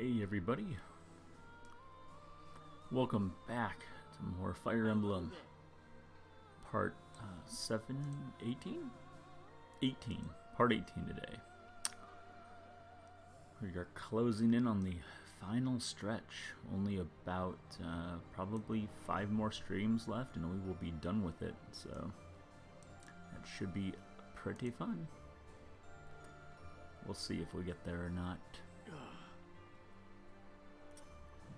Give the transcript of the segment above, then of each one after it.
Hey everybody, welcome back to more Fire Emblem part 18? 18, part 18 today. We are closing in on the final stretch, only about probably 5 more streams left and we will be done with it, so that should be pretty fun. We'll see if we get there or not.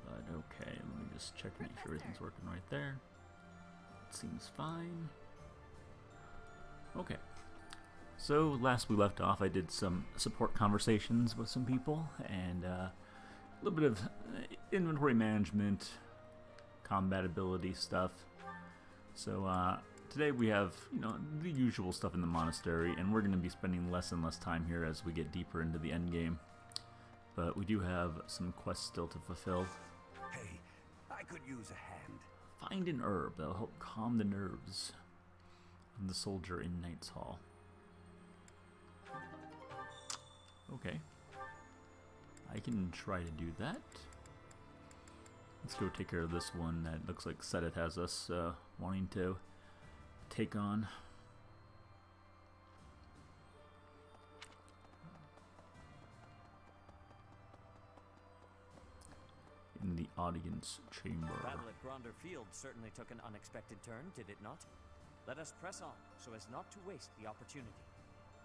But okay, let me just check and make sure everything's working right there. It seems fine. Okay. So last we left off, I did some support conversations with some people and a little bit of inventory management, combat ability stuff. So today we have, the usual stuff in the monastery, and we're going to be spending less and less time here as we get deeper into the end game. But we do have some quests still to fulfill. Hey, I could use a hand. Find an herb that'll help calm the nerves of the soldier in Knight's Hall. Okay. I can try to do that. Let's go take care of this one that looks like Sedith has us wanting to take on. In the audience chamber. Battle at Gronder Field certainly took an unexpected turn, did it not? Let us press on, so as not to waste the opportunity.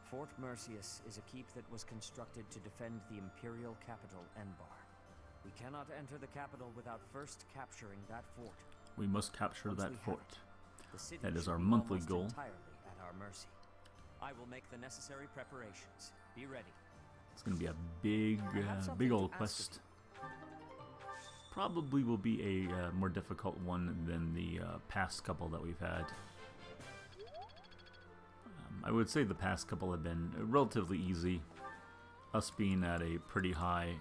Fort Mercius is a keep that was constructed to defend the imperial capital, Enbar. We cannot enter the capital without first capturing that fort. We must capture Once that we have fort. it, the city That is should our be monthly almost goal. Entirely at our mercy. I will make the necessary preparations. Be ready. It's going to be a big, I have something big to old ask quest. of you. Probably will be a more difficult one than the past couple that we've had. I would say the past couple have been relatively easy. Us being at a pretty high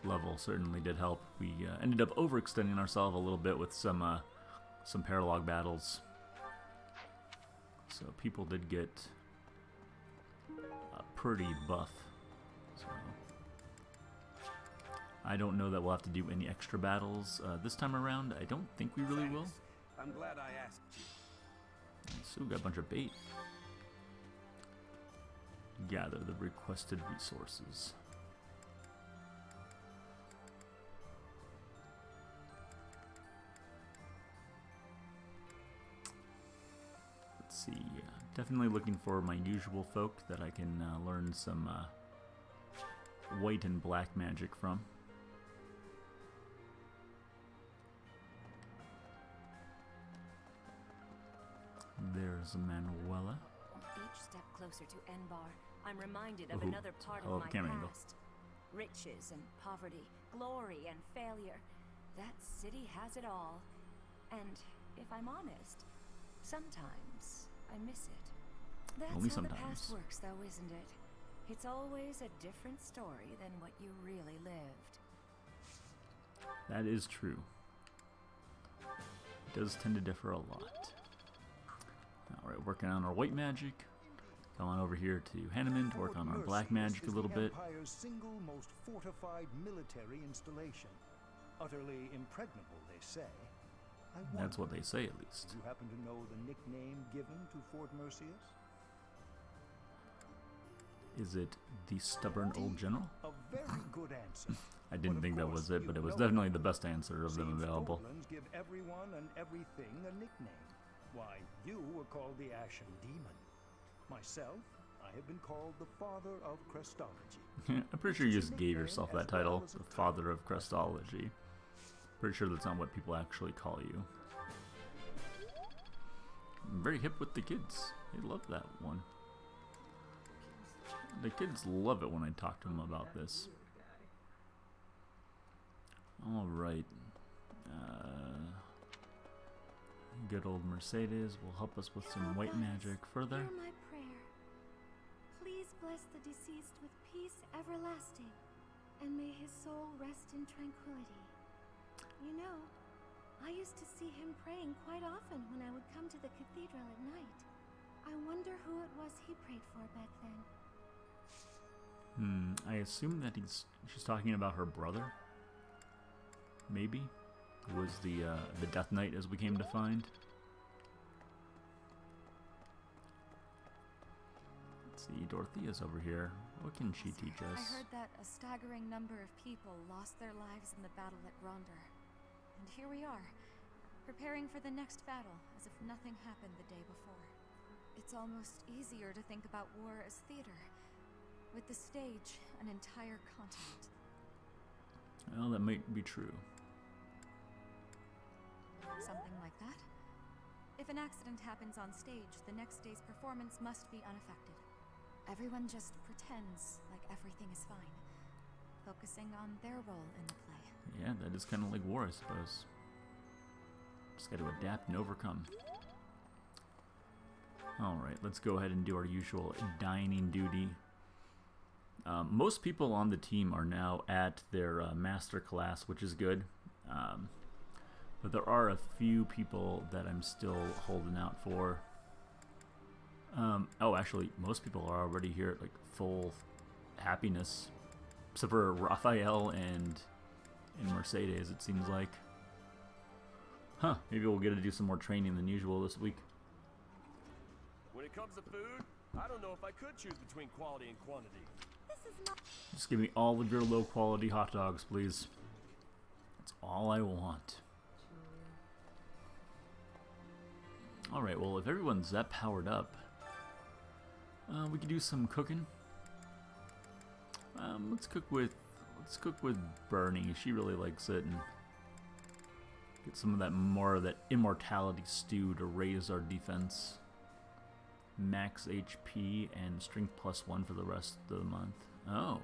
level certainly did help. We ended up overextending ourselves a little bit with some paralog battles. So people did get pretty buff. So I don't know that we'll have to do any extra battles this time around. I don't think we really will. I'm glad I asked you. So we got a bunch of bait. Gather the requested resources. Let's see. Definitely looking for my usual folk that I can learn some white and black magic from. There's Manuela. Each step closer to Enbar, I'm reminded of another part of my camera past. Riches and poverty, glory and failure. That city has it all. And if I'm honest, sometimes I miss it. That's Only how sometimes. the past works, though, isn't it? It's always a different story than what you really lived. That is true. It does tend to differ a lot. Alright, working on our white magic. Come on over here to Hanneman to work on our black magic a little bit. The Empire's single most fortified military installation. Utterly impregnable, they say. That's what they say, at least. Do you happen to know the nickname given to Fort Mercius? Is it the stubborn old general? A very good answer. I didn't But of think that course, was it, you but it was know definitely it. the best answer of them Seems available. goblins give everyone and everything a nickname. Why, you were called the Ashen Demon. Myself, I have been called the Father of Crestology. I'm pretty sure you just gave Nickname yourself as that title, well as a the Father of Crestology. Pretty sure that's not what people actually call you. I'm very hip with the kids. They love that one. The kids love it when I talk to them about this. Alright. Good old Mercedes will help us with some white magic further. Hear my prayer. Please bless the deceased with peace everlasting, and may his soul rest in tranquility. You know, I used to see him praying quite often when I would come to the cathedral at night. I wonder who it was he prayed for back then. I assume that she's talking about her brother. Maybe. Who was the Death Knight, as we came to find. Let's see, Dorothea's over here. What can she teach us? I heard that a staggering number of people lost their lives in the battle at Gronder. And here we are, preparing for the next battle, as if nothing happened the day before. It's almost easier to think about war as theater, with the stage an entire continent. Well, that might be true. Something like that. If an accident happens on stage, the next day's performance must be unaffected. Everyone just pretends like everything is fine, focusing on their role in the play. Yeah, that is kind of like war, I suppose. Just got to adapt and overcome. Alright, let's go ahead and do our usual dining duty. Most people on the team are now at their master class, which is good. But there are a few people that I'm still holding out for. Oh, actually, most people are already here at like full happiness, except for Raphael and Mercedes, it seems like. Huh, maybe we'll get to do some more training than usual this week. When it comes to food, I don't know if I could choose between quality and quantity. This is not. Just give me all of your low quality hot dogs, please. That's all I want. Alright, well, if everyone's that powered up, we could do some cooking. Let's cook with Bernie. She really likes it, and get some of that more of that immortality stew to raise our defense. Max HP and strength +1 for the rest of the month. Oh.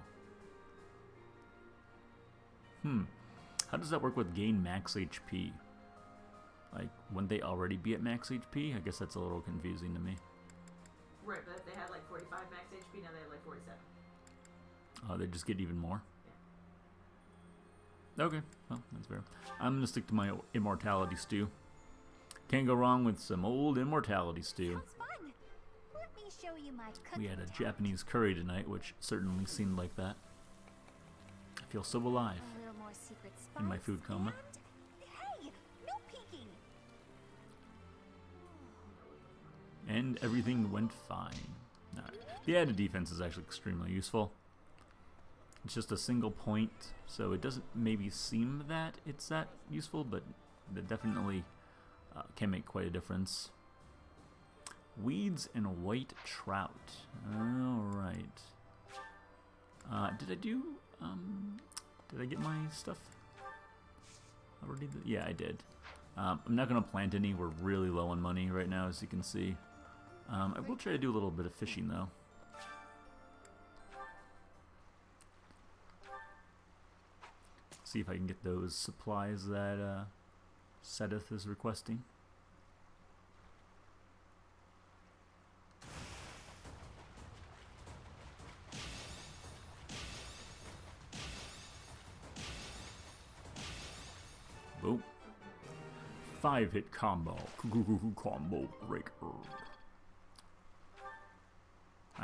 How does that work with gain max HP? Like, wouldn't they already be at max HP? I guess that's a little confusing to me. Right, but if they had like 45 max HP, now they have like 47. Oh, they just get even more? Yeah. Okay, well, that's fair. I'm going to stick to my immortality stew. Can't go wrong with some old immortality stew. Sounds fun. Let me show you my cooking We had a talent. Japanese curry tonight, which certainly seemed like that. I feel so alive A little more secret in my spice food coma. and- Hey, no peeking. And everything went fine. Alright. The added defense is actually extremely useful. It's just a single point, so it doesn't maybe seem that it's that useful, but it definitely can make quite a difference. Weeds and white trout. Alright. Did I get my stuff already? Yeah, I did. I'm not going to plant any. We're really low on money right now, as you can see. I will try to do a little bit of fishing, though. See if I can get those supplies that Sedith is requesting. Boom. 5-hit combo. Combo breaker.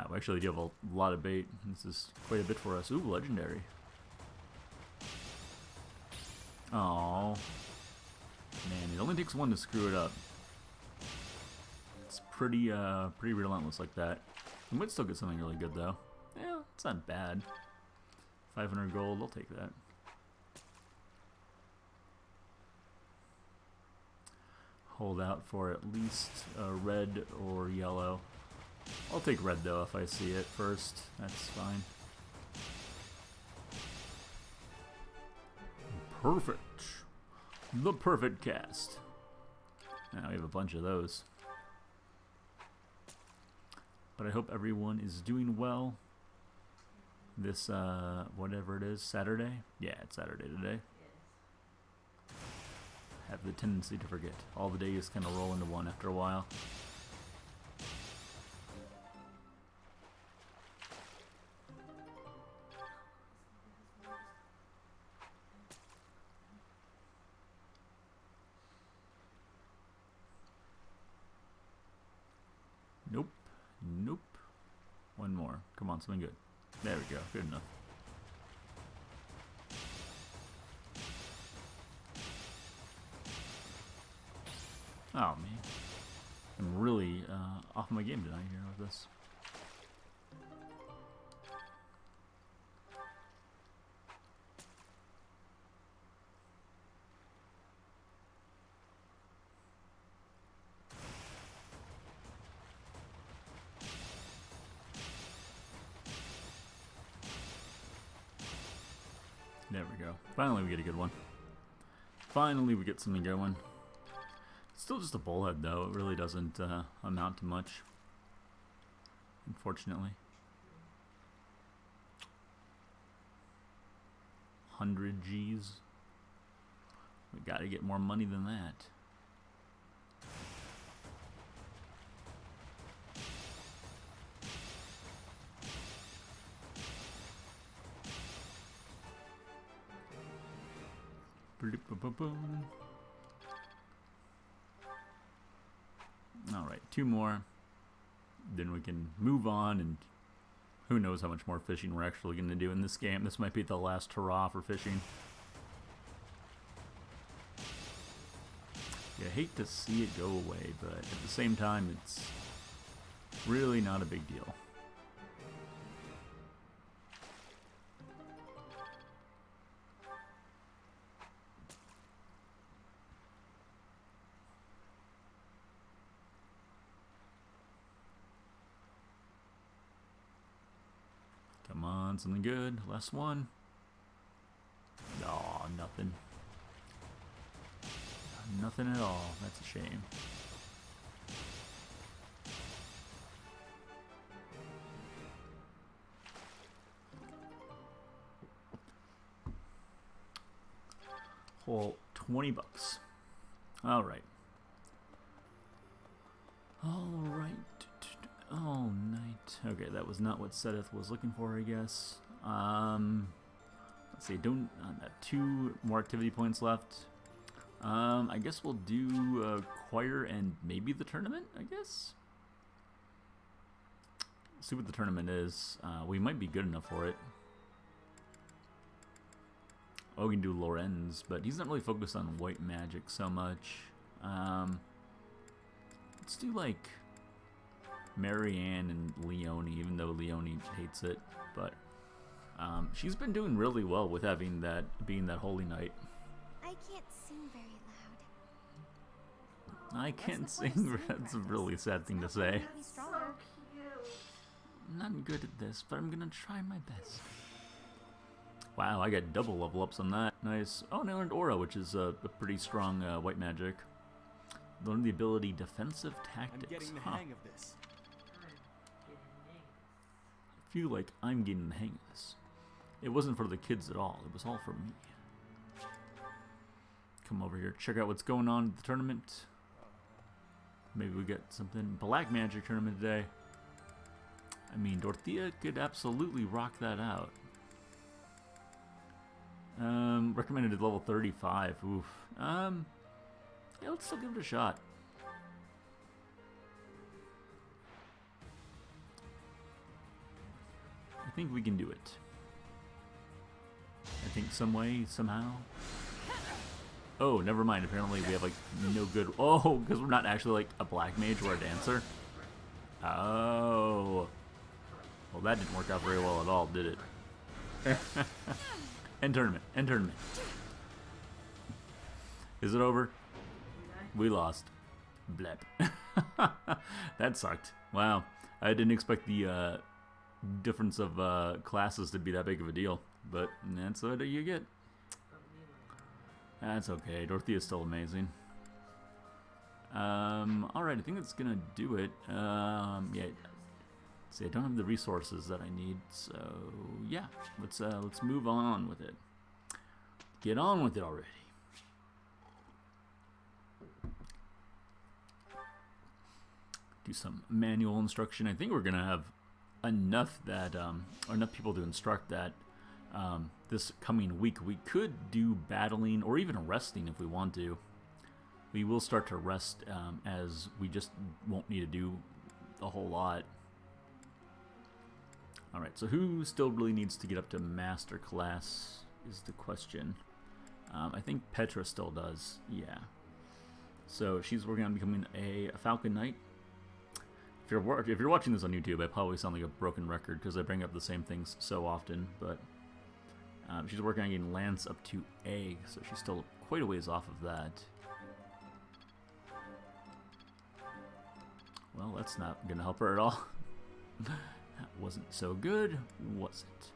We actually do have a lot of bait. This is quite a bit for us. Ooh, legendary. Oh, man, it only takes one to screw it up. It's pretty relentless like that. We might still get something really good though. Yeah, it's not bad. 500 gold, I'll take that. Hold out for at least red or yellow. I'll take red though if I see it first. That's fine. Perfect. The perfect cast. Now we have a bunch of those. But I hope everyone is doing well. This, whatever it is, Saturday? Yeah, it's Saturday today. Have the tendency to forget. All the days kind of roll into one after a while. Nope. Nope. One more. Come on, something good. There we go. Good enough. Oh, man. I'm really off my game tonight here with this. There we go. Finally we get a good one. Finally we get something going. It's still just a bullhead though. It really doesn't amount to much. Unfortunately. 100 G's. We gotta get more money than that. Alright, 2 more. Then we can move on, and who knows how much more fishing we're actually going to do in this game. This might be the last hurrah for fishing. You hate to see it go away, but at the same time, it's really not a big deal. Come on, something good. Last one. Aw, nothing. Nothing at all. That's a shame. Whole 20 bucks. All right. All right. All night. Okay, that was not what Sedith was looking for, I guess. Let's see. Don't. 2 more activity points left. I guess we'll do choir and maybe the tournament, I guess. See what the tournament is. We might be good enough for it. Oh, we can do Lorenz, but he's not really focused on white magic so much. Let's do like Marianne and Leone, even though Leone hates it. But she's been doing really well with having that, being that holy knight. I can't sing very loud. I can't sing. That's a really sad thing to say. So cute. I'm not good at this, but I'm gonna try my best. Wow, I got double level ups on that. Nice. Oh, and I learned Aura, which is a pretty strong white magic. Learned the ability Defensive Tactics. I'm getting the hang of this. I feel like I'm getting the hang of this. It wasn't for the kids at all. It was all for me. Come over here, check out what's going on at the tournament. Maybe we get something. Black Magic tournament today. I mean, Dorothea could absolutely rock that out. Recommended at level 35. Oof. Yeah, let's still give it a shot. I think we can do it. I think some way, somehow. Oh, never mind. Apparently we have like no good. Oh, because we're not actually like a black mage, we're a dancer. Oh. Well, that didn't work out very well at all, did it? End tournament. End tournament. Is it over? We lost. Blep. That sucked. Wow. I didn't expect the difference of classes to be that big of a deal. But that's what you get. That's okay. Dorothea's still amazing. Alright, I think that's gonna do it. Yeah. See, I don't have the resources that I need, so yeah. Let's move on with it. Get on with it already. Do some manual instruction. I think we're gonna have enough that or enough people to instruct that this coming week. We could do battling or even resting if we want to. We will start to rest as we just won't need to do a whole lot. Alright, so who still really needs to get up to Master Class is the question. I think Petra still does, yeah. So she's working on becoming a Falcon Knight. If you're watching this on YouTube, I probably sound like a broken record because I bring up the same things so often, but she's working on getting Lance up to A, so she's still quite a ways off of that. Well, that's not going to help her at all. That wasn't so good, was it?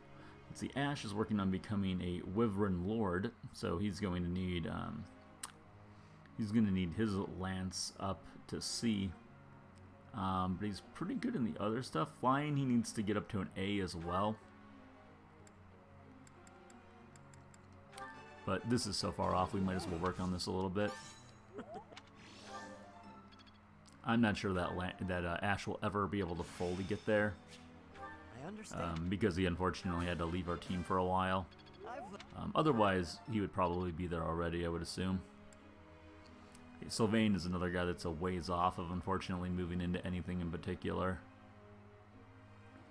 Let's see, Ash is working on becoming a Wyvern Lord, so he's going to need his Lance up to C. But he's pretty good in the other stuff. Flying, he needs to get up to an A as well. But this is so far off, we might as well work on this a little bit. I'm not sure that Ash will ever be able to fully get there. I understand. Because he unfortunately had to leave our team for a while. Otherwise, he would probably be there already, I would assume. Sylvain is another guy that's a ways off of, unfortunately, moving into anything in particular.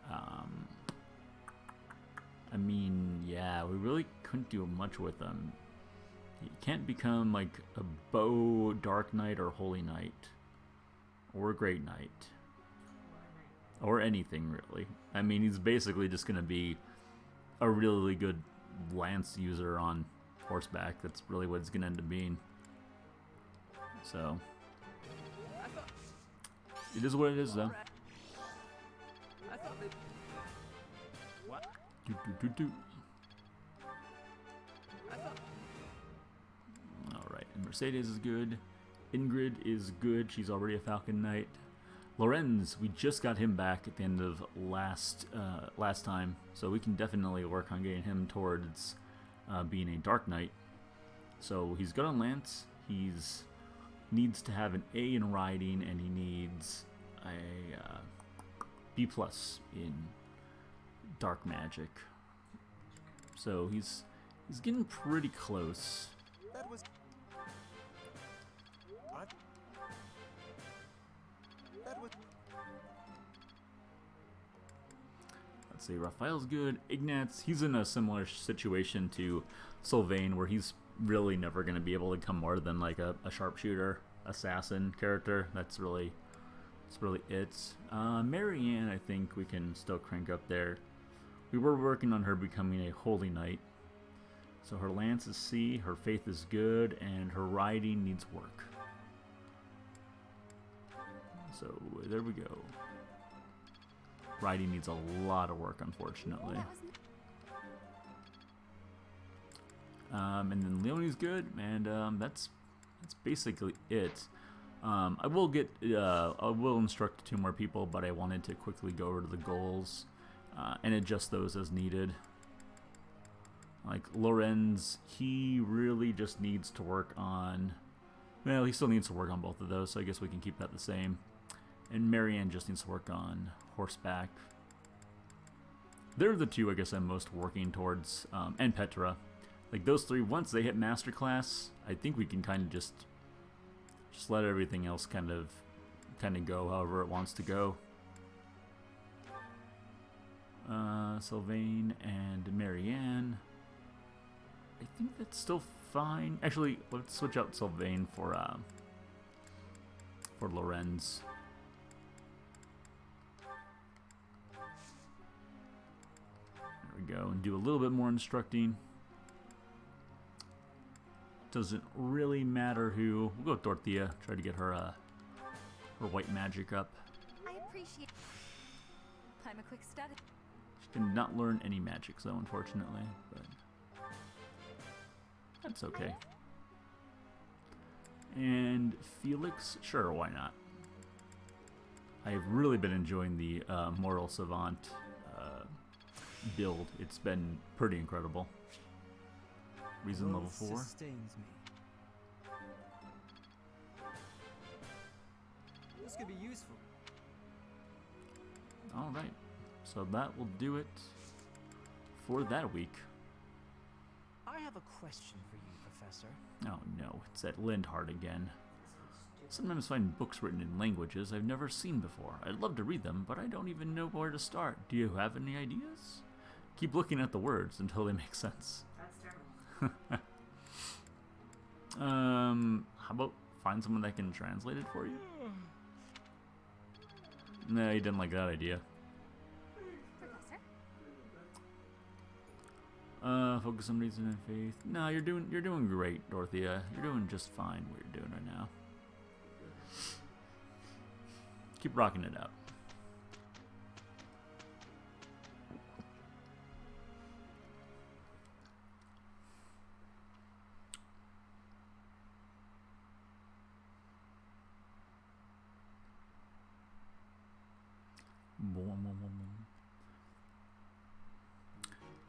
I mean, yeah, we really couldn't do much with him. He can't become, like, a Bow Dark Knight or Holy Knight. Or Great Knight. Or anything, really. I mean, he's basically just going to be a really good lance user on horseback. That's really what it's going to end up being. So, it is what it is, though. What? Alright, and Mercedes is good. Ingrid is good. She's already a Falcon Knight. Lorenz, we just got him back at the end of last time, so we can definitely work on getting him towards being a Dark Knight. So he's good on Lance. He's needs to have an A in riding, and he needs a B+ in dark magic. So he's getting pretty close. That was. Let's see, Raphael's good. Ignatz, he's in a similar situation to Sylvain, where he's really never going to be able to become more than like a sharpshooter, assassin character. That's really it. Marianne, I think we can still crank up there. We were working on her becoming a Holy Knight. So her lance is C, her faith is good, and her riding needs work. So there we go. Riding needs a lot of work, unfortunately. And then Leonie's good, and that's basically it. I will instruct 2 more people, but I wanted to quickly go over to the goals and adjust those as needed. Like Lorenz, he really just needs to work on. Well, he still needs to work on both of those, so I guess we can keep that the same. And Marianne just needs to work on horseback. They're the 2 I guess I'm most working towards, and Petra. Like those 3, once they hit Master Class, I think we can kind of just let everything else kind of go however it wants to go. Sylvain and Marianne. I think that's still fine. Actually, let's switch out Sylvain for Lorenz. There we go, and do a little bit more instructing. Doesn't really matter who. We'll go with Dorothea. Try to get her her white magic up. I appreciate. I'm a quick study. She did not learn any magic, though, unfortunately, but that's okay. And Felix, sure, why not? I've really been enjoying the Mortal Savant build. It's been pretty incredible. Reason level 4. Sustains me. This could be useful. Alright, so that will do it for that week. I have a question for you, Professor. Oh no, it's at Lindhart again. Sometimes find books written in languages I've never seen before. I'd love to read them, but I don't even know where to start. Do you have any ideas? Keep looking at the words until they make sense. That's terrible. How about find someone that can translate it for you? No, you didn't like that idea. Professor? Focus on reason and faith. No, you're doing great, Dorothea. You're doing just fine what you're doing right now. Keep rocking it out.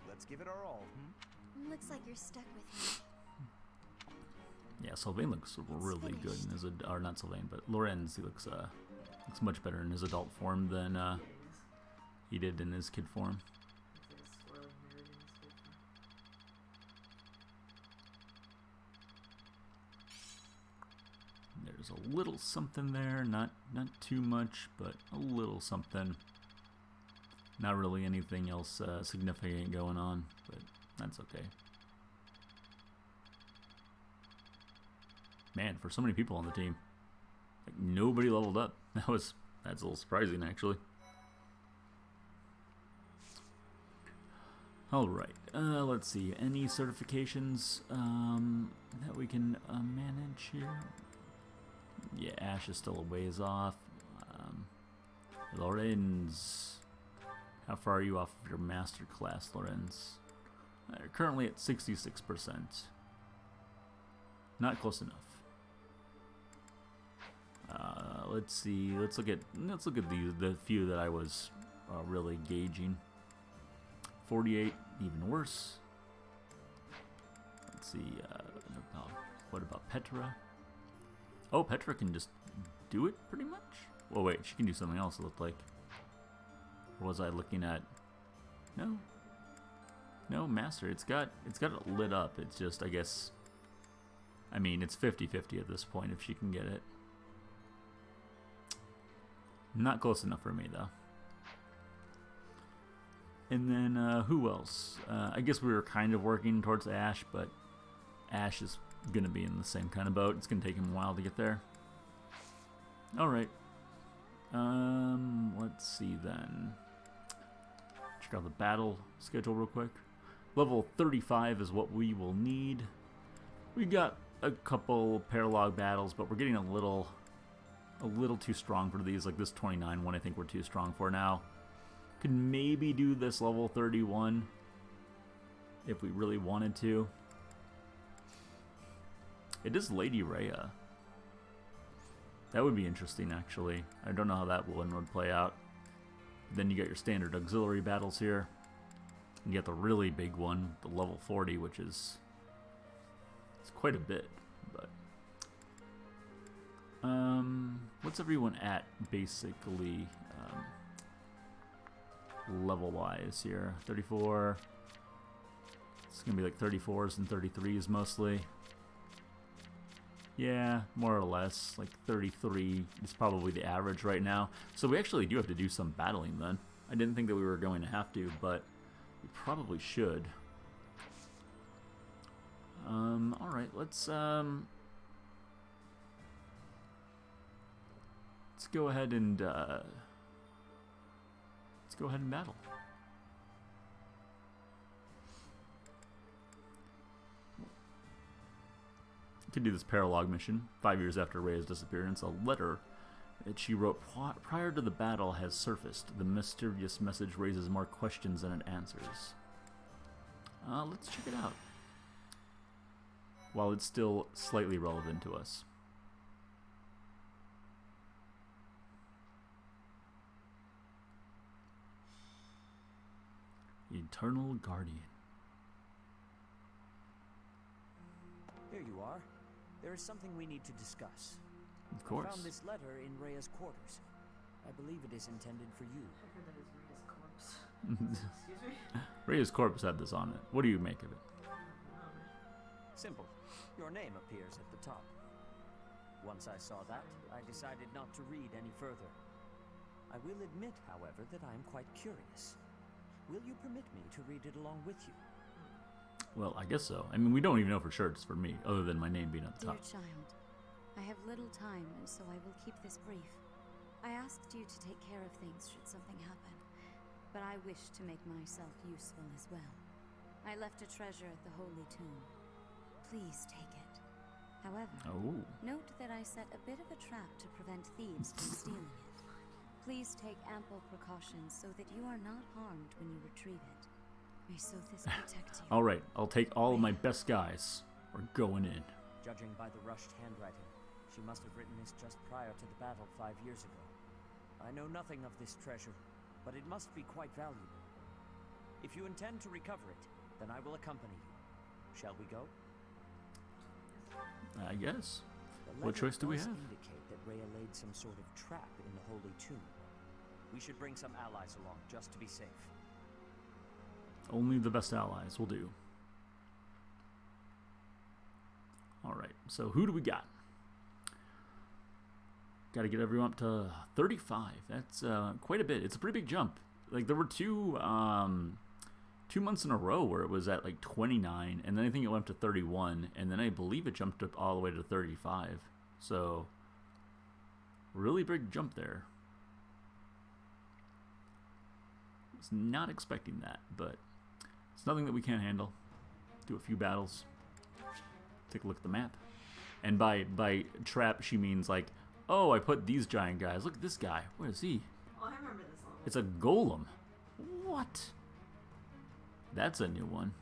Let's give it our all, Looks like you're stuck with Yeah, Sylvain looks really good in his or not Sylvain, but Lorenz. He looks much better in his adult form than he did in his kid form. There's a little something there, not too much, but a little something. Not really anything else significant going on, but that's okay. Man, for so many people on the team, like nobody leveled up. That's a little surprising, actually. All right, let's see. Any certifications that we can manage here? Yeah, Ash is still a ways off. Lorenz, how far are you off of your master class, Lorenz? You're currently at 66%. Not close enough. Let's see. Let's look at the few that I was really gauging. 48, even worse. Let's see. What about Petra? Oh, Petra can just do it pretty much. Oh wait, she can do something else. It looked like. Or was I looking at? No, master. It's got it lit up. It's just, I guess. I mean, it's 50-50 at this point if she can get it. Not close enough for me, though. And then, who else? I guess we were kind of working towards Ash, but Ash is going to be in the same kind of boat. It's going to take him a while to get there. Alright. Let's see then. Check out the battle schedule real quick. Level 35 is what we will need. We got a couple paralog battles, but we're getting a little too strong for these. Like this 29 one, I think we're too strong for now. Could maybe do this level 31 if we really wanted to. It is Lady Rhea. That would be interesting, actually. I don't know how that one would play out. Then you get your standard auxiliary battles here. You get the really big one, the level 40, which is it's quite a bit. But what's everyone at basically level-wise here? 34. It's gonna be like 34s and 33s mostly. Yeah, more or less. Like 33 is probably the average right now. So we actually do have to do some battling then. I didn't think that we were going to have to, but we probably should. Alright, let's go ahead and battle. Could do this paralog mission. 5 years after Rhea's disappearance, a letter that she wrote prior to the battle has surfaced. The mysterious message raises more questions than it answers. Let's check it out. While it's still slightly relevant to us. Eternal Guardian. Here you are. There is something we need to discuss. Of course. I found this letter in Rhea's quarters. I believe it is intended for you. I heard that is Rhea's corpse. Excuse me? Rhea's corpse had this on it. What do you make of it? Simple. Your name appears at the top. Once I saw that, I decided not to read any further. I will admit, however, that I am quite curious. Will you permit me to read it along with you? Well, I guess so. I mean, we don't even know for sure it's for me, other than my name being at the Dear top. child, I have little time, and so I will keep this brief. I asked you to take care of things should something happen, but I wish to make myself useful as well. I left a treasure at the Holy Tomb. Please take it. However, note that I set a bit of a trap to prevent thieves from stealing it. Please take ample precautions so that you are not harmed when you retrieve it. May Sothis protect you. All right, I'll take all of my best guys. We're going in. Judging by the rushed handwriting, she must have written this just prior to the battle 5 years ago. I know nothing of this treasure, but it must be quite valuable. If you intend to recover it, then I will accompany you. Shall we go? I guess. The What choice do we does have? indicate that Rhea laid some sort of trap in the Holy Tomb. We should bring some allies along, just to be safe. Only the best allies will do. Alright, so who do we got? Got to get everyone up to 35. That's quite a bit. It's a pretty big jump. Like, there were two months in a row where it was at like 29, and then I think it went up to 31, and then I believe it jumped up all the way to 35. So, really big jump there. Was not expecting that, but it's nothing that we can't handle. Do a few battles. Take a look at the map. And by trap, she means like, oh, I put these giant guys. Look at this guy. Where is he? Oh, I remember this level. It's a golem. What? That's a new one.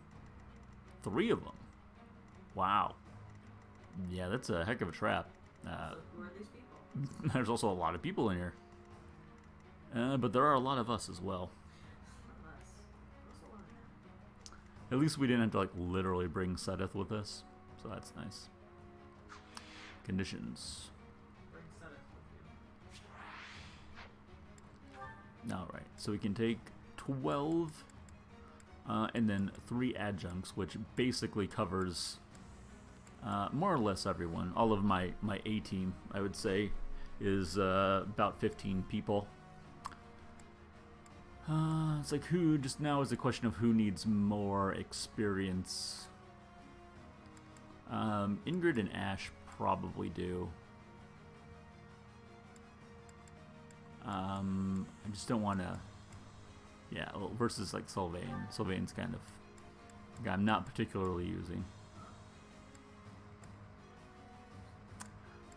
3 of them. Wow. Yeah, that's a heck of a trap. So who are these people? There's also a lot of people in here. But there are a lot of us as well. Unless goes alone now. At least we didn't have to like literally bring Sedith with us. So that's nice. Conditions. Bring Senate with you. Alright, so we can take 12 and then 3 adjuncts, which basically covers more or less everyone. All of my A team, I would say, is about 15 people. It's like who, just now is a question of who needs more experience. Ingrid and Ash probably do. I just don't want to... Yeah, well, versus like Sylvain. Sylvain's kind of a guy I'm not particularly using.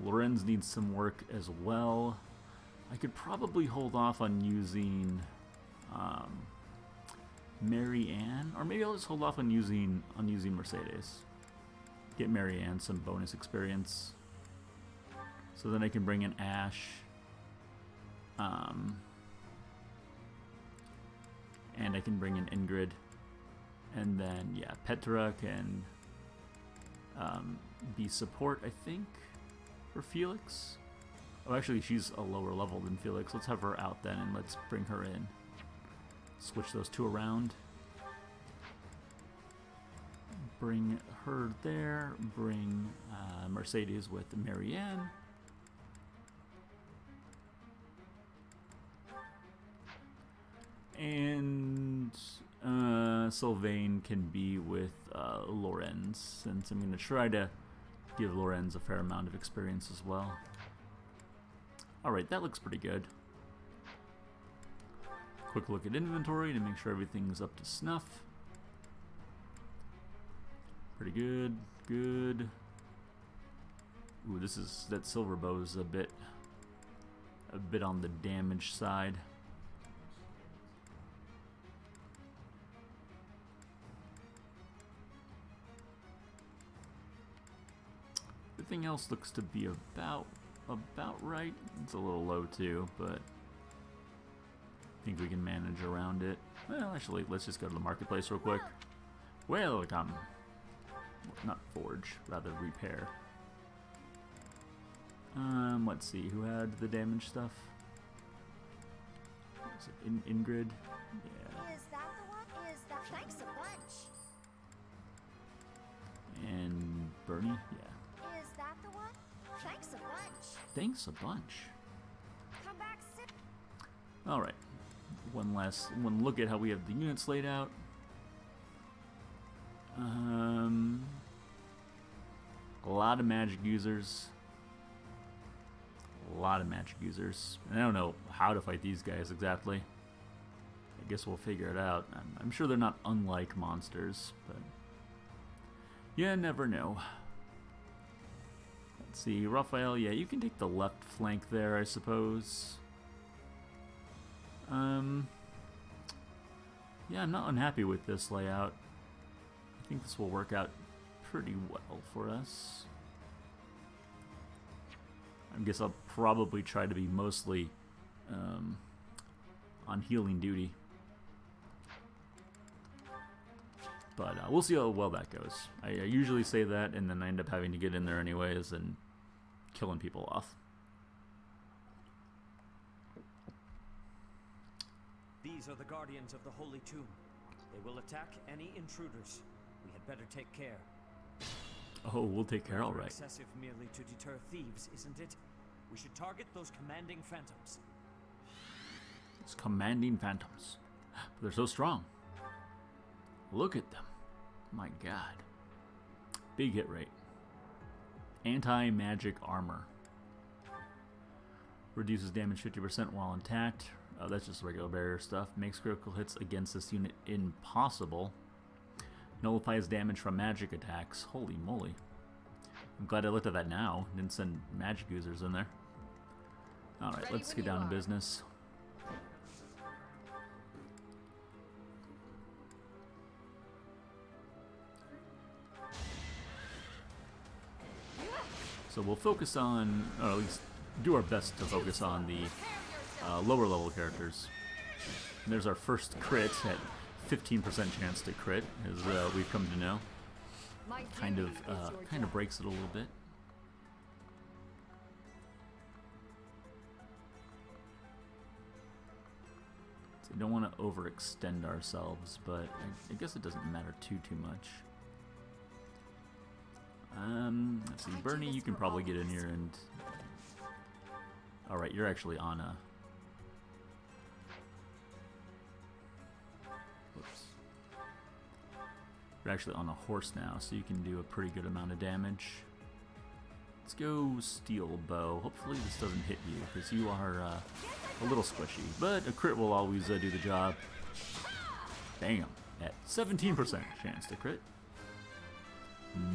Lorenz needs some work as well. I could probably hold off on using Mary Ann, or maybe I'll just hold off on using Mercedes. Get Mary Ann some bonus experience, so then I can bring in Ash. And I can bring in Ingrid, and then yeah, Petra can be support, I think, for Felix. Oh, actually, she's a lower level than Felix. Let's have her out then, and let's bring her in. Switch those two around. Bring her there. Bring Mercedes with Marianne. And Sylvain can be with Lorenz, since I'm going to try to give Lorenz a fair amount of experience as well. Alright, that looks pretty good. Quick look at inventory to make sure everything's up to snuff. Pretty good, good. Ooh, that silver bow's a bit on the damage side. Everything else looks to be about right. It's a little low too, but I think we can manage around it. Well, actually, let's just go to the marketplace real quick. Welcome. Not forge, rather repair. Let's see, who had the damage stuff? Is it Ingrid? Yeah. Is that the one? Is that... Thanks a bunch. And Bernie? Yeah. Is that the one? Thanks a bunch. thanks a bunch. Come back soon. Alright. One look at how we have the units laid out. A lot of magic users. A lot of magic users. And I don't know how to fight these guys exactly. I guess we'll figure it out. I'm sure they're not unlike monsters, but you never know. Let's see, Raphael, yeah, you can take the left flank there, I suppose. Yeah, I'm not unhappy with this layout. I think this will work out pretty well for us. I guess I'll probably try to be mostly on healing duty. But we'll see how well that goes. I usually say that, and then I end up having to get in there anyways and killing people off. These are the guardians of the Holy Tomb. They will attack any intruders. We had better take care. Oh, we'll take care, all right. Excessive merely to deter thieves, isn't it? We should target those commanding phantoms. It's commanding phantoms. But they're so strong. Look at them. My god. Big hit rate. Anti-magic armor. Reduces damage 50% while intact. Oh, that's just regular barrier stuff. Makes critical hits against this unit impossible. Nullifies damage from magic attacks. Holy moly. I'm glad I looked at that now. Didn't send magic users in there. Alright, let's get down to business. So we'll focus on, or at least do our best to focus on the lower level characters. And there's our first crit at 15% chance to crit, as we've come to know. Kind of breaks it a little bit. So we don't want to overextend ourselves, but I guess it doesn't matter too much. Let's see, Bernie, you can probably get in here and... Alright, you're actually on a... Whoops. You're actually on a horse now, so you can do a pretty good amount of damage. Let's go Steel Bow. Hopefully this doesn't hit you, because you are a little squishy. But a crit will always do the job. Bam! At 17% chance to crit.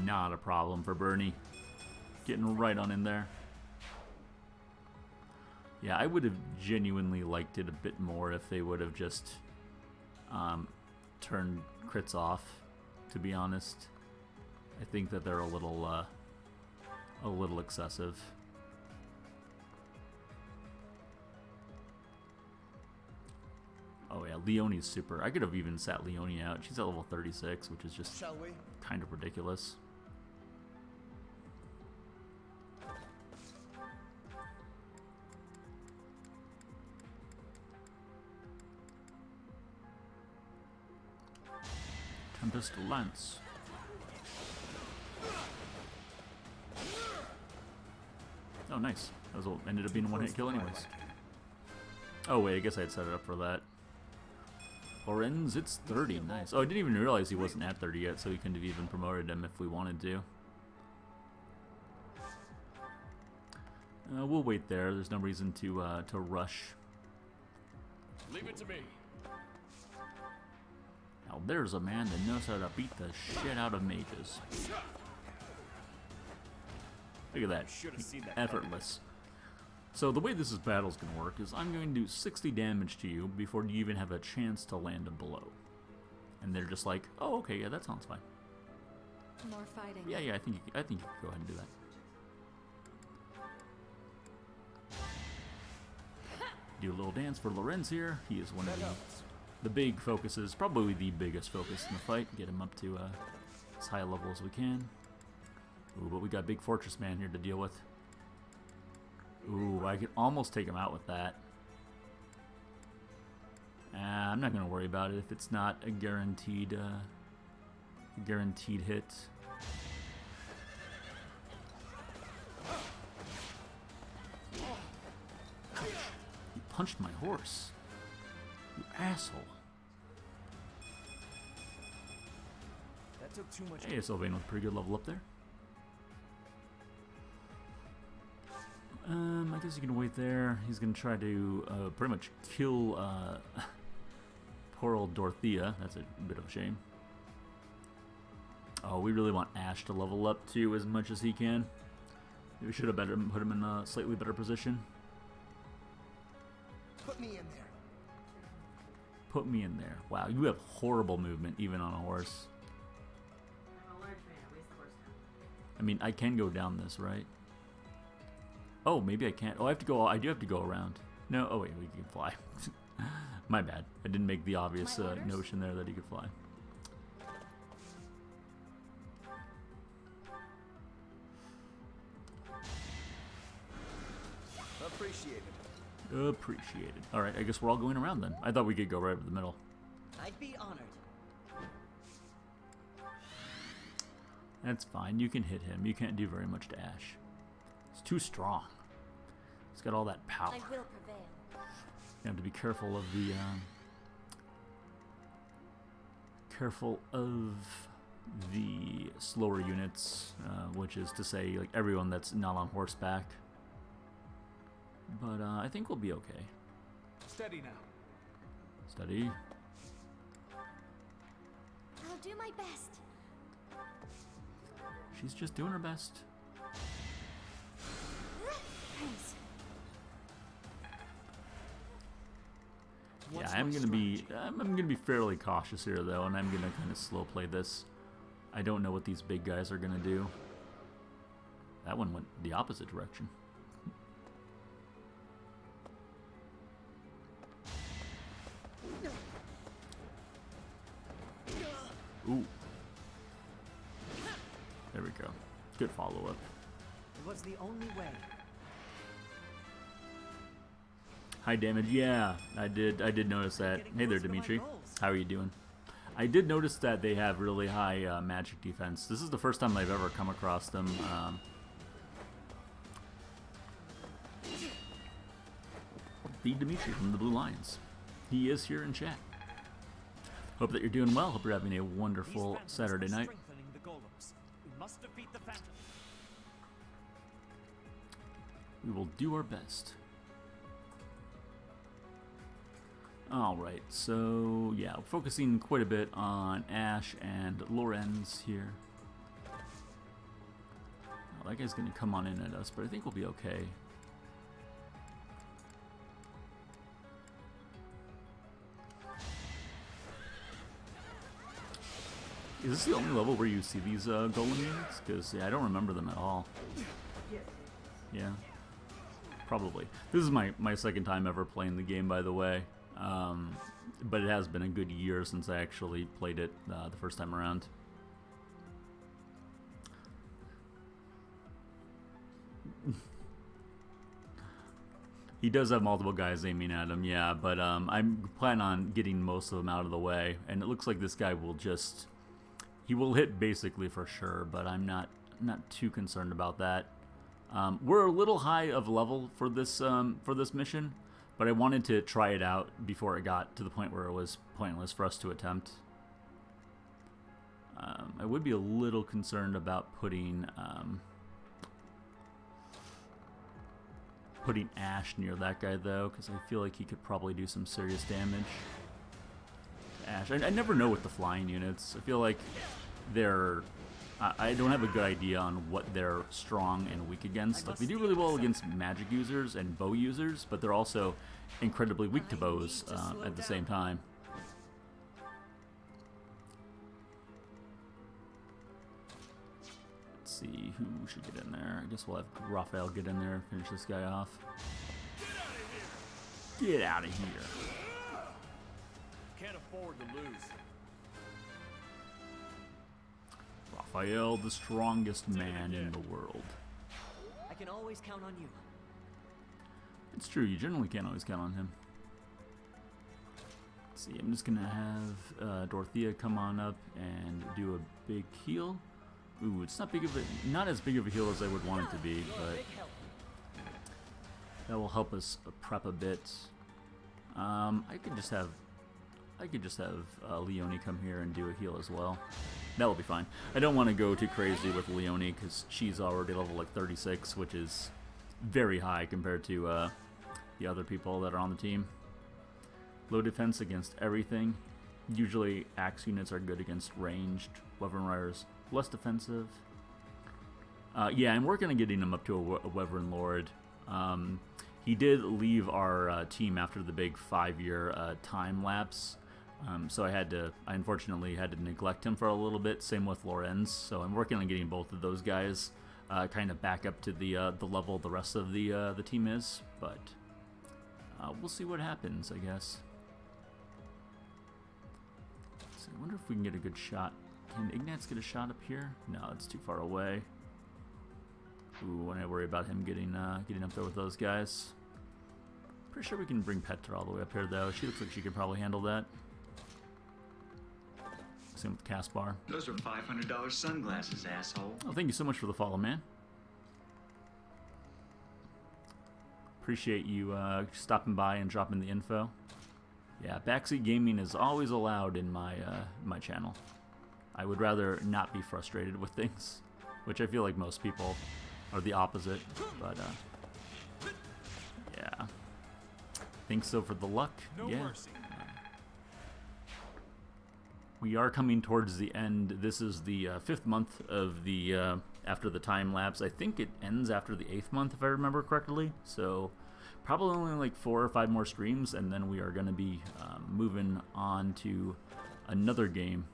Not a problem for Bernie. Getting right on in there. Yeah, I would have genuinely liked it a bit more if they would have just turned crits off, to be honest. I think that they're a little excessive. Oh yeah, Leonie's super. I could have even sat Leonie out. She's at level 36, which is just kind of ridiculous. Tempest Lance. Oh, nice. That was ended up being a one-hit kill anyways. Oh wait, I guess I had set it up for that. Lorenz, it's 30. Nice. Oh, I didn't even realize he wasn't at 30 yet, so we couldn't have even promoted him if we wanted to. We'll wait there. There's no reason to rush. Leave it to me. Now there's a man that knows how to beat the shit out of mages. Look at that. Effortless. So the way this battle's going to work is I'm going to do 60 damage to you before you even have a chance to land a blow. And they're just like, oh, okay, yeah, that sounds fine. More fighting. Yeah, I think you can go ahead and do that. Do a little dance for Lorenz here. He is one of the big focuses, probably the biggest focus in the fight. Get him up to as high a level as we can. Ooh, but we got Big Fortress Man here to deal with. Ooh, I could almost take him out with that. I'm not going to worry about it if it's not a guaranteed hit. punched my horse. You asshole. That took too much. Hey, Sylvain with a pretty good level up there. I guess you can wait there. He's gonna try to pretty much kill poor old Dorothea. That's a bit of a shame. Oh, we really want Ash to level up too as much as he can. We should have put him in a slightly better position. Put me in there. Put me in there. Wow, you have horrible movement even on a horse. I'm a large man. Waste the horse now. I mean, I can go down this, right? Oh, maybe I can't. Oh, I have to go. I do have to go around. No. Oh wait, we can fly. My bad. I didn't make the obvious notion there that he could fly. Appreciated. Appreciated. All right, I guess we're all going around then. I thought we could go right over the middle. I'd be honored. That's fine. You can hit him. You can't do very much to Ash. He's too strong. He's got all that power. I will prevail. You have to be careful of the slower units, which is to say, like everyone that's not on horseback. But I think we'll be okay. Steady now. Steady. I'll do my best. She's just doing her best. Thanks. Yeah, I'm gonna be fairly cautious here though, and I'm gonna kind of slow play this. I don't know what these big guys are gonna do. That one went the opposite direction. Ooh. There we go. Good follow-up. It was the only way. High damage, yeah. I did notice that. Hey there, Dimitri. How are you doing? I did notice that they have really high magic defense. This is the first time I've ever come across them. The Dimitri from the Blue Lions. He is here in chat. Hope that you're doing well. Hope you're having a wonderful Saturday night. We will do our best. Alright, so yeah, focusing quite a bit on Ash and Lorenz here. Well, that guy's going to come on in at us, but I think we'll be okay. Is this the only level where you see these golem units? Because yeah, I don't remember them at all. Yeah, probably. This is my second time ever playing the game, by the way. But it has been a good year since I actually played it the first time around. He does have multiple guys aiming at him, yeah, but I'm planning on getting most of them out of the way, and it looks like this guy will just... He will hit basically for sure, but I'm not too concerned about that. We're a little high of level for this mission, but I wanted to try it out before it got to the point where it was pointless for us to attempt. I would be a little concerned about putting Ash near that guy though, because I feel like he could probably do some serious damage. Ash. I never know with the flying units. I feel like they're... I don't have a good idea on what they're strong and weak against. Like, they do really well against magic users and bow users, but they're also incredibly weak to bows at the same time. Let's see who should get in there. I guess we'll have Raphael get in there and finish this guy off. Get out of here. Can't afford to lose. Raphael, the strongest man in the world. I can always count on you. It's true, you generally can't always count on him. Let's see, I'm just gonna have Dorothea come on up and do a big heal. Ooh, it's not as big of a heal as I would want it to be, but that will help us prep a bit. I could just have Leonie come here and do a heal as well. That will be fine. I don't want to go too crazy with Leonie because she's already level like 36, which is very high compared to the other people that are on the team. Low defense against everything. Usually axe units are good against ranged Wyvern Riders. Less defensive. Yeah, I'm working on getting him up to a Wyvern Lord. He did leave our team after the big 5-year time lapse. So I unfortunately had to neglect him for a little bit. Same with Lorenz. So I'm working on getting both of those guys kind of back up to the level the rest of the team is. But we'll see what happens, I guess. So I wonder if we can get a good shot. Can Ignatz get a shot up here? No, it's too far away. Ooh, when I worry about him getting up there with those guys. Pretty sure we can bring Petra all the way up here, though. She looks like she could probably handle that. Same with Caspar. Those are $500 sunglasses, asshole. Oh, thank you so much for the follow, man. Appreciate you stopping by and dropping the info. Yeah, backseat gaming is always allowed in my my channel. I would rather not be frustrated with things, which I feel like most people are the opposite. But yeah, think so for the luck. No yeah. mercy. We are coming towards the end. This is the 5th month of the after the time lapse. I think it ends after the 8th month, if I remember correctly. So probably only like 4 or 5 more streams, and then we are going to be moving on to another game.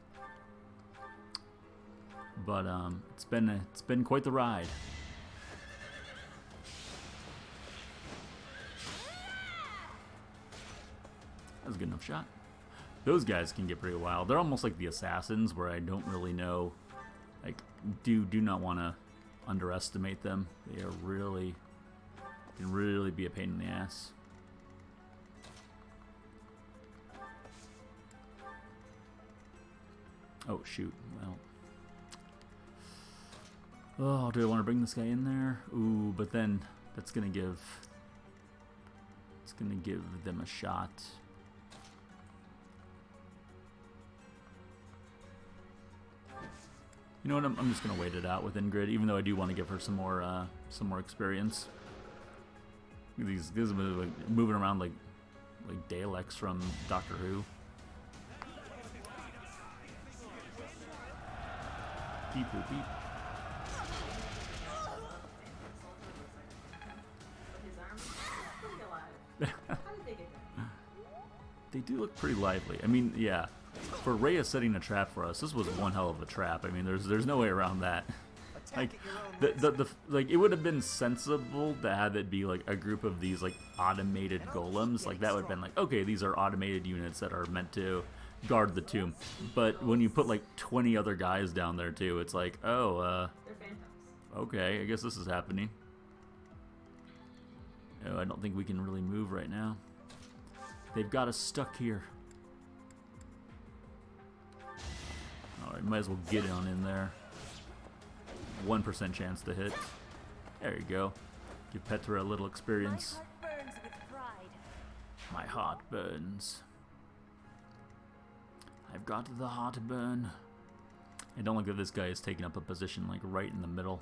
But it's been quite the ride. That was a good enough shot. Those guys can get pretty wild. They're almost like the assassins, where I don't really know, like, do not want to underestimate them. They are can really be a pain in the ass. Oh shoot! Well, oh, do I want to bring this guy in there? Ooh, but then it's gonna give them a shot. You know what? I'm just gonna wait it out with Ingrid, even though I do want to give her some more experience. These guys are like moving around like Daleks from Doctor Who. Beep boop beep. His arms are pretty alive. How did they get there? They do look pretty lively. I mean, yeah. For Rhea setting a trap for us, this was one hell of a trap. I mean, there's no way around that. Like, like it would have been sensible to have it be like a group of these like automated golems. Like that would have been like, okay, these are automated units that are meant to guard the tomb. But when you put like 20 other guys down there too, it's like, oh, They're phantoms. okay, I guess this is happening. No, I don't think we can really move right now. They've got us stuck here. Alright, might as well get on in there. 1% chance to hit. There you go. Give Petra a little experience. My heart burns with pride. My heart burns. I've got the heartburn. I don't like that this guy is taking up a position like right in the middle.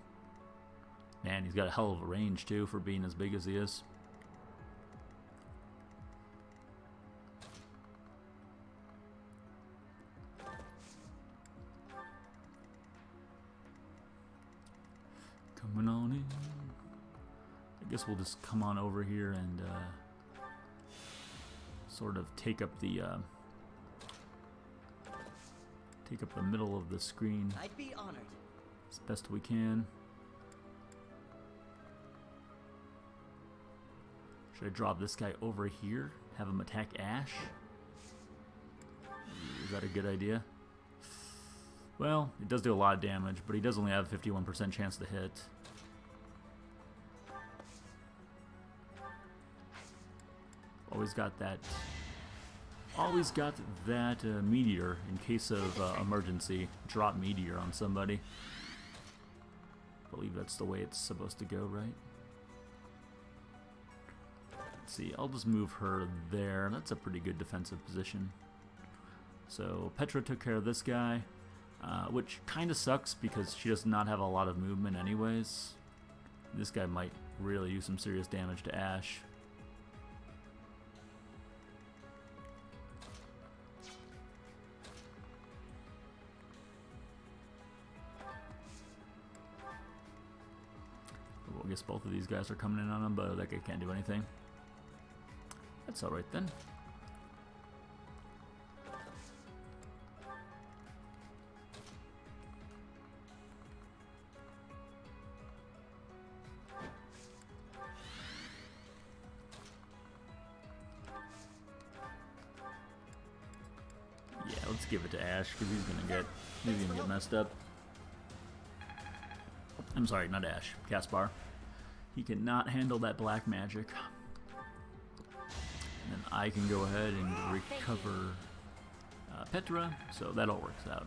Man, he's got a hell of a range too for being as big as he is. Coming on in. I guess we'll just come on over here and sort of take up the middle of the screen. I'd be honored. As best we can. Should I drop this guy over here? Have him attack Ash? Is that a good idea? Well, it does do a lot of damage, but he does only have a 51% chance to hit. Always got that meteor in case of emergency. Drop meteor on somebody. I believe that's the way it's supposed to go, right? let's see. I'll just move her there. That's a pretty good defensive position. So Petra took care of this guy, which kind of sucks because she does not have a lot of movement anyways. This guy might really do some serious damage to Ash. Well, I guess both of these guys are coming in on him, but that guy can't do anything. That's alright then. Yeah, let's give it to Ash because he's gonna get messed up. I'm sorry, not Ash, Caspar. He cannot handle that black magic. And then I can go ahead and recover Petra, so that all works out.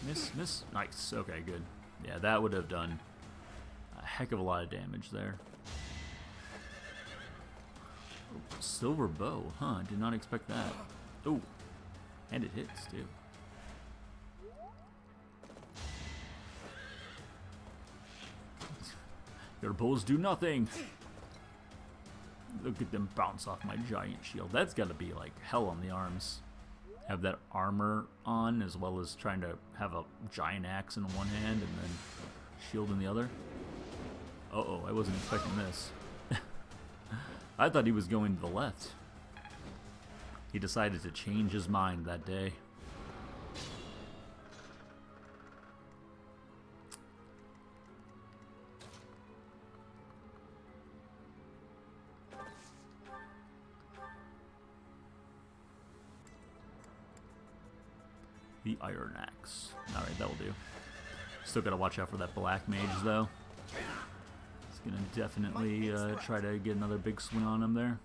Miss, nice, okay, good. Yeah, that would have done a heck of a lot of damage there. Oh, silver bow, huh, did not expect that. Oh, and it hits too. Your bows do nothing. Look at them bounce off my giant shield. That's gotta be like hell on the arms. Have that armor on as well as trying to have a giant axe in one hand and then shield in the other. Uh-oh, I wasn't expecting this. I thought he was going to the left. He decided to change his mind that day. The Iron Axe. Alright, that'll do. Still gotta watch out for that black mage though. He's gonna definitely try to get another big swing on him there.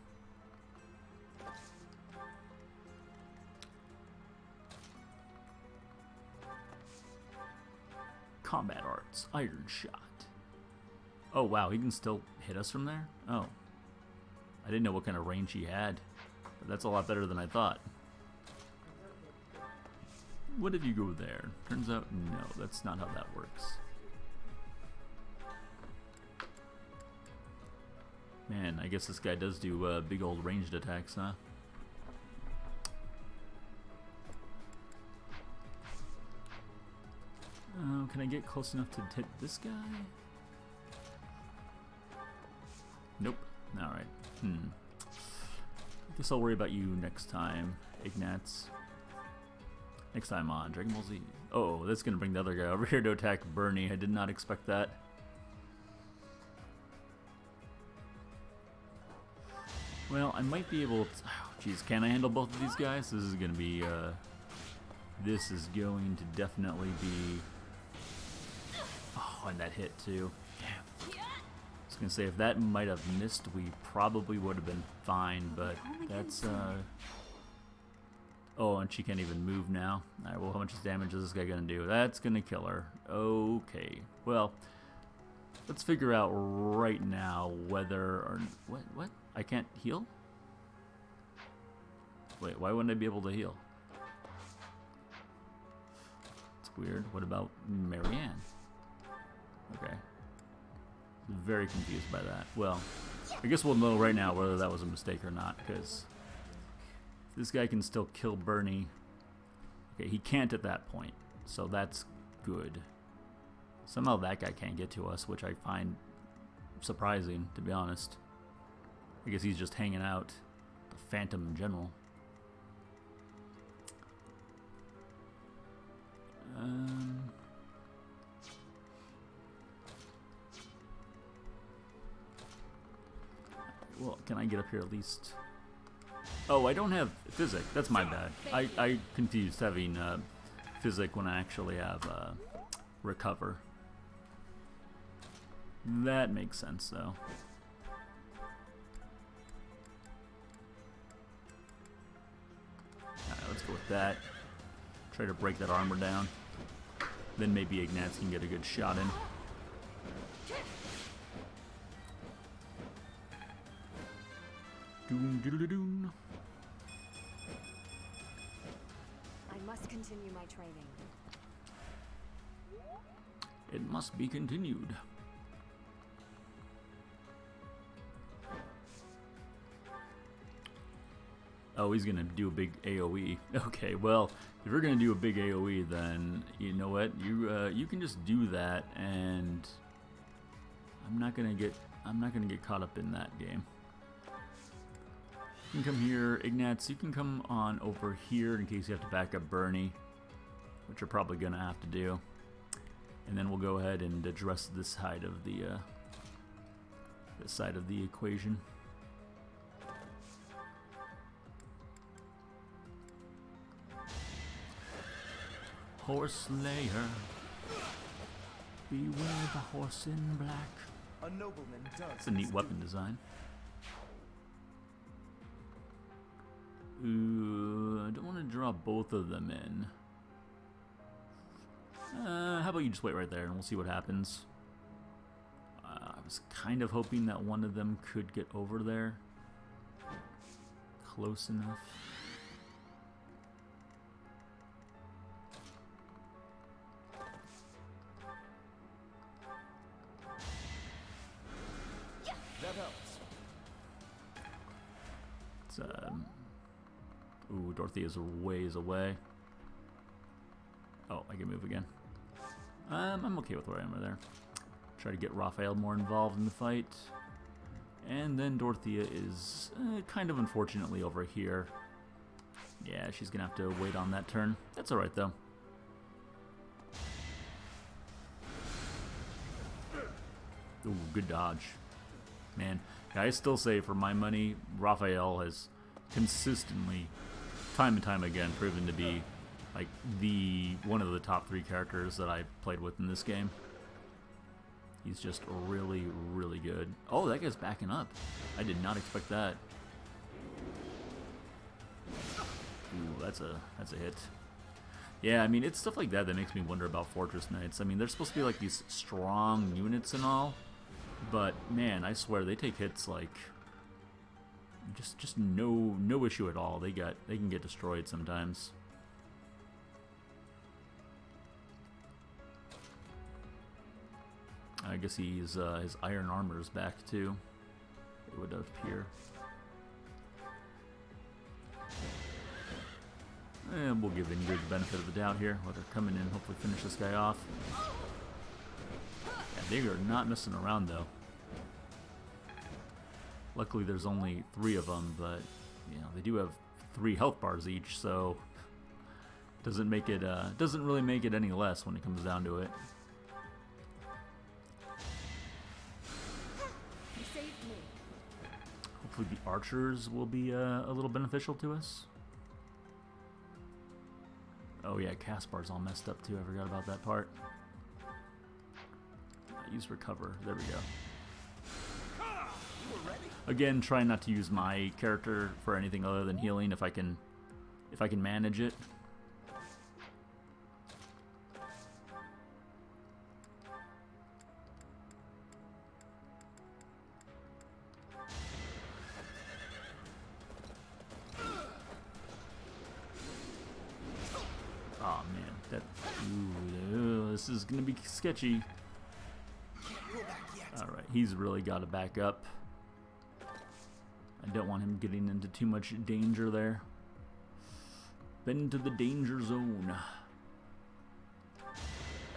Combat Arts, Iron Shot. Oh wow, he can still hit us from there? Oh. I didn't know what kind of range he had. But that's a lot better than I thought. What if you go there? Turns out, no, that's not how that works. Man, I guess this guy does do big old ranged attacks, huh? Oh, can I get close enough to hit this guy? Nope. Alright. I guess I'll worry about you next time, Ignatz. Next time on Dragon Ball Z. Oh, that's gonna bring the other guy over here to attack Bernie. I did not expect that. Well, I might be able to... Oh, jeez, can I handle both of these guys? This is gonna be, this is going to definitely be... Oh, and that hit too. Damn. I was gonna say, if that might have missed, we probably would have been fine, but that's, Oh, and she can't even move now. Alright, well, how much damage is this guy gonna do? That's gonna kill her. Okay. Well, let's figure out right now whether or... What? I can't heal? Wait, why wouldn't I be able to heal? It's weird. What about Marianne? Okay. Very confused by that. Well, I guess we'll know right now whether that was a mistake or not, because... This guy can still kill Bernie. Okay, he can't at that point, so that's good. Somehow that guy can't get to us, which I find surprising, to be honest. I guess he's just hanging out. The Phantom in general. Well, can I get up here at least? Oh, I don't have Physic. That's my bad. I confused having Physic when I actually have Recover. That makes sense, though. Alright, let's go with that. Try to break that armor down. Then maybe Ignatz can get a good shot in. Doom doodle doom. I must continue my training. It must be continued. Oh, he's gonna do a big AoE. Okay, well, if you're gonna do a big AoE, then you know what? You can just do that, and I'm not gonna get caught up in that game. You can come here, Ignatz. You can come on over here in case you have to back up Bernie, which you're probably gonna have to do. And then we'll go ahead and address this side of the equation. Horse Slayer, beware the horse in black. A nobleman does. It's a neat weapon design. Ooh, I don't want to draw both of them in. How about you just wait right there and we'll see what happens. I was kind of hoping that one of them could get over there. Close enough. That helps. It's, ooh, Dorothea's a ways away. Oh, I can move again. I'm okay with where I am right there. Try to get Raphael more involved in the fight. And then Dorothea is kind of unfortunately over here. Yeah, she's going to have to wait on that turn. That's alright, though. Ooh, good dodge. Man, I still say for my money, Raphael has consistently, time and time again, proven to be like one of the top 3 characters that I've played with in this game. He's just really, really good. Oh, that guy's backing up. I did not expect that. Ooh, that's a hit. Yeah, I mean, it's stuff like that that makes me wonder about Fortress Knights. I mean, they're supposed to be like these strong units and all, but man, I swear they take hits like just no issue at all. They can get destroyed sometimes. I guess his iron armor is back too. It would appear. And we'll give Ingrid the benefit of the doubt here. Let her come in and hopefully finish this guy off. Yeah, they are not messing around though. Luckily, there's only 3 of them, but you know they do have 3 health bars each, so doesn't really make it any less when it comes down to it. Hopefully the archers will be a little beneficial to us. Oh yeah, Caspar's all messed up too. I forgot about that part. Use recover. There we go. Again, try not to use my character for anything other than healing if I can manage it. Oh man, this is gonna be sketchy. Alright, he's really got to back up. I don't want him getting into too much danger there. Been into the danger zone.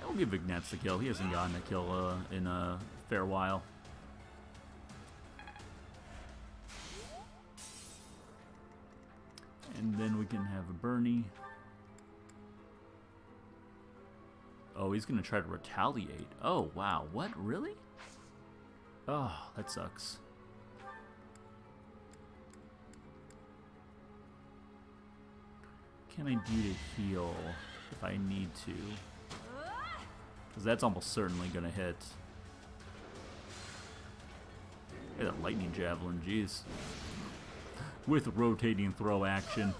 I'll give Ignatz the kill. He hasn't gotten a kill in a fair while. And then we can have a Bernie. Oh, he's going to try to retaliate. Oh, wow. What? Really? Oh, that sucks. What can I do to heal if I need to? Because that's almost certainly going to hit. Hey, that lightning javelin, jeez. With rotating throw action.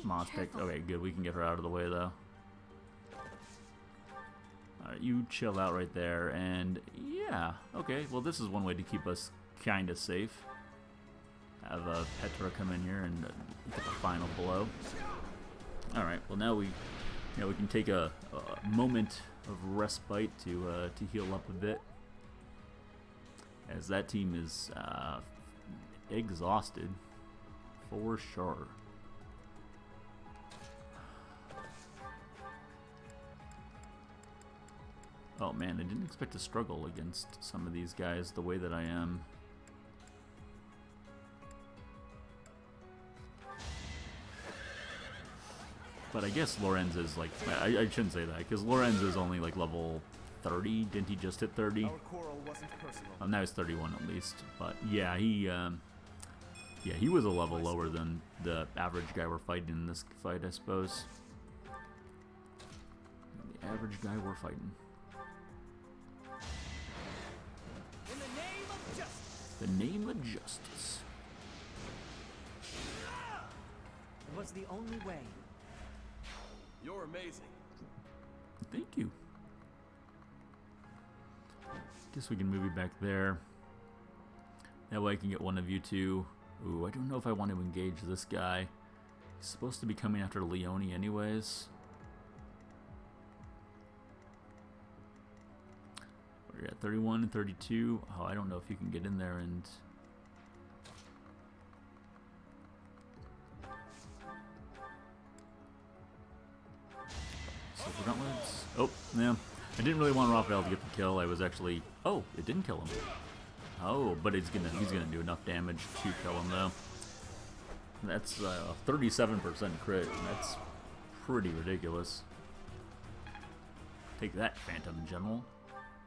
Moss picked. Okay, good. We can get her out of the way, though. Alright, you chill out right there, and yeah, okay. Well, this is one way to keep us kind of safe. Have Petra come in here and get the final blow. Alright, well now we can take a moment of respite to heal up a bit. As that team is exhausted, for sure. Oh man, I didn't expect to struggle against some of these guys the way that I am. But I guess Lorenz is like, I shouldn't say that, because Lorenz is only like level 30. Didn't he just hit 30? Our quarrel wasn't personal. Now he's 31 at least. But yeah, he was a level lower than the average guy we're fighting in this fight, I suppose. The average guy we're fighting. In the name of justice. The name of justice. It was the only way. You're amazing. Thank you. Guess we can move you back there. That way I can get one of you two. Ooh, I don't know if I want to engage this guy. He's supposed to be coming after Leone anyways. We're at 31 and 32. Oh, I don't know if you can get in there and... Silver Gauntlets. Oh, yeah. I didn't really want Raphael to get the kill. I was actually... Oh, it didn't kill him. Oh, but he's gonna do enough damage to kill him though. That's a 37% crit. And that's pretty ridiculous. Take that, Phantom General.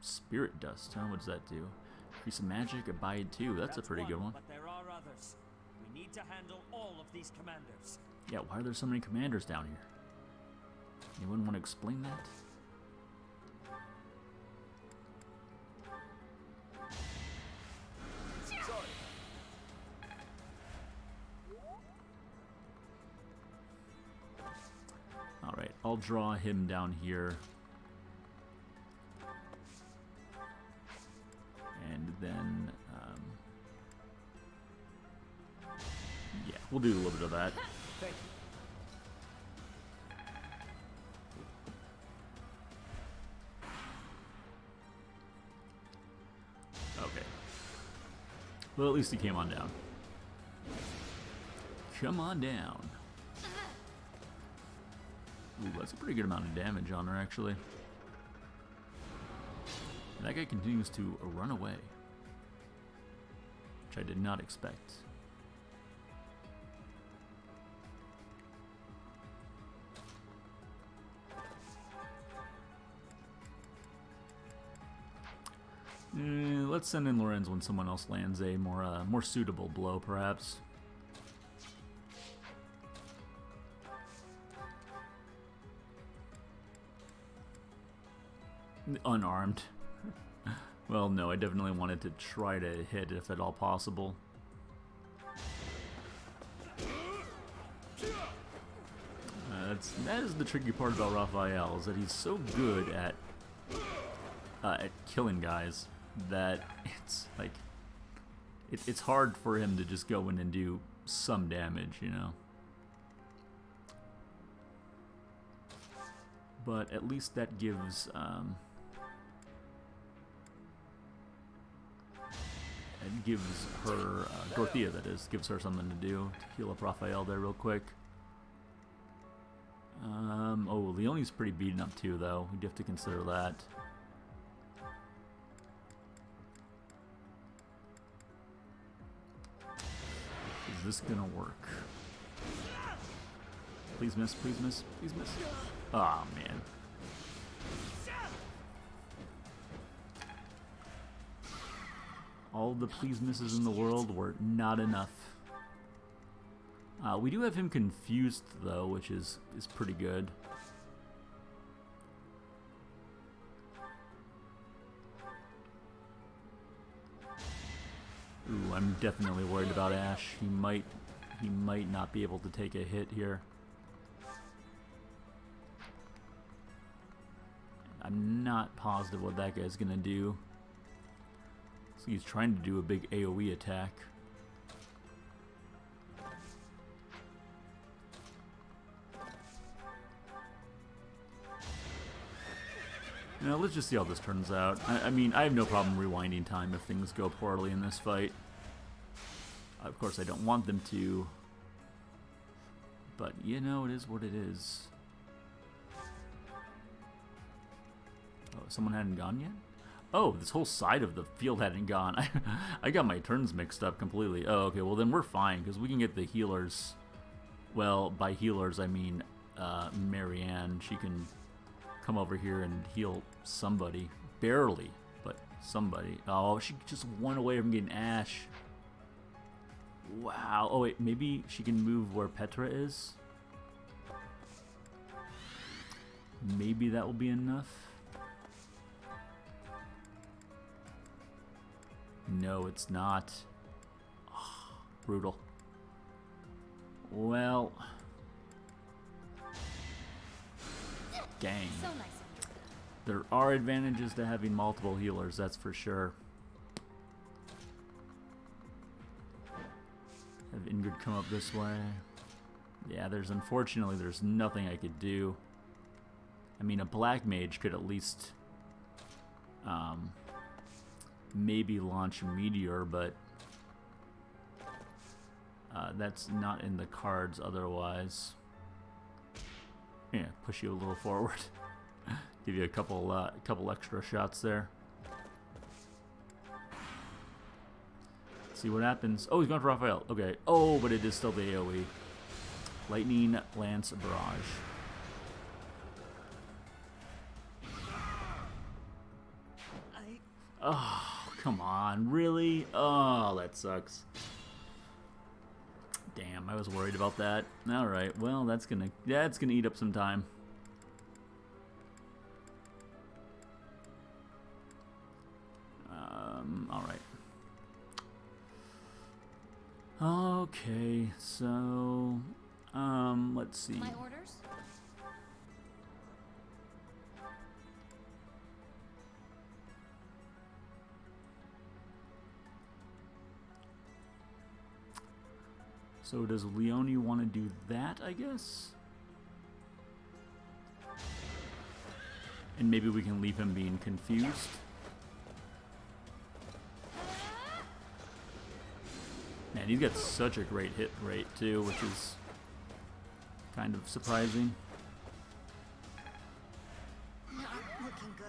Spirit Dust, huh? What does that do? Increase of magic, Abide 2. That's a pretty good one. But there are others. We need to handle all of these commanders. Yeah, why are there so many commanders down here? Anyone want to explain that? Alright, I'll draw him down here. And then, yeah, we'll do a little bit of that. Thank you. Okay. Well, at least he came on down. Come on down. Ooh, that's a pretty good amount of damage on her, actually. And that guy continues to run away. Which I did not expect. Let's send in Lorenz when someone else lands a more suitable blow, perhaps. Unarmed. Well, no, I definitely wanted to try to hit if at all possible. That is the tricky part about Raphael, is that he's so good at killing guys that it's like it's hard for him to just go in and do some damage, you know. But at least that gives her Dorothea, that is, gives her something to do to heal up Raphael there real quick. Oh, Leone's pretty beaten up too, though. We do have to consider that. Is this gonna work? Please miss, please miss, please miss. Aw, oh, man. All the please misses in the world were not enough. We do have him confused, though, which is pretty good. Ooh, I'm definitely worried about Ash. He might he might not be able to take a hit here. I'm not positive what that guy's gonna do. So he's trying to do a big AoE attack. Now let's just see how this turns out. I mean, I have no problem rewinding time if things go poorly in this fight. Of course, I don't want them to. But, you know, it is what it is. Oh, someone hadn't gone yet? Oh, this whole side of the field hadn't gone. I got my turns mixed up completely. Oh, okay, well then we're fine, because we can get the healers. Well, by healers, I mean Marianne. She can come over here and heal somebody. Barely, but somebody. Oh, she just won away from getting Ash. Wow. Oh, wait, maybe she can move where Petra is? Maybe that will be enough? No, it's not. Oh, brutal. Well... Dang. So nice. There are advantages to having multiple healers, that's for sure. Have Ingrid come up this way. Yeah, unfortunately there's nothing I could do. I mean, a black mage could at least maybe launch a meteor, but that's not in the cards otherwise. Yeah, push you a little forward. Give you a couple extra shots there. See what happens. Oh, he's gone for Raphael. Okay. Oh, but it is still the AoE. Lightning Lance Barrage. Oh, come on. Really? Oh, that sucks. Damn, I was worried about that. Alright, well, that's gonna eat up some time. Alright. Okay, so... let's see. My orders? So does Leone want to do that, I guess? And maybe we can leave him being confused. Man, he's got such a great hit rate too, which is kind of surprising. Not looking good.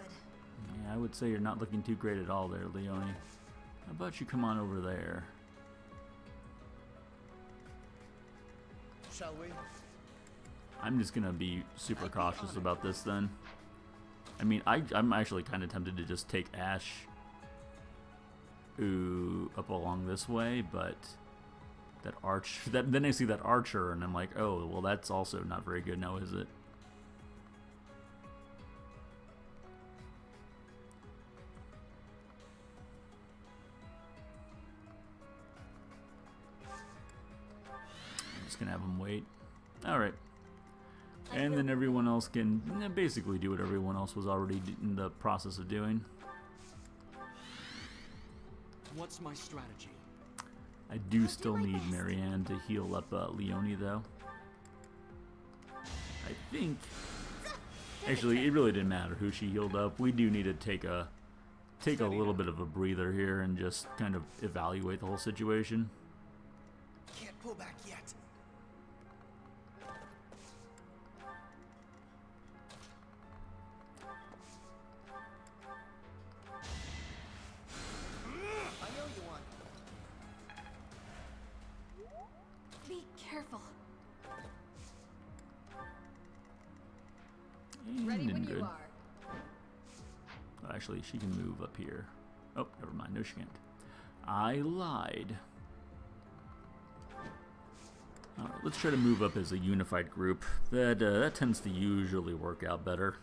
Yeah, I would say you're not looking too great at all there, Leone. How about you come on over there? Shall we? I'm just gonna be super cautious about this then. I mean, I'm actually kind of tempted to just take Ash up along this way, but that then I see that archer and I'm like, oh, well that's also not very good now, is it? I'm just gonna have him wait. Alright. And then everyone else can basically do what everyone else was already in the process of doing. What's my strategy? I do still need Marianne to heal up Leone, though. I think... Actually, it really didn't matter who she healed up. We do need to take a little bit of a breather here and just kind of evaluate the whole situation. Can't pull back yet. Be careful. And When good. you are. Oh, actually, she can move up here. Oh, never mind. No, she can't. I lied. Alright, let's try to move up as a unified group. That tends to usually work out better.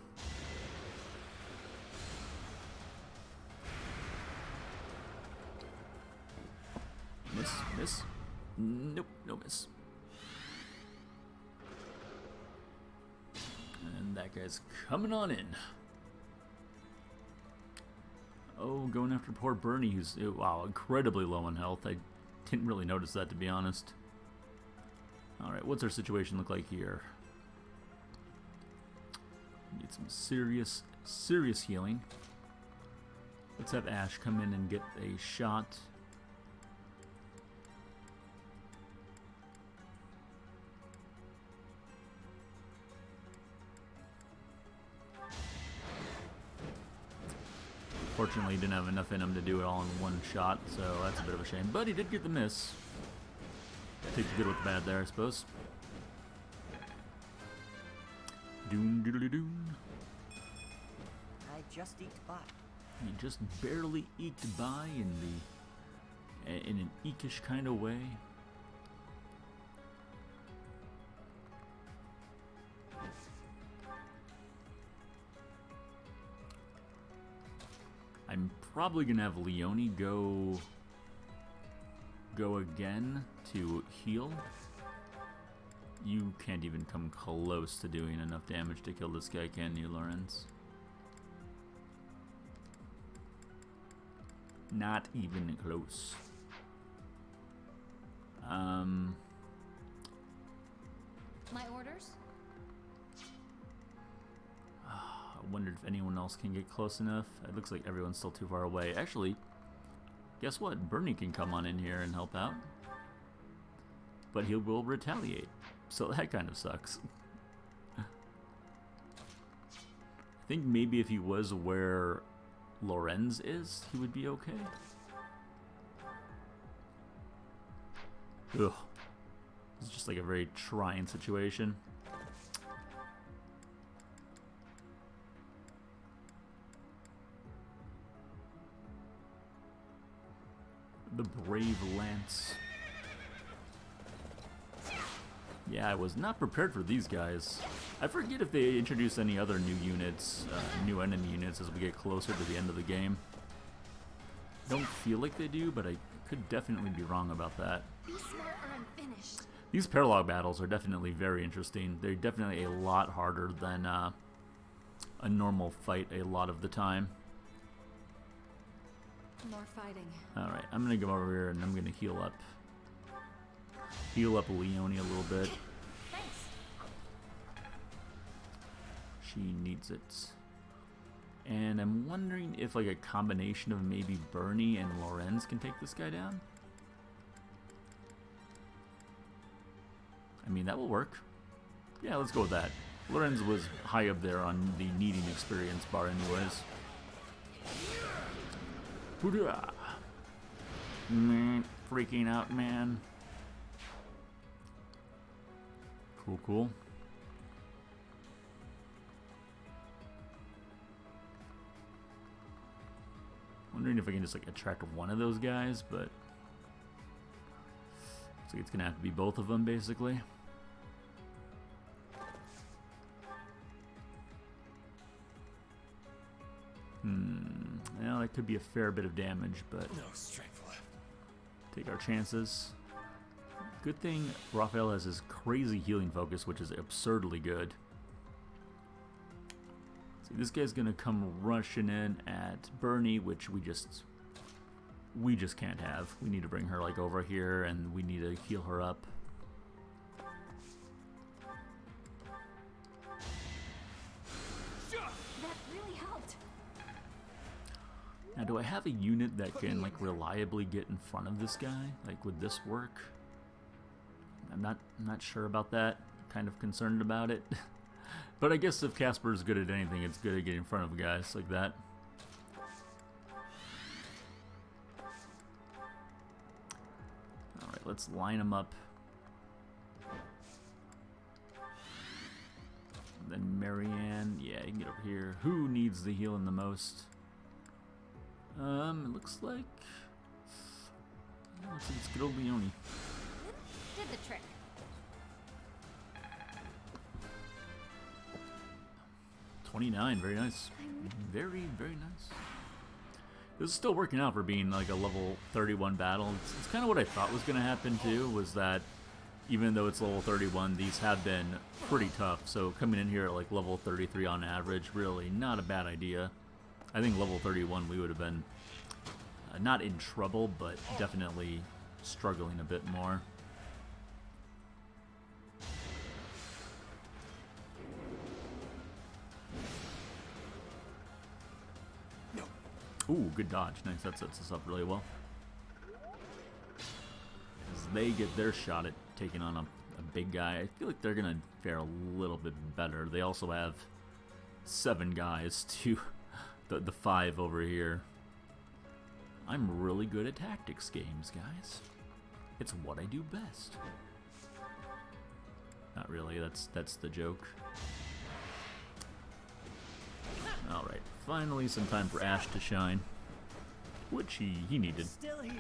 Miss, miss. Nope, no miss. that guy's coming on in. Oh, going after poor Bernie, who's, wow, incredibly low on health. I didn't really notice that, to be honest. Alright, what's our situation look like here? Need some serious, serious healing. Let's have Ash come in and get a shot. Fortunately, he didn't have enough in him to do it all in one shot, so that's a bit of a shame. But he did get the miss. Take the good with the bad there, I suppose. Doon doodly doon. I just eked by. He just barely eked by in an eekish kind of way. I'm probably gonna have Leone go again to heal. You can't even come close to doing enough damage to kill this guy, can you, Lorenz? Not even close. My orders? I wondered if anyone else can get close enough. It looks like everyone's still too far away. Actually, guess what? Bernie can come on in here and help out. But he will retaliate. So that kind of sucks. I think maybe if he was where Lorenz is, he would be okay. Ugh. It's just like a very trying situation. The Brave Lance. Yeah, I was not prepared for these guys. I forget if they introduce any other new units, new enemy units as we get closer to the end of the game. Don't feel like they do, but I could definitely be wrong about that. Be smart or I'm finished. These paralog battles are definitely very interesting. They're definitely a lot harder than a normal fight a lot of the time. More fighting. Alright, I'm going to go over here and I'm going to heal up. Heal up Leone a little bit. Thanks. She needs it. And I'm wondering if like a combination of maybe Bernie and Lorenz can take this guy down. I mean, that will work. Yeah, let's go with that. Lorenz was high up there on the needing experience bar anyways. Hoorah! Man, freaking out, man. Cool, cool. Wondering if I can just like attract one of those guys, but looks like it's gonna have to be both of them basically. Well, that could be a fair bit of damage, but No strength left. take our chances. Good thing Raphael has his crazy healing focus, which is absurdly good. See, this guy's gonna come rushing in at Bernie, which we just can't have. We need to bring her like over here, and we need to heal her up. That really helped. Now, do I have a unit that can like reliably get in front of this guy? Like, would this work? I'm not sure about that. Kind of concerned about it. But I guess if Casper's good at anything, it's good at getting in front of guys like that. Alright, let's line them up. Then Marianne, yeah, you can get over here. Who needs the healing the most? It looks like it's good old Leone. Did the trick. $29, very nice. Very, very nice. This is still working out for being like a level 31 battle. It's kind of what I thought was going to happen too, was that even though it's level 31, these have been pretty tough. So coming in here at like level 33 on average, really not a bad idea. I think level 31 we would have been not in trouble, but definitely struggling a bit more. Ooh, good dodge. Nice, that sets us up really well. As they get their shot at taking on a big guy, I feel like they're going to fare a little bit better. They also have 7 guys to the 5 over here. I'm really good at tactics games, guys. It's what I do best. Not really, that's the joke. Alright, finally some time for Ash to shine. Which he needed. Still here.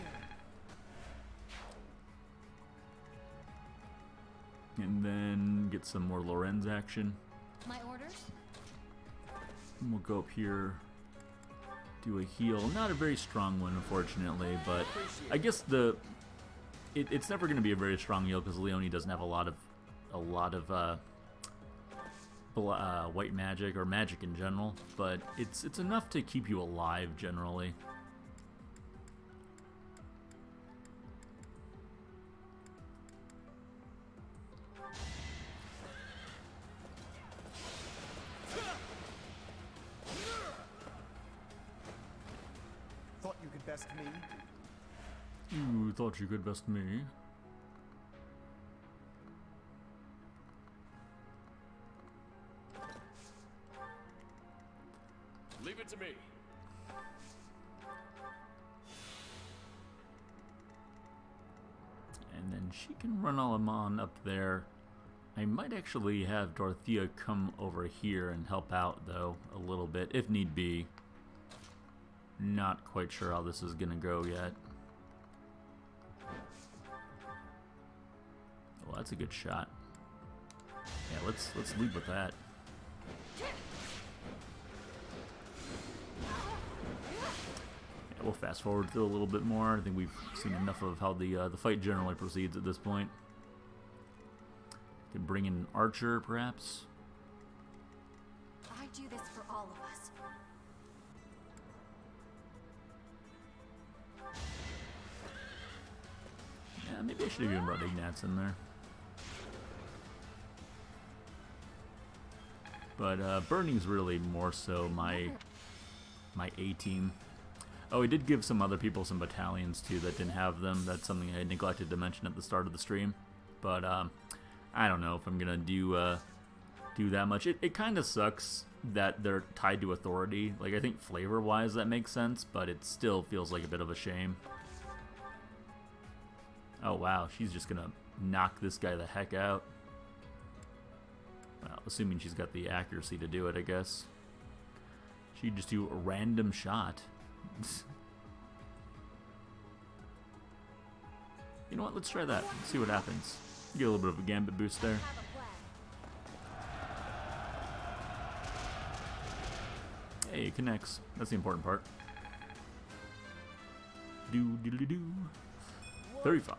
And then get some more Lorenz action. My orders? And we'll go up here, do a heal. Not a very strong one, unfortunately, but I guess it's never going to be a very strong heal because Leone doesn't have a lot of white magic or magic in general, but it's enough to keep you alive generally. Thought you could best me? You thought you could best me? Leave it to me. And then she can run all on up there. I might actually have Dorothea come over here and help out, though, a little bit, if need be. Not quite sure how this is gonna go yet. Oh, that's a good shot. Yeah, let's lead with that. Yeah, we'll fast forward through a little bit more. I think we've seen enough of how the fight generally proceeds at this point. Could bring in an archer, perhaps. I do this for all of us. Yeah, maybe I should have even brought Ignatz in there. But Burning's really more so my A-team. Oh, I did give some other people some battalions too that didn't have them. That's something I neglected to mention at the start of the stream. But I don't know if I'm gonna do that much. It kind of sucks that they're tied to authority. Like, I think flavor-wise that makes sense, but it still feels like a bit of a shame. Oh wow, she's just gonna knock this guy the heck out. Well, assuming she's got the accuracy to do it, I guess. She'd just do a random shot. You know what, let's try that. Let's see what happens. Get a little bit of a gambit boost there. Hey, it connects. That's the important part. Do. 35.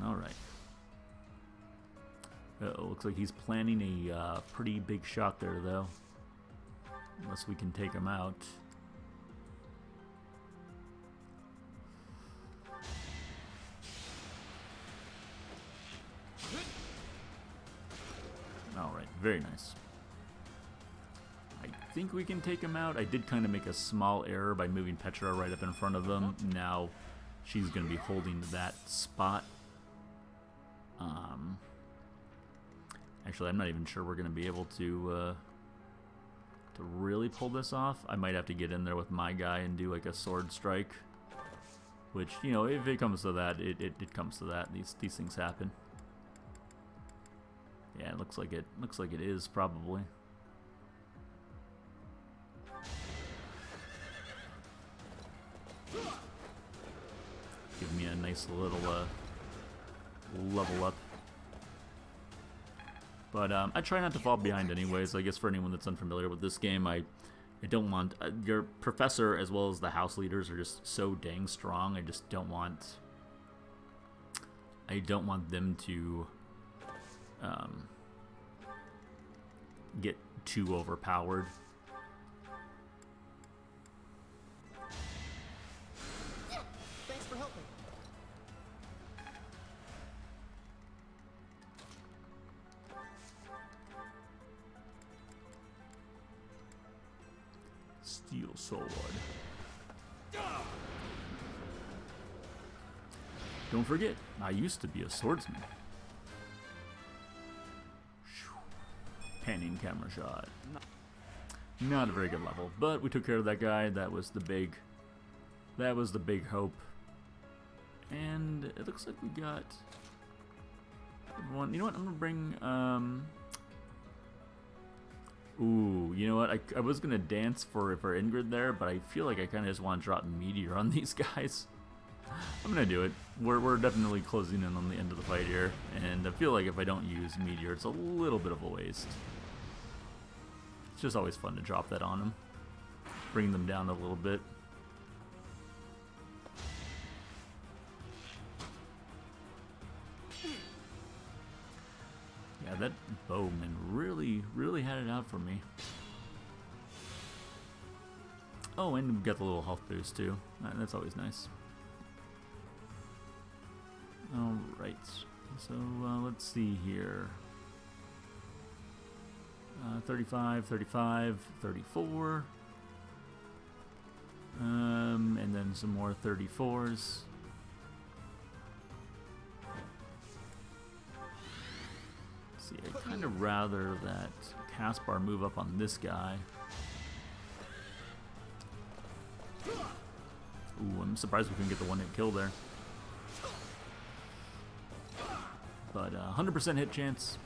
Alright. Uh-oh, looks like he's planning a pretty big shot there, though. Unless we can take him out. Alright, very nice. I think we can take him out. I did kind of make a small error by moving Petra right up in front of him. Now she's going to be holding that spot. Actually, I'm not even sure we're going to be able to really pull this off. I might have to get in there with my guy and do like a sword strike. Which, you know, if it comes to that, it comes to that. These things happen. Yeah, it looks like it is probably. Give me a nice little level up. But I try not to fall behind anyways. I guess for anyone that's unfamiliar with this game, I don't want your professor as well as the house leaders are just so dang strong. I just don't want them to get too overpowered. Thanks for helping. Steel sword. Don't forget, I used to be a swordsman. Panning camera shot. Not a very good level, but we took care of that guy. That was the big hope. And it looks like we got one. You know what? I'm gonna bring. Ooh, you know what? I was gonna dance for Ingrid there, but I feel like I kind of just want to drop meteor on these guys. I'm gonna do it. We're definitely closing in on the end of the fight here, and I feel like if I don't use meteor, it's a little bit of a waste. It's just always fun to drop that on them, bring them down a little bit. Yeah, that bowman really had it out for me. Oh, and we got the little health boost too. That's always nice. Alright, so let's see here. 35, 35, 34. And then some more 34s. See, I'd kind of rather that Caspar move up on this guy. Ooh, I'm surprised we couldn't get the one-hit kill there. But 100% hit chance.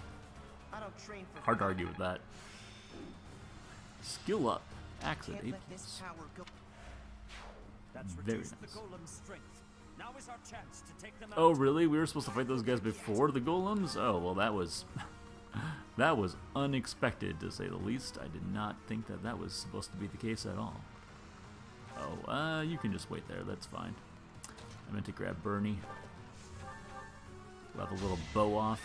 I don't train for Hard to argue with that. Skill up. Axe at Can't 8 let this points. power go. That's Very reduced nice. the golem's strength. Now is our chance to take them out. Oh, really? We were supposed to fight those guys before the golems? Oh, well, that was that was unexpected, to say the least. I did not think that that was supposed to be the case at all. Oh, you can just wait there. That's fine. I meant to grab Bernie. We'll have a little bow off.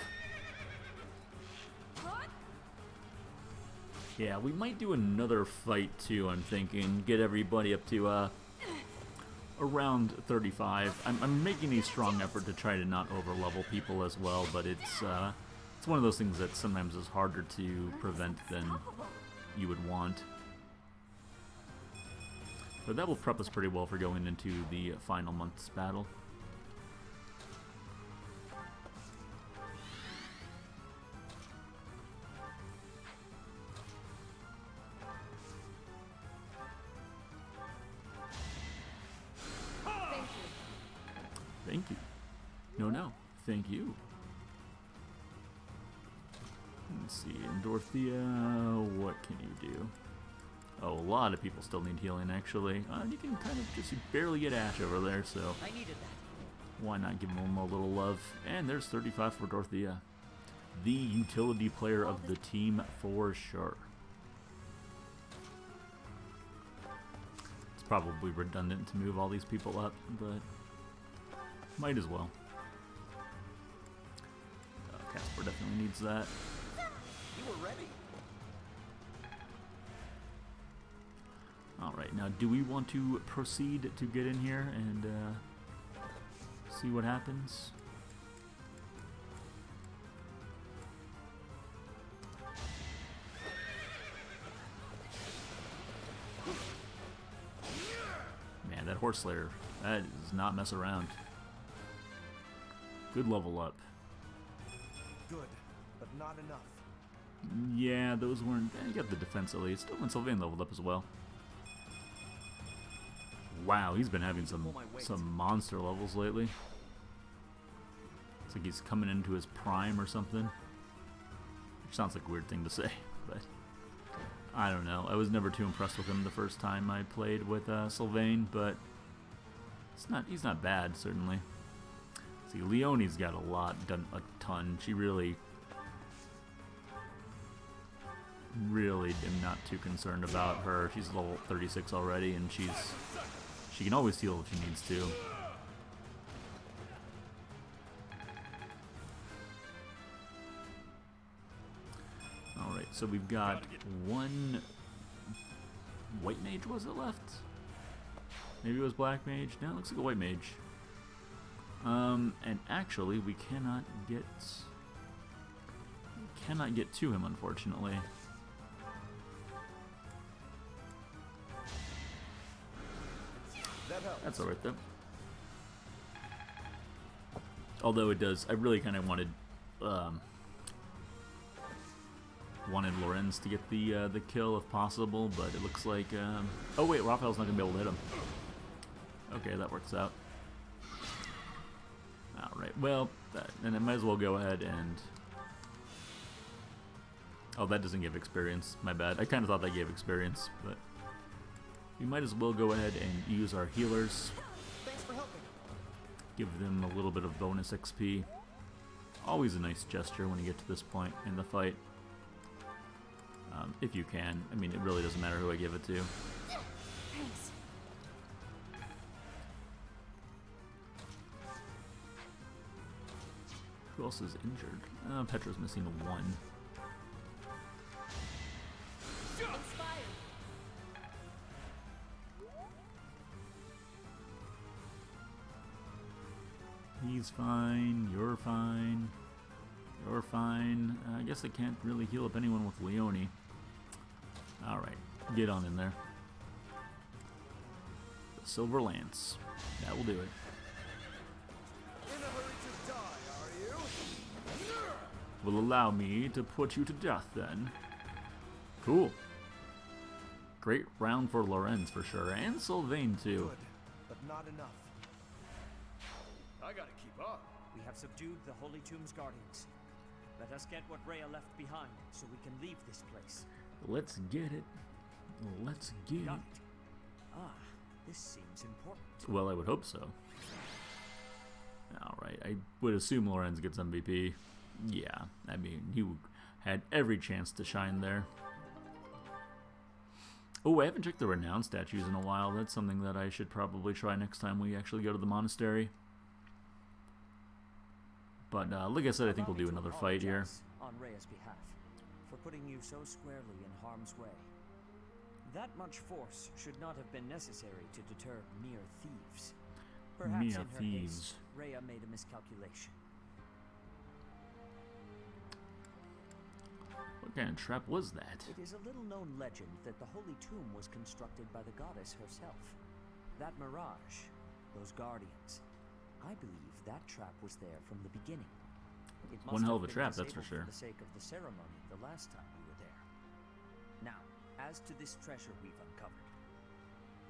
Yeah, we might do another fight too, I'm thinking. Get everybody up to around 35. I'm making a strong effort to try to not over-level people as well, but it's one of those things that sometimes is harder to prevent than you would want. But that will prep us pretty well for going into the final month's battle. Thank you. No. Thank you. Let's see. And Dorothea, what can you do? Oh, a lot of people still need healing, actually. You can kind of just barely get Ash over there, so I needed that. why not give him a little love? And there's 35 for Dorothea. The utility player of the team for sure. It's probably redundant to move all these people up, but might as well. Casper definitely needs that. You were ready. Alright, now do we want to proceed to get in here and see what happens? Man, that Horse Slayer, that does not mess around. Good level up. Good, but not enough. Yeah, those weren't... you got the defense at least. Oh, and Sylvain leveled up as well. Wow, he's been having some monster levels lately. It's like he's coming into his prime or something. Which sounds like a weird thing to say, but... I don't know. I was never too impressed with him the first time I played with Sylvain, but... he's not bad, certainly. See, Leonie's got done a ton. She really am not too concerned about her. She's level 36 already, and she can always heal if she needs to. So we've got one white mage, was it left? Maybe it was black mage. No, it looks like a white mage. And actually, we cannot get to him, unfortunately. That helps. That's alright though. Although it does, I really kind of wanted Lorenz to get the kill if possible, but it looks like oh wait, Raphael's not gonna be able to hit him. Okay, that works out. All right, well, then I might as well go ahead and. Oh, that doesn't give experience. My bad. I kind of thought that gave experience, but we might as well go ahead and use our healers. Thanks for helping. Give them a little bit of bonus XP. Always a nice gesture when you get to this point in the fight. If you can. I mean, it really doesn't matter who I give it to. Thanks. Who else is injured? Petra's missing a 1. He's fine, you're fine, you're fine. I guess I can't really heal up anyone with Leone. Alright, get on in there. The Silver Lance. That will do it. In a hurry to die, are you? Will allow me to put you to death then. Cool. Great round for Lorenz for sure, and Sylvain too. Good, but not enough. I gotta keep up. We have subdued the Holy Tomb's guardians. Let us get what Rhea left behind, so we can leave this place. Let's get it. Let's get Got it. it. Ah, this seems important. Well, I would hope so. Alright, I would assume Lorenz gets MVP. Yeah, I mean, he had every chance to shine there. Oh, I haven't checked the renown statues in a while. That's something that I should probably try next time we actually go to the monastery. But like I said, I think we'll do another fight here. On Rhea's behalf, for putting you so squarely in harm's way. That much force should not have been necessary to deter mere thieves. Perhaps Mere in her thieves. haste, Rhea made a miscalculation. What kind of trap was that? It is a little-known legend that the Holy Tomb was constructed by the goddess herself. That mirage, those guardians, I believe that trap was there from the beginning. It must One hell of have a been trap, that's for disabled sure. For the sake of the ceremony the last time we were there. Now, as to this treasure we've uncovered.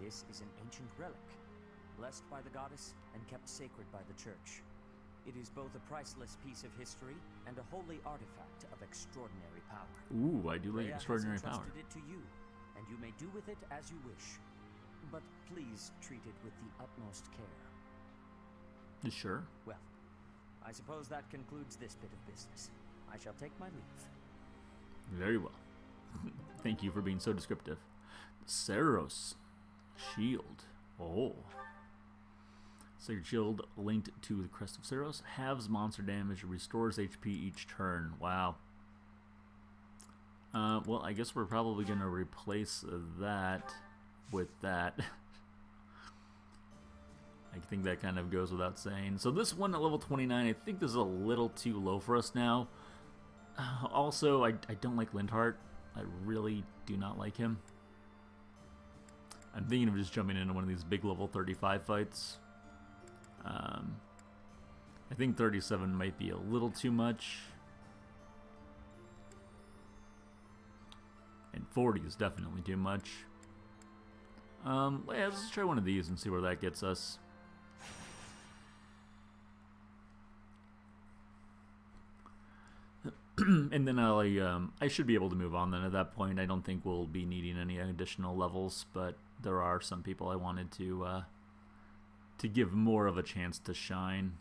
This is an ancient relic, blessed by the goddess and kept sacred by the church. It is both a priceless piece of history and a holy artifact of extraordinary power. Ooh, I do like Rhea extraordinary has power. entrusted it to you, and you may do with it as you wish. But please treat it with the utmost care. Sure. Well, I suppose that concludes this bit of business. I shall take my leave. Very well. Thank you for being so descriptive. Ceros shield. Oh. Sacred shield linked to the crest of Ceros. Halves monster damage. Restores HP each turn. Wow. Well, I guess we're probably going to replace that with that. I think that kind of goes without saying. So this one at level 29, I think this is a little too low for us now. Also, I don't like Lindhart. I really do not like him. I'm thinking of just jumping into one of these big level 35 fights. I think 37 might be a little too much. And 40 is definitely too much. Yeah, let's try one of these and see where that gets us. And then I should be able to move on then at that point. I don't think we'll be needing any additional levels, but there are some people I wanted to give more of a chance to shine.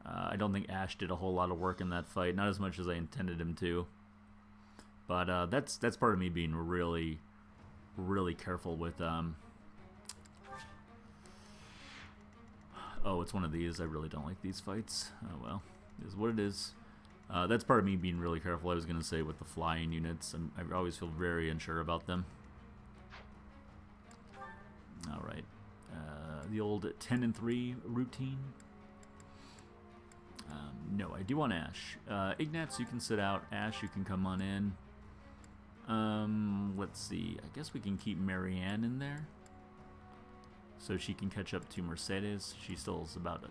I don't think Ash did a whole lot of work in that fight, not as much as I intended him to. But that's part of me being really, really careful with. Oh, it's one of these. I really don't like these fights. Oh well, it is what it is. That's part of me being really careful. I was going to say with the flying units, I always feel very unsure about them. Alright. The old 10 and 3 routine. No, I do want Ash. Ignatz, you can sit out. Ash, you can come on in. Let's see. I guess we can keep Marianne in there, so she can catch up to Mercedes. She still is about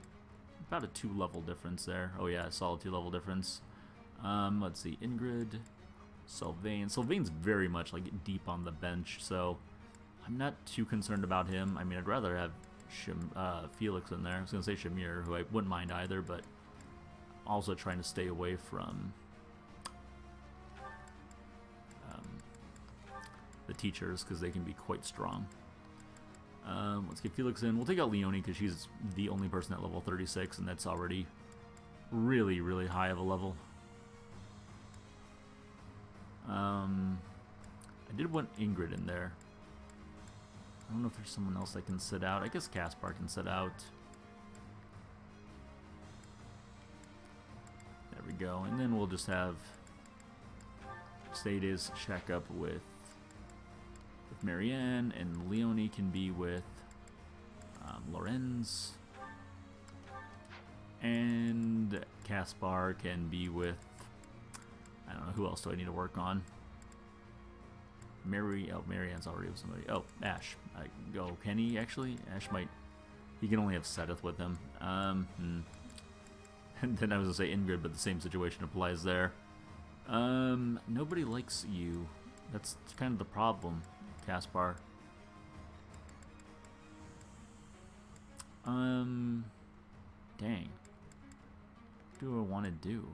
a 2-level difference there. Oh yeah, a solid 2-level difference. Let's see. Ingrid, Sylvain. Sylvain's very much like deep on the bench, so I'm not too concerned about him. I mean, I'd rather have Felix in there. I was gonna say Shamir, who I wouldn't mind either, but also trying to stay away from the teachers because they can be quite strong. Let's get Felix in. We'll take out Leonie because she's the only person at level 36, and that's already really, really high of a level. I did want Ingrid in there. I don't know if there's someone else that can sit out. I guess Caspar can sit out. There we go. And then we'll just have Mercedes shack up with Marianne, and Leonie can be with Lorenz. And Caspar can be with, I don't know, who else do I need to work on? Marianne's already with somebody. Oh, Ash. I can go. Can he actually? Ash might. He can only have Seth with him. And then I was gonna say Ingrid, but the same situation applies there. Nobody likes you. That's kind of the problem, Caspar. Dang. What do I want to do?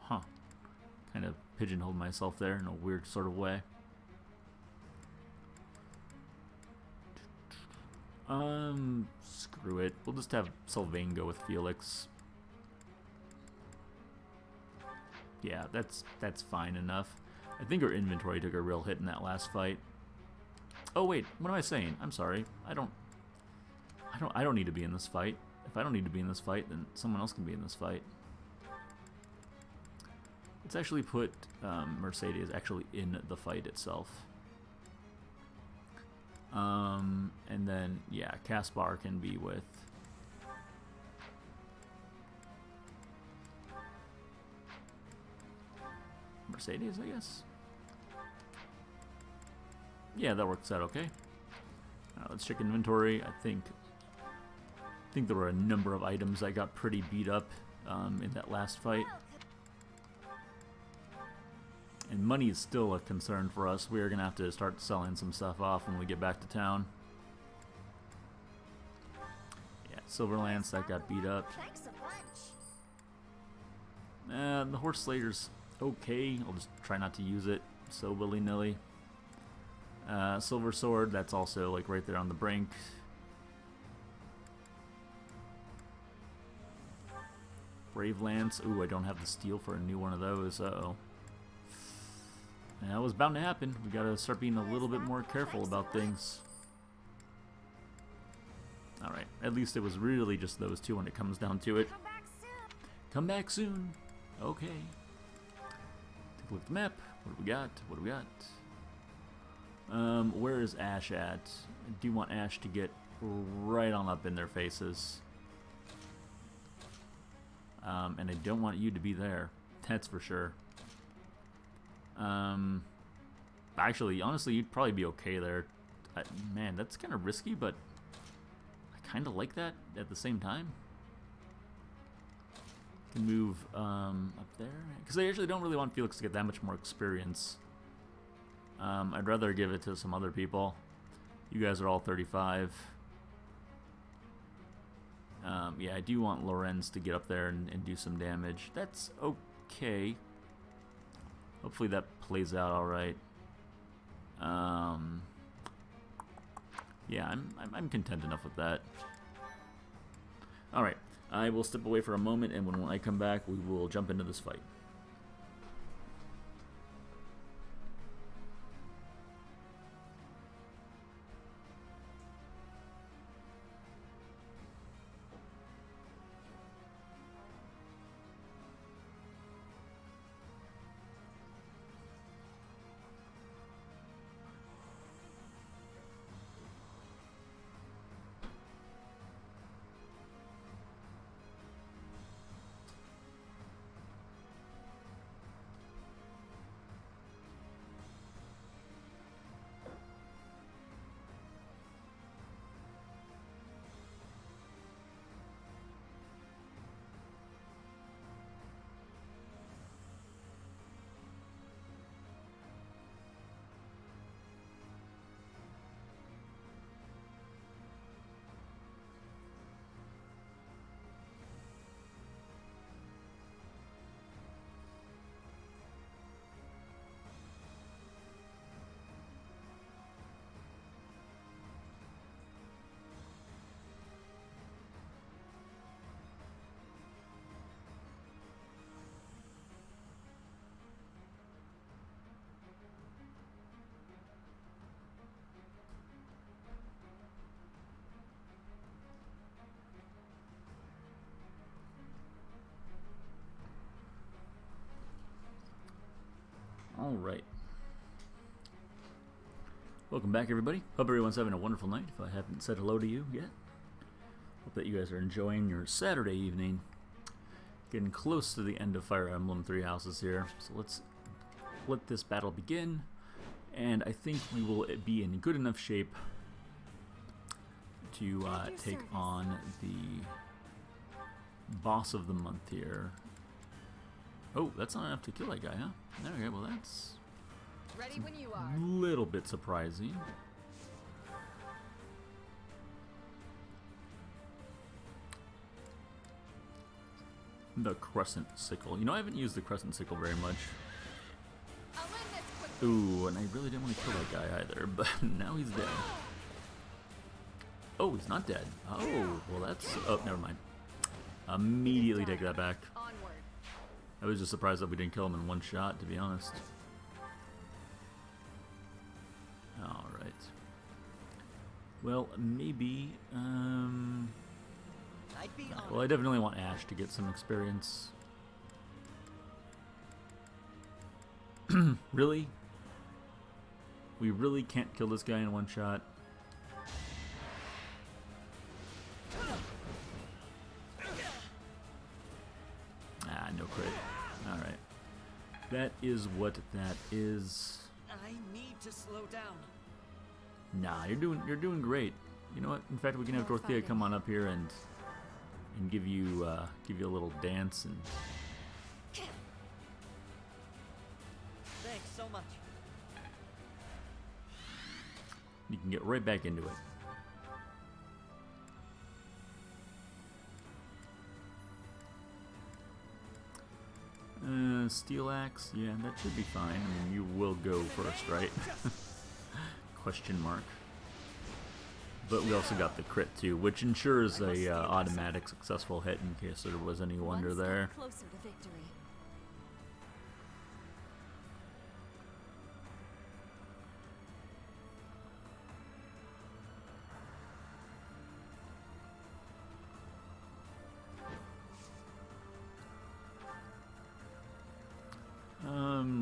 Huh. Kind of pigeonholed myself there in a weird sort of way. Screw it. We'll just have Sylvain go with Felix. Yeah, that's fine enough. I think our inventory took a real hit in that last fight. Oh wait, what am I saying? I'm sorry. I don't need to be in this fight. If I don't need to be in this fight, then someone else can be in this fight. Let's actually put Mercedes actually in the fight itself. And then, yeah, Caspar can be with Mercedes, I guess. Yeah, that works out okay. Let's check inventory. I think there were a number of items that got pretty beat up in that last fight. And money is still a concern for us. We are going to have to start selling some stuff off when we get back to town. Yeah, Silverlance, that got beat up. The Horse Slayer's okay. I'll just try not to use it so willy-nilly. Silver Sword, that's also like right there on the brink. Brave Lance, ooh, I don't have the steel for a new one of those. Uh-oh. That was bound to happen. We gotta start being a little bit more careful about things. Alright, at least it was really just those two when it comes down to it. Come back soon. Okay. Take a look at the map. What do we got? What do we got? Where is Ash at? I do want Ash to get right on up in their faces. And I don't want you to be there. That's for sure. Actually, honestly, you'd probably be okay there. Man, that's kind of risky, but I kind of like that at the same time. Can move up there because I actually don't really want Felix to get that much more experience. I'd rather give it to some other people. You guys are all 35. Yeah, I do want Lorenz to get up there and do some damage. That's okay. Hopefully that plays out all right. Yeah, I'm content enough with that. All right, I will step away for a moment, and when I come back, we will jump into this fight. Alright. Welcome back, everybody. Hope everyone's having a wonderful night. If I haven't said hello to you yet, hope that you guys are enjoying your Saturday evening. Getting close to the end of Fire Emblem Three Houses here. So let's let this battle begin. And I think we will be in good enough shape to take on the boss of the month here. Oh, that's not enough to kill that guy, huh? Okay, well that's ready when you are. a little bit surprising. The Crescent Sickle. You know, I haven't used the Crescent Sickle very much. I'll end this quickly. Ooh, and I really didn't want to kill that guy either, but now he's dead. Oh, he's not dead. Oh, well that's... Oh, never mind. Immediately take that back. Onward. I was just surprised that we didn't kill him in one shot, to be honest. Alright. Well, maybe... I'd be Well, I definitely want Ash to get some experience. Really? We really can't kill this guy in one shot? Ah, no crit. Alright. That is what that is. I need to slow down. Nah, you're doing great. You know what? In fact, we can have Dorothea come on up here and give you a little dance and. Thanks so much. You can get right back into it. Steel axe, yeah, that should be fine. I mean, you will go first, right? Question mark. But we also got the crit too, which ensures a automatic successful hit in case there was any wonder there. Closer to victory.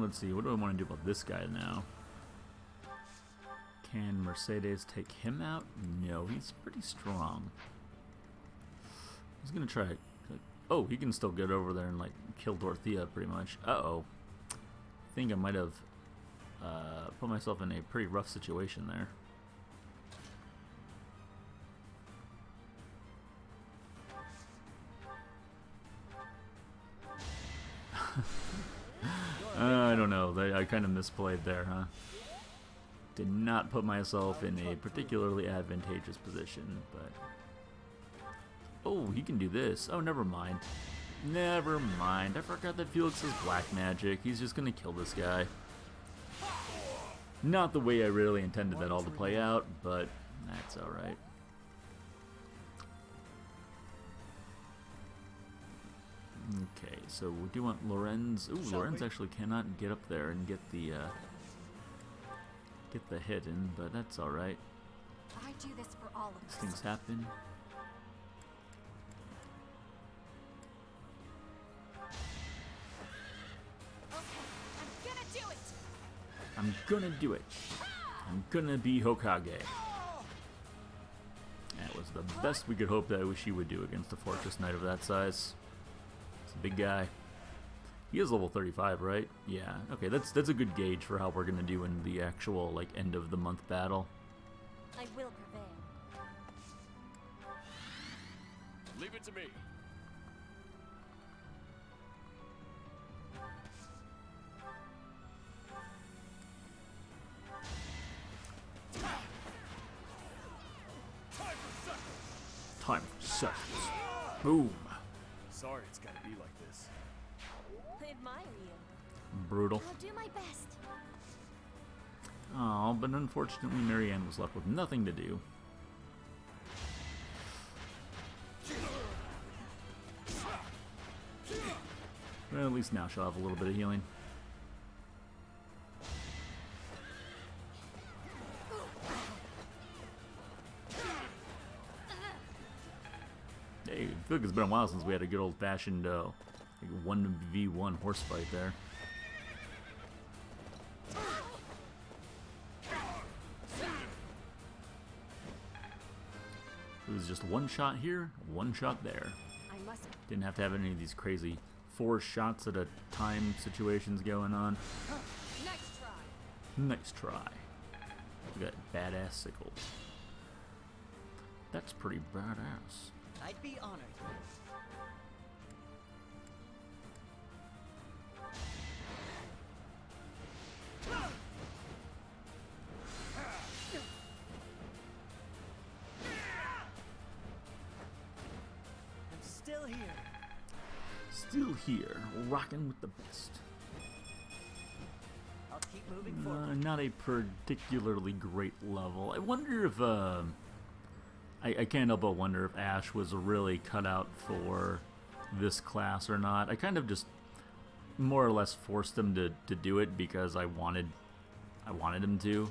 Let's see, what do I want to do about this guy now? Can Mercedes take him out? No, he's pretty strong. He's gonna try. Oh, he can still get over there and like kill Dorothea pretty much. Uh-oh. I think I might have put myself in a pretty rough situation there. I don't know. I kind of misplayed there, huh? Did not put myself in a particularly advantageous position, but... Oh, he can do this. Oh, never mind. Never mind. I forgot that Felix is black magic. He's just gonna kill this guy. Not the way I really intended that all to play out, but that's alright. Okay, so we do want Lorenz. Ooh, Lorenz actually cannot get up there and get the hit in, but that's all right. I do this for all of These us. things happen. Okay, I'm gonna do it. I'm gonna do it. I'm gonna be Hokage. That was the best we could hope that she would do against a Fortress Knight of that size. It's a big guy. He is level 35, right? Yeah. Okay, that's a good gauge for how we're gonna do in the actual like end of the month battle. I will prevail. Leave it to me. Time for seconds. Boom. Sorry it's gotta be like this. I admire you. Brutal. I'll do my best. Oh, but unfortunately Marianne was left with nothing to do. Well, at least now she'll have a little bit of healing. Hey, I feel like it's been a while since we had a good old-fashioned like 1v1 horse fight there. It was just one shot here, one shot there. I must. Didn't have to have any of these crazy 4 shots at a time situations going on. Next try. Nice try. We got badass sickle. That's pretty badass. I'd be honored. I'm still here. Still here, rocking with the best. I'll keep moving forward. Not a particularly great level. I wonder if, I can't help but wonder if Ash was really cut out for this class or not. I kind of just more or less forced him to do it because I wanted him to.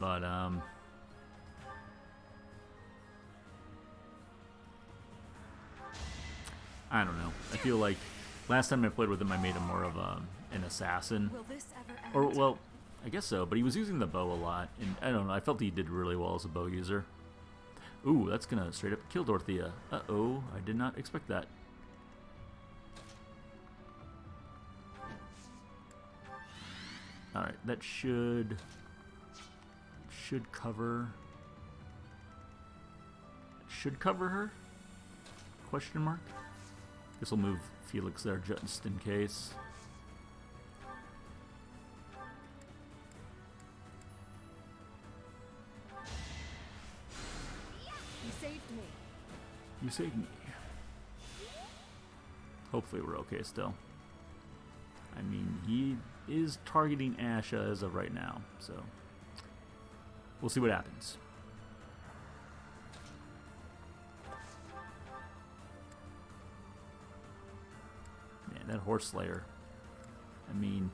But, I don't know. I feel like last time I played with him, I made him more of an assassin. Will this ever end? Or, well, I guess so, but he was using the bow a lot, and I don't know, I felt he did really well as a bow user. Ooh, that's gonna straight up kill Dorothea. Uh-oh, I did not expect that. Alright, that should cover... Should cover her? Question mark? Guess we'll move Felix there just in case. You saved me. You saved me. Hopefully we're okay still. I mean, he is targeting Asha as of right now, so we'll see what happens. Man, that Horse Slayer. I mean,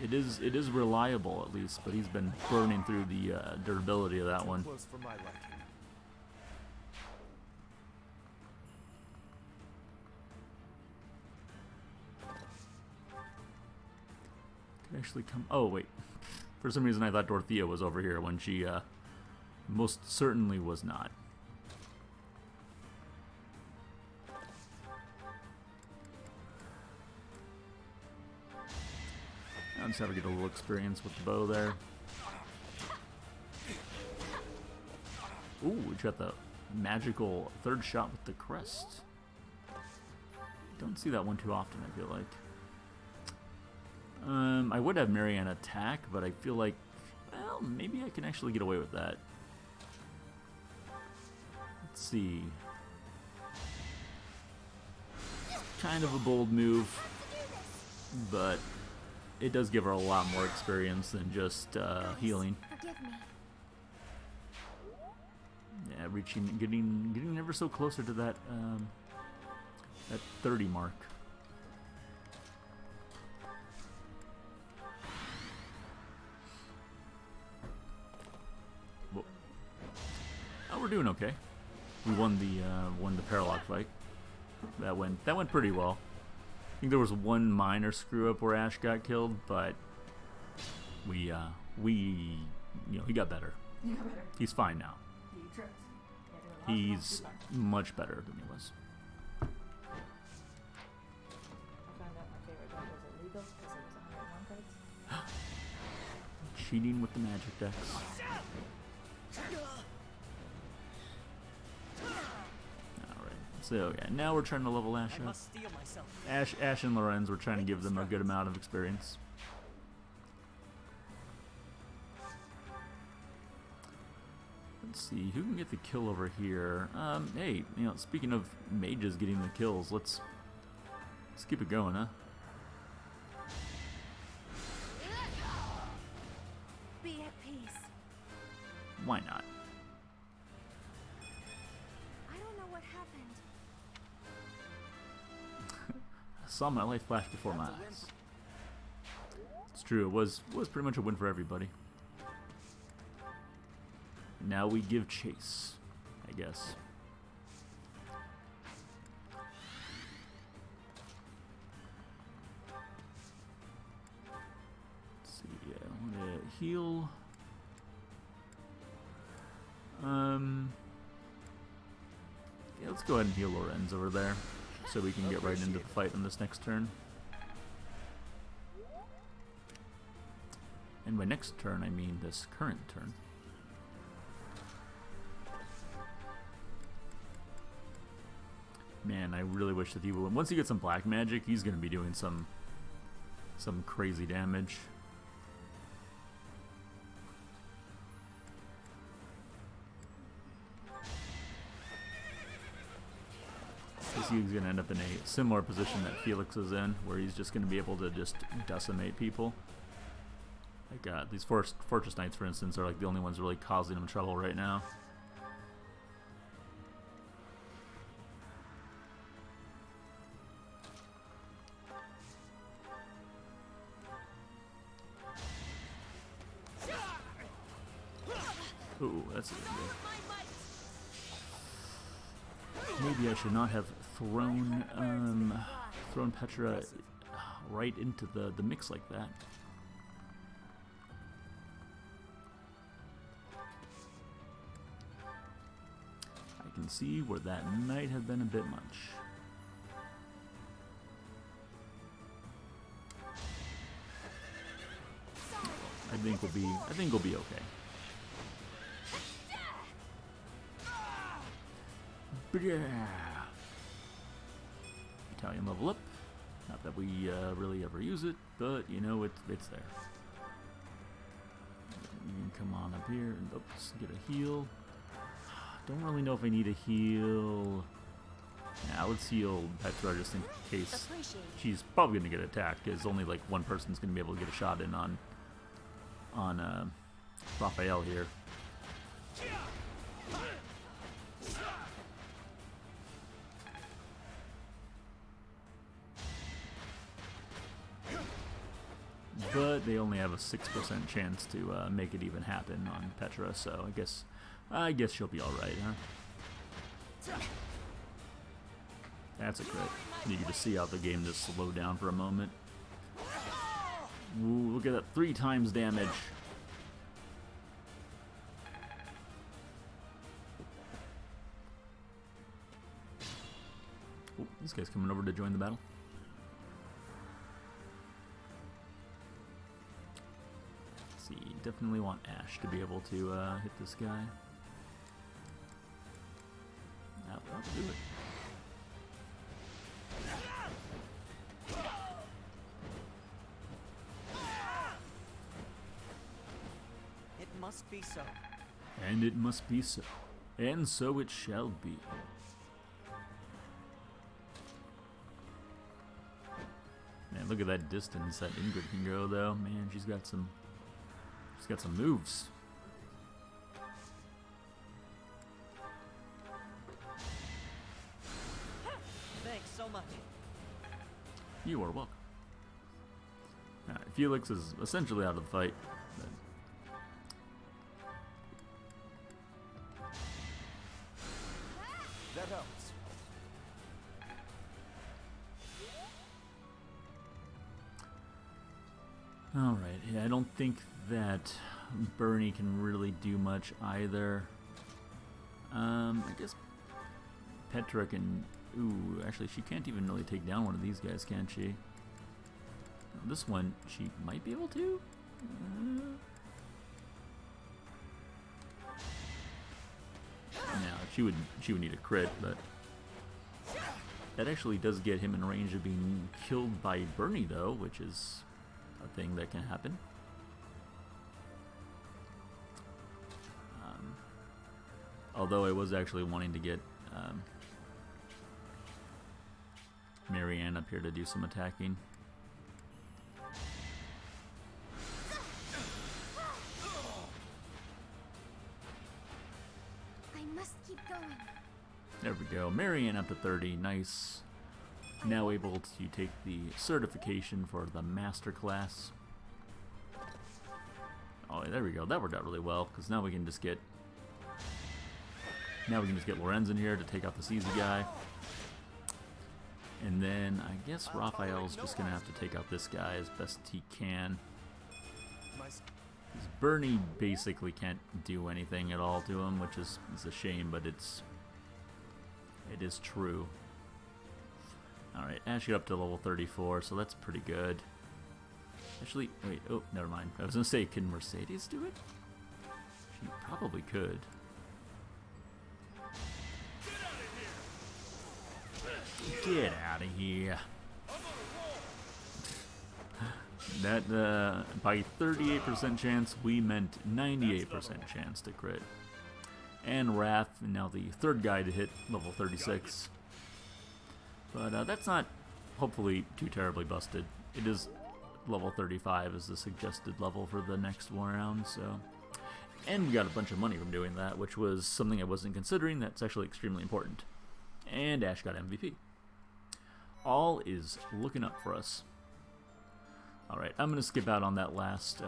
it is reliable at least, but he's been burning through the durability of that one. Close for my liking. Could actually come. Oh wait, for some reason I thought Dorothea was over here when she most certainly was not. I'll just have to get a little experience with the bow there. Ooh, we got the magical third shot with the crest. Don't see that one too often, I feel like. I would have Marianne attack, but I feel like, well, maybe I can actually get away with that. Let's see. Kind of a bold move, but it does give her a lot more experience than just healing. Forgive me. Yeah, getting ever so closer to that that 30 mark. Whoa. Oh, we're doing okay. We won the Paralock fight. That went pretty well. I think there was one minor screw up where Ash got killed, but we you know, he got better. You got better. He's fine now. You tripped. Yeah, doing lots of He's lots of much better than he was. I found out my favorite deck was illegal because it was 101 cards. Cheating with the magic decks. Alright, so yeah, now we're trying to level Ash I up. must steel myself. Ash and Lorenz, we're trying to give them a good amount of experience. Let's see, who can get the kill over here? Hey, you know, speaking of mages getting the kills, let's keep it going, huh? Be at peace. Why not? I don't know what happened. I saw my life flash before my eyes. It's true, it was pretty much a win for everybody. Now we give chase, I guess. Let's see, yeah, I want to heal. Yeah, let's go ahead and heal Lorenz over there, so we can get right into the fight on this next turn. And by next turn, I mean this current turn. Man, I really wish that he would. Once he gets some black magic, he's going to be doing some crazy damage. He's going to end up in a similar position that Felix is in, where he's just going to be able to just decimate people. Like these Fortress Knights, for instance, are like the only ones really causing him trouble right now. Ooh, that's a good idea. Maybe I should not have thrown Petra right into the mix like that. I can see where that might have been a bit much. I think we'll be okay. Yeah. Battalion level up. Not that we really ever use it, but you know it's there. You can come on up here and oops, get a heal. Don't really know if I need a heal. Now let's heal Petra just in case. She's probably gonna get attacked because only like one person's gonna be able to get a shot in on Raphael here. But they only have a 6% chance to make it even happen on Petra, so I guess she'll be all right, huh? That's a crit. You can just see how the game just slowed down for a moment. Ooh, look at that, 3 times damage. Oh, this guy's coming over to join the battle. See, definitely want Ash to be able to hit this guy. That'll do it. It must be so. And it must be so. And so it shall be. Man, look at that distance that Ingrid can go, though. Man, she's got some moves. Thanks so much. You are welcome. Alright, Felix is essentially out of the fight. That helps. Alright, yeah, I don't think that Bernie can really do much either. I guess Petra can... Ooh, actually, she can't even really take down one of these guys, can she? This one, she might be able to? No, she would need a crit, but... That actually does get him in range of being killed by Bernie, though, which is a thing that can happen. Although I was actually wanting to get Marianne up here to do some attacking. I must keep going. There we go. Marianne up to 30. Nice. Now able to take the certification for the master class. Oh, there we go. That worked out really well because now we can just get Lorenz in here to take out this easy guy. And then I guess Raphael's just gonna have to take out this guy as best he can. Bernie basically can't do anything at all to him, which is a shame, but it is true. Alright, Ash got up to level 34, so that's pretty good. Actually, wait, oh, never mind. I was gonna say, can Mercedes do it? She probably could. Get out of here. That, by 38% chance, we meant 98% chance to crit. And Raph, now the third guy to hit level 36. But that's not, hopefully, too terribly busted. It is level 35 is the suggested level for the next one round, so... And we got a bunch of money from doing that, which was something I wasn't considering. That's actually extremely important. And Ash got MVP. All is looking up for us. Alright, I'm going to skip out on that last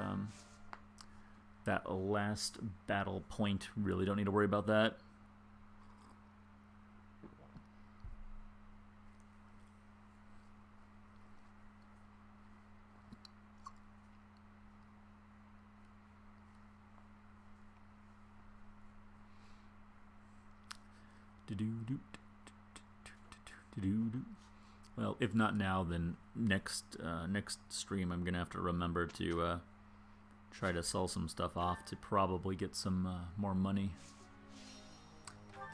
battle point. Really don't need to worry about that. Well, if not now, then next stream I'm gonna have to remember to try to sell some stuff off to probably get some more money,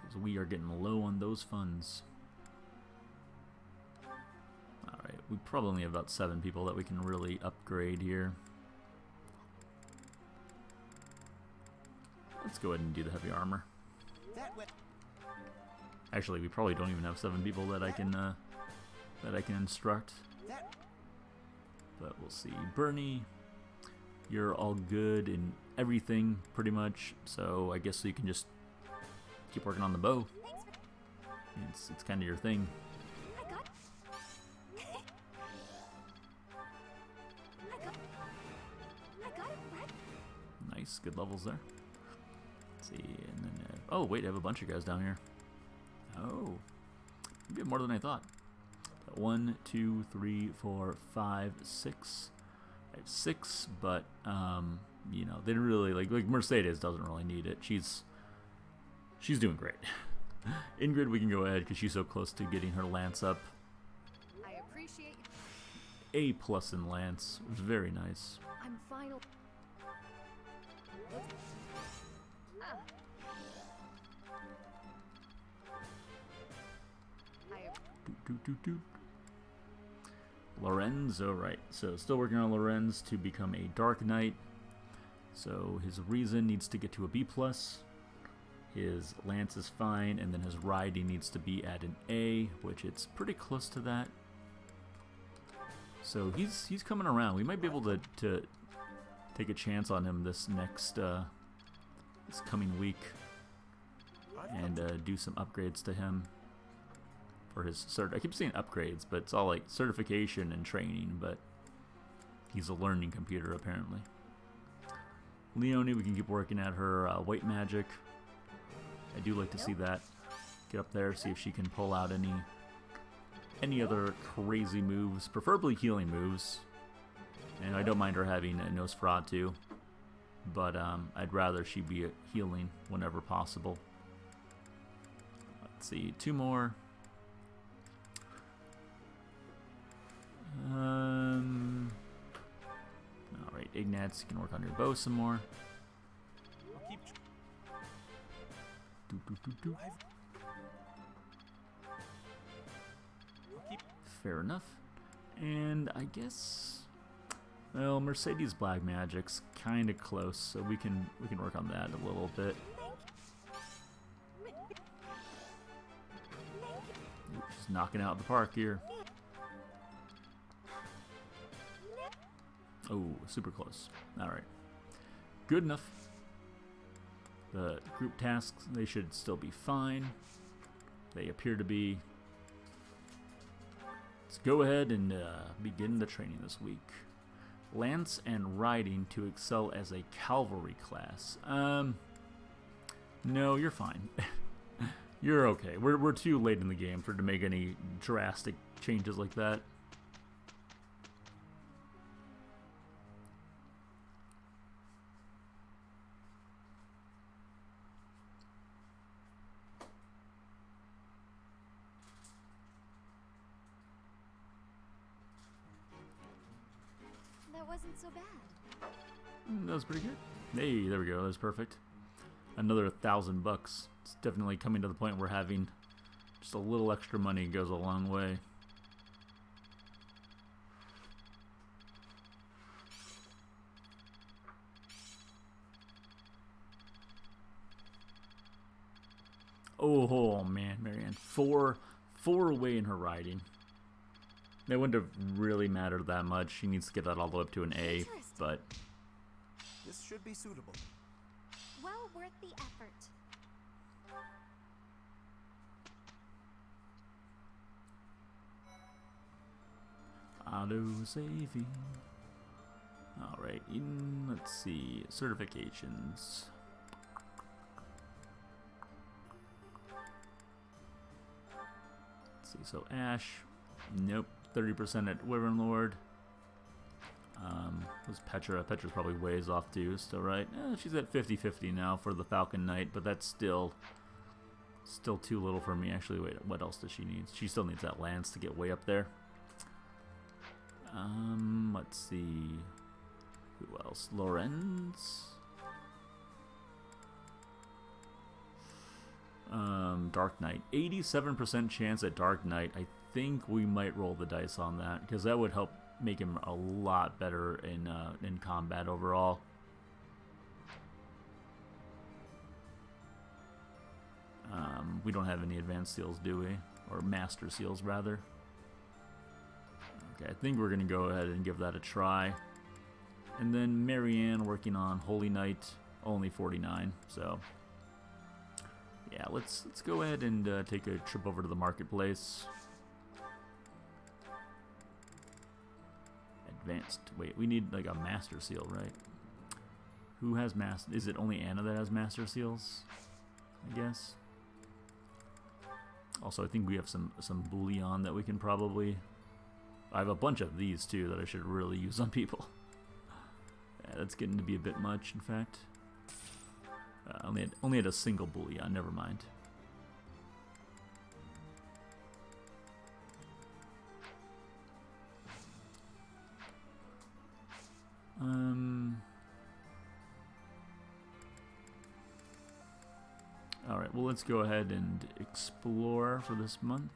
because we are getting low on those funds. Alright, we probably only have about 7 people that we can really upgrade here. Let's go ahead and do the heavy armor. Actually, we probably don't even have 7 people that I can instruct. But we'll see. Bernie, you're all good in everything, pretty much. So I guess you can just keep working on the bow. It's kind of your thing. Nice, good levels there. Let's see, and then oh wait, I have a bunch of guys down here. Oh, you get more than I thought. 1, 2, 3, 4, 5, 6. I have 6, but you know, they really like Mercedes doesn't really need it. She's doing great. Ingrid, we can go ahead because she's so close to getting her lance up. I appreciate A+ in lance, very nice. I'm final. Lorenzo, right. So still working on Lorenz to become a Dark Knight. So his reason needs to get to a B+. His lance is fine, and then his riding needs to be at an A, which it's pretty close to that. So he's coming around. We might be able to take a chance on him this next this coming week and do some upgrades to him for his I keep saying upgrades, but it's all like certification and training, but he's a learning computer apparently. Leonie, we can keep working at her white magic. I do like to see that. Get up there, see if she can pull out any other crazy moves, preferably healing moves. And I don't mind her having a Nosferatu, but I'd rather she be healing whenever possible. Let's see, 2 more. Alright, Ignatz, you can work on your bow some more. Fair enough. And I guess, well, Mercedes Black Magic's kind of close, so we can work on that a little bit. She's knocking out the park here. Oh, super close. Alright. Good enough. The group tasks, they should still be fine. They appear to be. Let's go ahead and begin the training this week. Lance and riding to excel as a cavalry class. No, you're fine. You're okay. We're too late in the game for to make any drastic changes like that. wasn't so bad. That was pretty good. Hey, there we go. That was perfect. Another $1,000. It's definitely coming to the point where having just a little extra money goes a long way. Oh man, Marianne, four away in her riding. That wouldn't have really mattered that much. She needs to get that all the way up to an A, but This should be suitable. Well worth the effort. auto saving. All right, let's see, certifications. Let's see, so Ash, nope, 30% at Wyvern Lord. Was Petra? Petra's probably ways off too, still right? She's at 50-50 now for the Falcon Knight, but that's still too little for me. Actually, wait, what else does she need? She still needs that lance to get way up there. Let's see. Who else? Lorenz. Dark Knight. 87% chance at Dark Knight. I think we might roll the dice on that because that would help make him a lot better in combat overall. We don't have any advanced seals, do we? Or master seals, rather. Okay, I think we're gonna go ahead and give that a try. And then Marianne working on Holy Knight, only 49. So yeah, let's go ahead and take a trip over to the marketplace. Advanced. Wait, we need like a master seal, right? Who has master? Is it only Anna that has master seals? I guess. Also, I think we have some bullion that we can probably. I have a bunch of these too that I should really use on people. Yeah, that's getting to be a bit much, in fact. Only had a single bullion. Never mind. All right. Well, let's go ahead and explore for this month.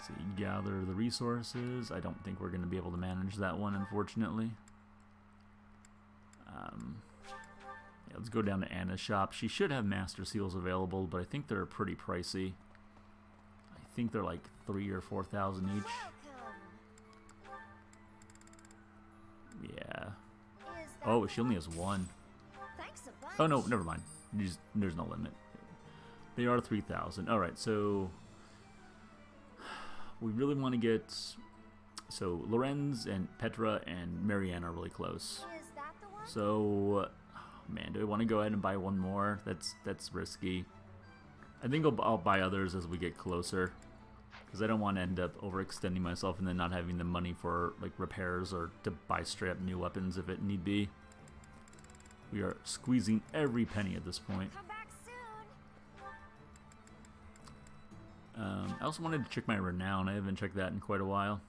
See, gather the resources. I don't think we're going to be able to manage that one, unfortunately. Yeah, let's go down to Anna's shop. She should have master seals available, but I think they're pretty pricey. I think they're like 3,000 or 4,000 each. Yeah. Oh, she only has one. Oh no, never mind. There's no limit. They are 3,000. All right, so we really want to get. So Lorenz and Petra and Marianne are really close. So, man, do I want to go ahead and buy one more? That's risky. I think I'll buy others as we get closer, because I don't want to end up overextending myself and then not having the money for like repairs or to buy straight up new weapons if it need be. We are squeezing every penny at this point. Come back soon. I also wanted to check my renown. I haven't checked that in quite a while.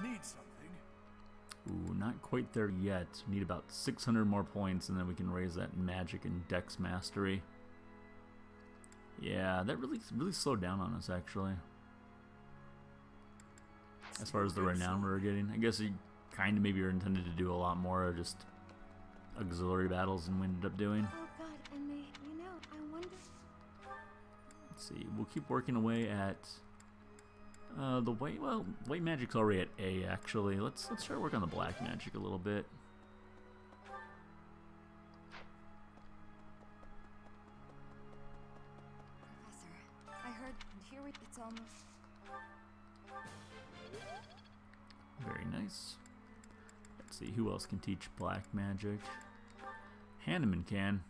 Need something? Ooh, not quite there yet. We need about 600 more points, and then we can raise that magic and dex mastery. Yeah, that really slowed down on us, actually. As far as the renown we were getting. I guess you kind of maybe are intended to do a lot more of just auxiliary battles than we ended up doing. Oh God, and I wonder. Let's see. We'll keep working away at the white. Well, white magic's already at A, actually. Let's try to work on the black magic a little bit. Professor, I heard here it's almost. Very nice. Let's see, who else can teach black magic? Hanneman can.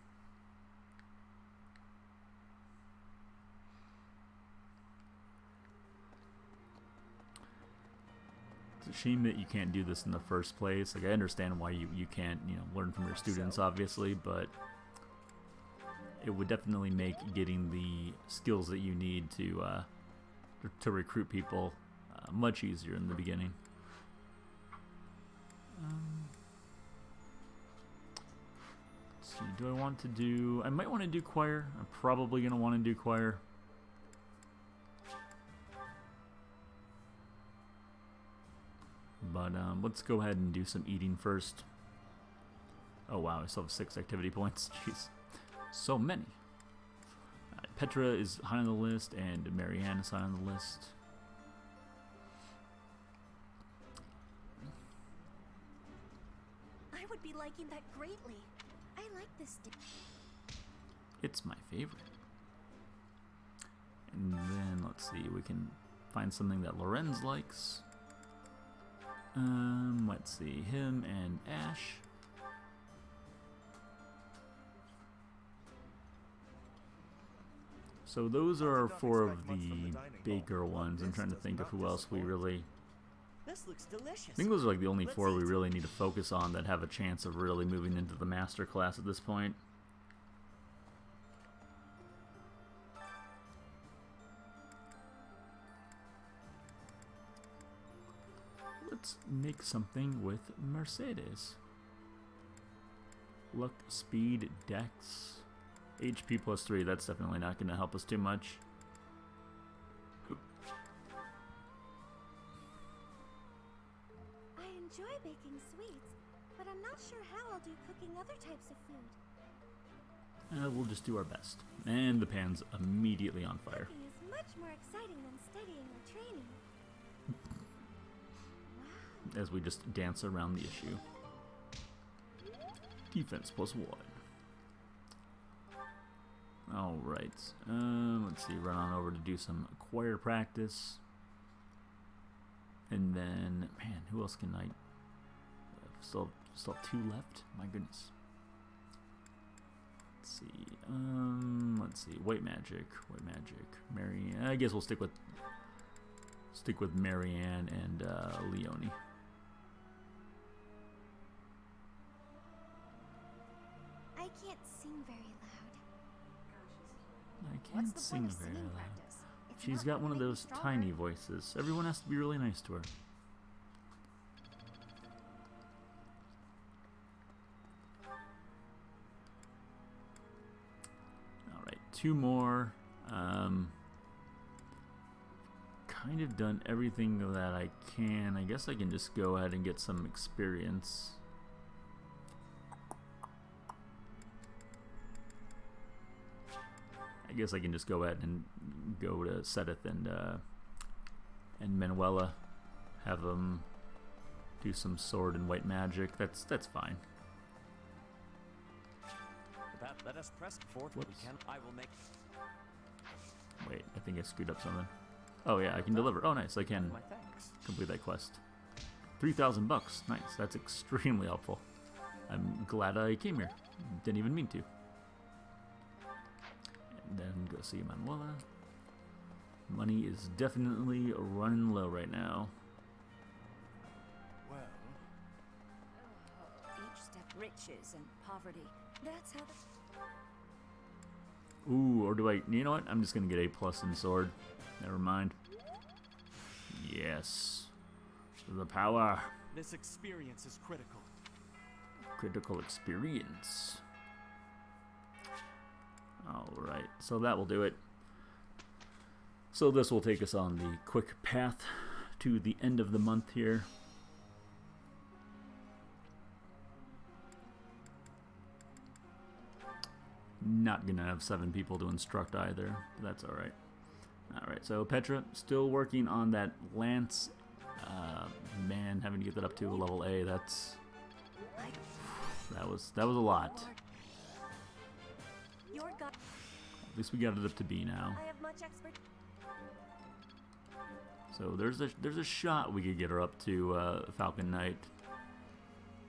It's a shame that you can't do this in the first place. Like, I understand why you can't, you know, learn from your students, obviously, but it would definitely make getting the skills that you need to recruit people much easier in the beginning. Let's see, do I want to do... I might want to do choir. I'm probably going to want to do choir. But let's go ahead and do some eating first. Oh wow, I still have 6 activity points. Jeez. So many. Petra is high on the list, and Marianne is high on the list. I would be liking that greatly. I like this dish. It's my favorite. And then, let's see, we can find something that Lorenz likes. Let's see, him and Ash. So those are 4 of the bigger ones. I'm trying to think of who else we really... This looks delicious. I think those are like the only 4 we really need to focus on that have a chance of really moving into the master class at this point. Let's make something with Mercedes. Luck, speed, dex, HP +3. That's definitely not going to help us too much. I enjoy baking sweets, but I'm not sure how I'll do cooking other types of food. We'll just do our best. And the pan's immediately on fire. Cooking is much more exciting than studying or training. As we just dance around the issue. Defense +1. Alright. Let's see, run on over to do some choir practice. And then, man, who else can I... Still have 2 left? My goodness. Let's see. White magic. Marianne. I guess we'll stick with Marianne and Leonie. I can't sing very loud. I can't sing very loud. She's got one of those tiny voices. Everyone has to be really nice to her. Alright, 2 more. Kind of done everything that I can. I guess I can just go ahead and get some experience. I guess I can just go ahead and go to Sedith and Manuela, have them do some sword and white magic. That's fine. Let us press forth what we can. I will make. Wait, I think I screwed up something. Oh yeah, I can deliver. Oh nice, I can complete that quest. 3,000 bucks. Nice. That's extremely helpful. I'm glad I came here. Didn't even mean to. And then go see Manuela. Money is definitely running low right now. Well, Each step riches and poverty. That's how the... Ooh, or do I... You know what? I'm just going to get A+ in sword. Never mind. Yes. The power. This experience is critical. Critical experience. Alright, so that will do it. So this will take us on the quick path to the end of the month here. Not gonna have 7 people to instruct either, but that's alright. Alright, so Petra, still working on that lance. Man, having to get that up to level A, that was a lot. At least we got it up to B now. I have much expert. So there's a shot we could get her up to Falcon Knight.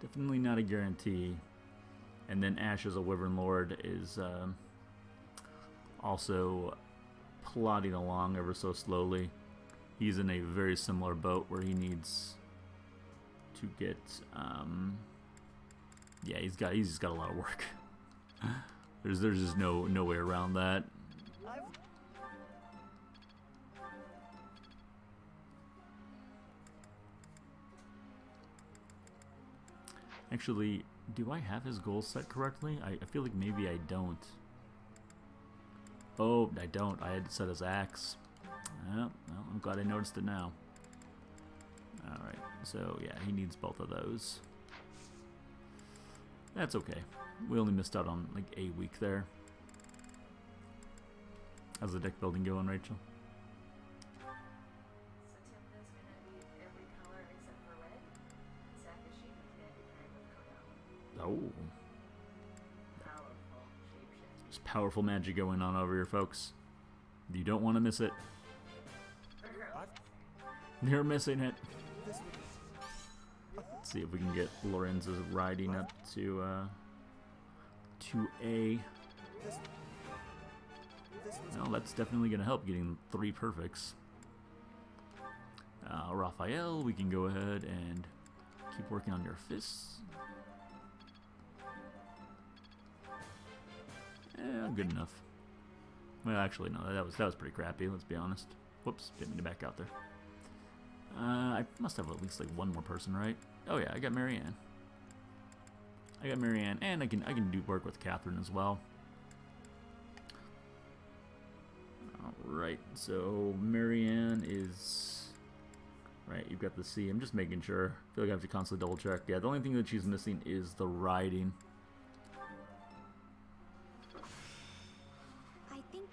Definitely not a guarantee. And then Ash as a Wyvern Lord is also plodding along ever so slowly. He's in a very similar boat where he needs to get. Yeah, he's got a lot of work. There's just no way around that. Actually, do I have his goals set correctly? I feel like maybe I don't. Oh, I don't. I had it set as axe. Well, I'm glad I noticed it now. Alright, so yeah, he needs both of those. That's okay. We only missed out on like a week there. How's the deck building going, Rachel? So Timna's gonna be every color except for red. Sakashima's gonna be paired with Kodama. Oh. Powerful shapeshift. There's powerful magic going on over here, folks. You don't want to miss it. You're missing it. Let's see if we can get Lorenzo's riding up to A. Well, that's definitely going to help getting 3 perfects. Raphael, we can go ahead and keep working on your fists. Good enough. Well, actually, no, that was pretty crappy. Let's be honest. Whoops, didn't mean to back out there. I must have at least like one more person, right? Oh yeah, I got Marianne. And I can do work with Catherine as well. Alright, so Marianne is right, you've got the C. I'm just making sure. I feel like I have to constantly double check. Yeah, the only thing that she's missing is the riding. I think.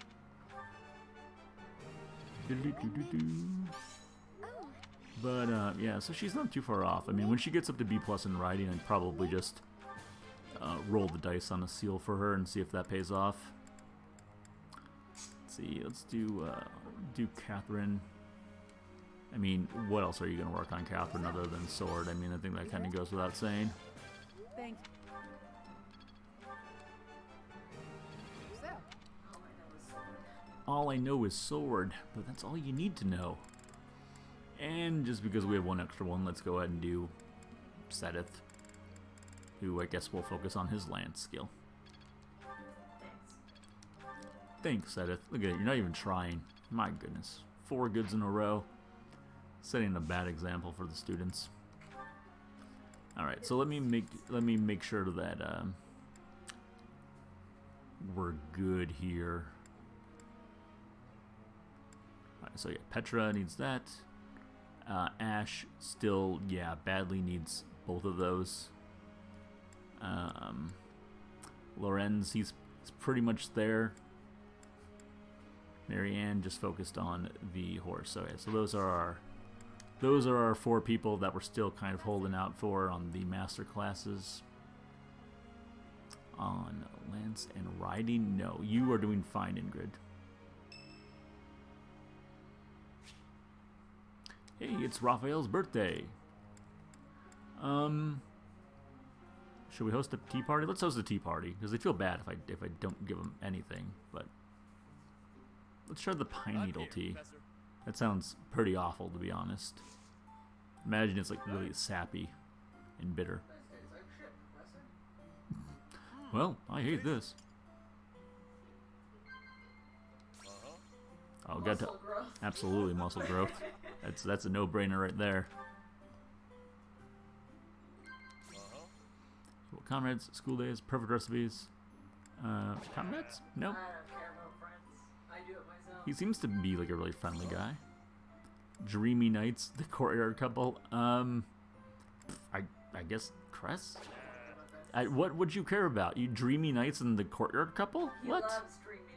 But, yeah, so she's not too far off. I mean, when she gets up to B+ in riding, I'd probably just roll the dice on a seal for her and see if that pays off. Let's see, let's do Catherine. I mean, what else are you going to work on Catherine other than sword? I mean, I think that kind of goes without saying. Thank you. All I know is sword, but that's all you need to know. And just because we have one extra one, let's go ahead and do Sedith, who I guess will focus on his lance skill. Thanks, Sedith. Look at it, you're not even trying. My goodness. 4 goods in a row. Setting a bad example for the students. Alright, so let me make sure that we're good here. Alright, so yeah, Petra needs that. Ash still, yeah, badly needs both of those. Lorenz, he's pretty much there. Marianne just focused on the horse. So yeah, so those are our 4 people that we're still kind of holding out for on the master classes. On lance and riding, no, you are doing fine, Ingrid. Hey, it's Raphael's birthday. Should we host a tea party? Let's host a tea party because I feel bad if I don't give them anything. But let's try the pine needle tea. That sounds pretty awful, to be honest. Imagine it's like really sappy and bitter. Well, I hate this. Oh, got to absolutely muscle growth. That's a no-brainer right there. Well, comrades, school days, perfect recipes. Comrades? Nope. I don't care about friends. I do it myself. He seems to be like a really friendly guy. Dreamy Nights, the courtyard couple. I guess Cress. What would you care about? You Dreamy Nights and the courtyard couple? He what? loves Dreamy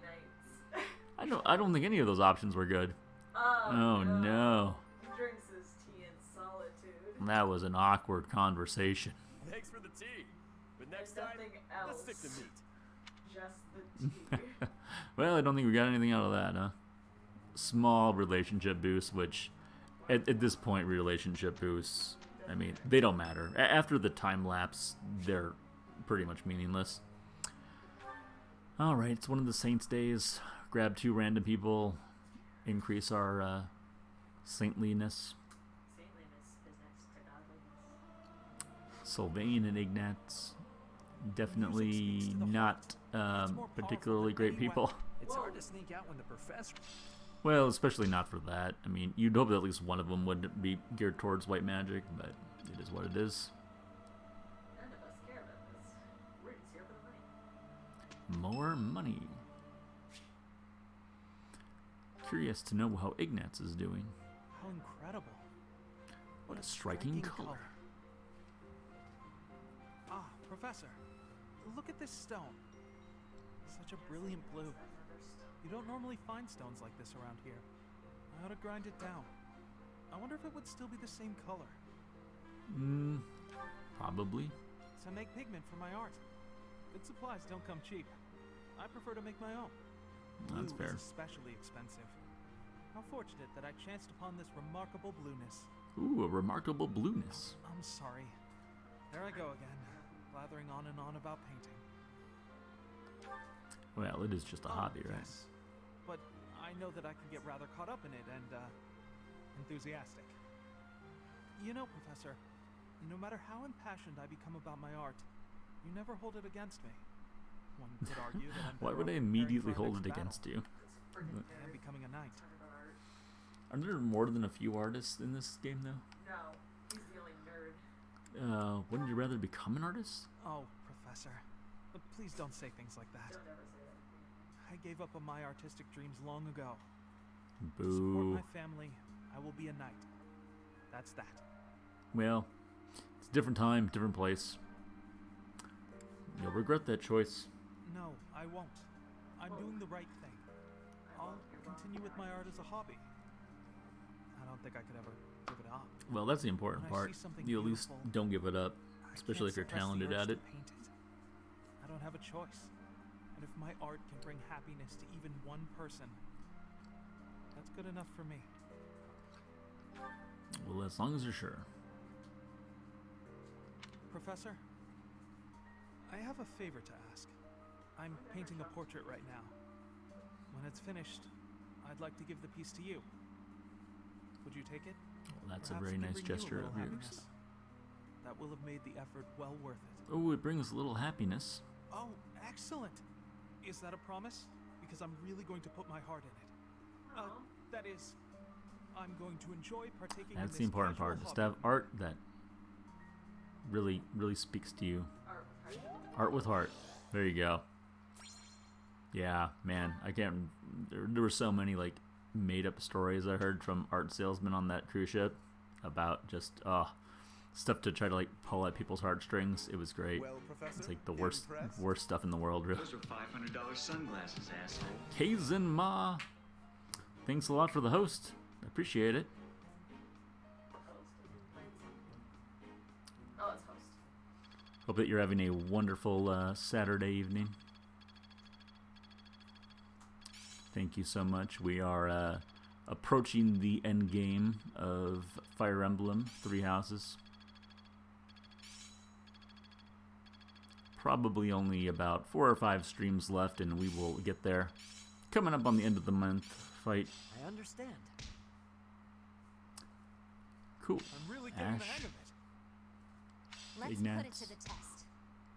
Nights. I don't think any of those options were good. Oh no. He drinks his tea in solitude. That was an awkward conversation. Thanks for the tea. But next There's time, nothing else. let's stick to meat. Just the tea. Well, I don't think we got anything out of that, huh? Small relationship boost, which at this point, relationship boosts, I mean, they don't matter. After the time lapse, they're pretty much meaningless. Alright, it's one of the Saints' days. Grab 2 random people, increase our saintliness. Saintliness is next to godliness. Sylvain and Ignatz, definitely not particularly great people. It's hard to sneak out when the professor... Well, especially not for that. I mean, you'd hope that at least one of them would be geared towards white magic, but it is what it is. None of us care about this. We're just here for the money. More money. Curious to know how Ignatz is doing. How incredible. What a striking color. Ah, Professor, look at this stone. Such a brilliant blue. You don't normally find stones like this around here. I ought to grind it down. I wonder if it would still be the same color. Probably. So make pigment for my art. Good supplies don't come cheap. I prefer to make my own. That's Blue fair. is especially expensive. How fortunate that I chanced upon this remarkable blueness. Ooh, a remarkable blueness. I'm sorry. There I go again, blathering on and on about painting. Well, it is just a hobby, right? Yes. But I know that I can get rather caught up in it and, enthusiastic. You know, Professor, no matter how impassioned I become about my art, you never hold it against me. One could argue that I'm Why would I immediately hold it against you? I'm becoming a knight. Are there more than a few artists in this game, though? No, he's the only nerd. Wouldn't you rather become an artist? Oh, Professor, please don't say things like that. Don't ever say that. I gave up on my artistic dreams long ago. To Boo. support my family, I will be a knight. That's that. Well, it's a different time, different place. You'll regret that choice. No, I won't. I'm doing the right thing. I'll continue with my art as a hobby. I don't think I could ever give it up. Well, that's the important When I part. see something You at least beautiful, don't give it up, I especially can't if you're suppress the talented urge at to it. paint it. I don't have a choice. And if my art can bring happiness to even one person, that's good enough for me. Well, as long as you're sure. Professor, I have a favor to ask. I'm painting a portrait right now. When it's finished, I'd like to give the piece to you. Would you take it? Well, that's Perhaps a very it can nice bring you a gesture little of yours. happiness. That will have made the effort well worth it. Oh, it brings a little happiness. Oh, excellent! Is that a promise? Because I'm really going to put my heart in it. That is, I'm going to enjoy partaking in That's this the important casual part. Just to hobby. have art that really speaks to you. Art. Art with heart. There you go. Yeah, man, I can't. There were so many like made-up stories I heard from art salesmen on that cruise ship about just stuff to try to like pull at people's heartstrings. It was great. Well, Professor, It's like the impressed? worst stuff in the world, really. Those are $500 sunglasses, asshole. Kaizen Ma, thanks a lot for the host. I appreciate it. Oh, it's host. Hope that you're having a wonderful Saturday evening. Thank you so much. We are approaching the end game of Fire Emblem 3 Houses. Probably only about 4 or 5 streams left, and we will get there. Coming up on the end of the month fight. I understand. Cool. I'm really getting the Ash. hang of it. Let's put it Ignatz. to the test.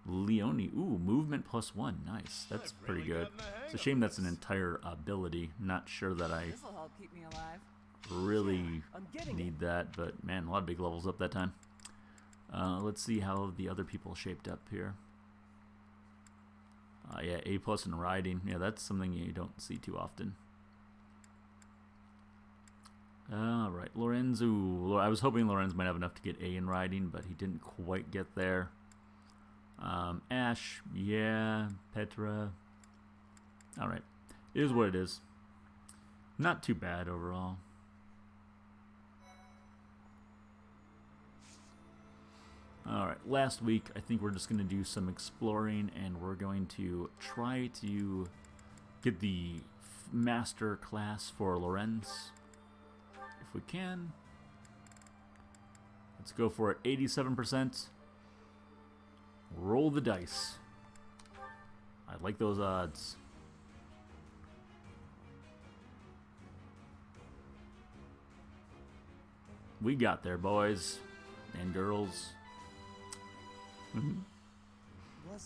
Leone. Ooh, movement +1. Nice. That's I've pretty really good. gotten the hang It's a of shame that's an this. entire ability. Not sure that I This'll help keep me alive. really I'm getting need that, but man, a lot of big levels up that time. Let's see how the other people shaped up here. Yeah, A+ in riding. Yeah, that's something you don't see too often. All right, Lorenzo. I was hoping Lorenz might have enough to get A in riding, but he didn't quite get there. Ash, yeah. Petra. All right, it is what it is. Not too bad overall. Alright, last week I think we're just going to do some exploring, and we're going to try to get the master class for Lorenz. If we can. Let's go for it. 87%. Roll the dice. I like those odds. We got there, boys and girls.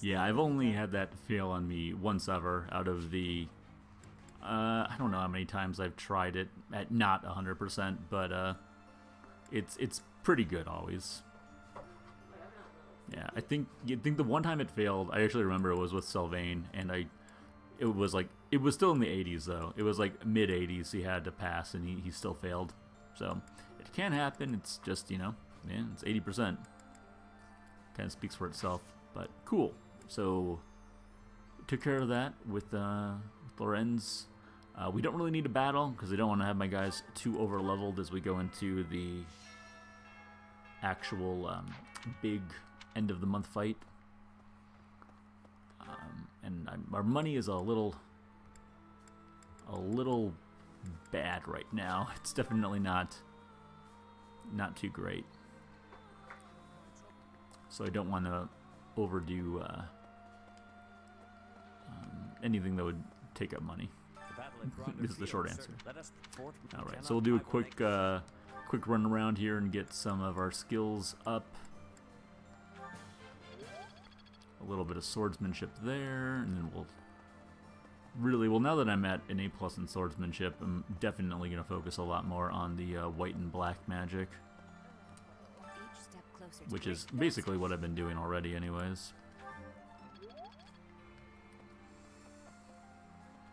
Yeah, I've only had that fail on me once ever out of the... I don't know how many times I've tried it at not 100%, but it's pretty good always. Yeah, I think the one time it failed, I actually remember it was with Sylvain, and it was still in the 80s though. It was like mid 80s he had to pass, and he still failed. So it can happen. It's just, you know, man, it's 80%. Kind of speaks for itself, but cool. So took care of that with Lorenz. We don't really need a battle because I don't want to have my guys too over leveled as we go into the actual big end of the month fight. And our money is a little bad right now. It's definitely not too great. So I don't want to overdo anything that would take up money. This is the short answer. Alright, so we'll do a quick run around here and get some of our skills up. A little bit of swordsmanship there, and then well, now that I'm at an A+ in swordsmanship, I'm definitely going to focus a lot more on the white and black magic, which is basically what I've been doing already anyways.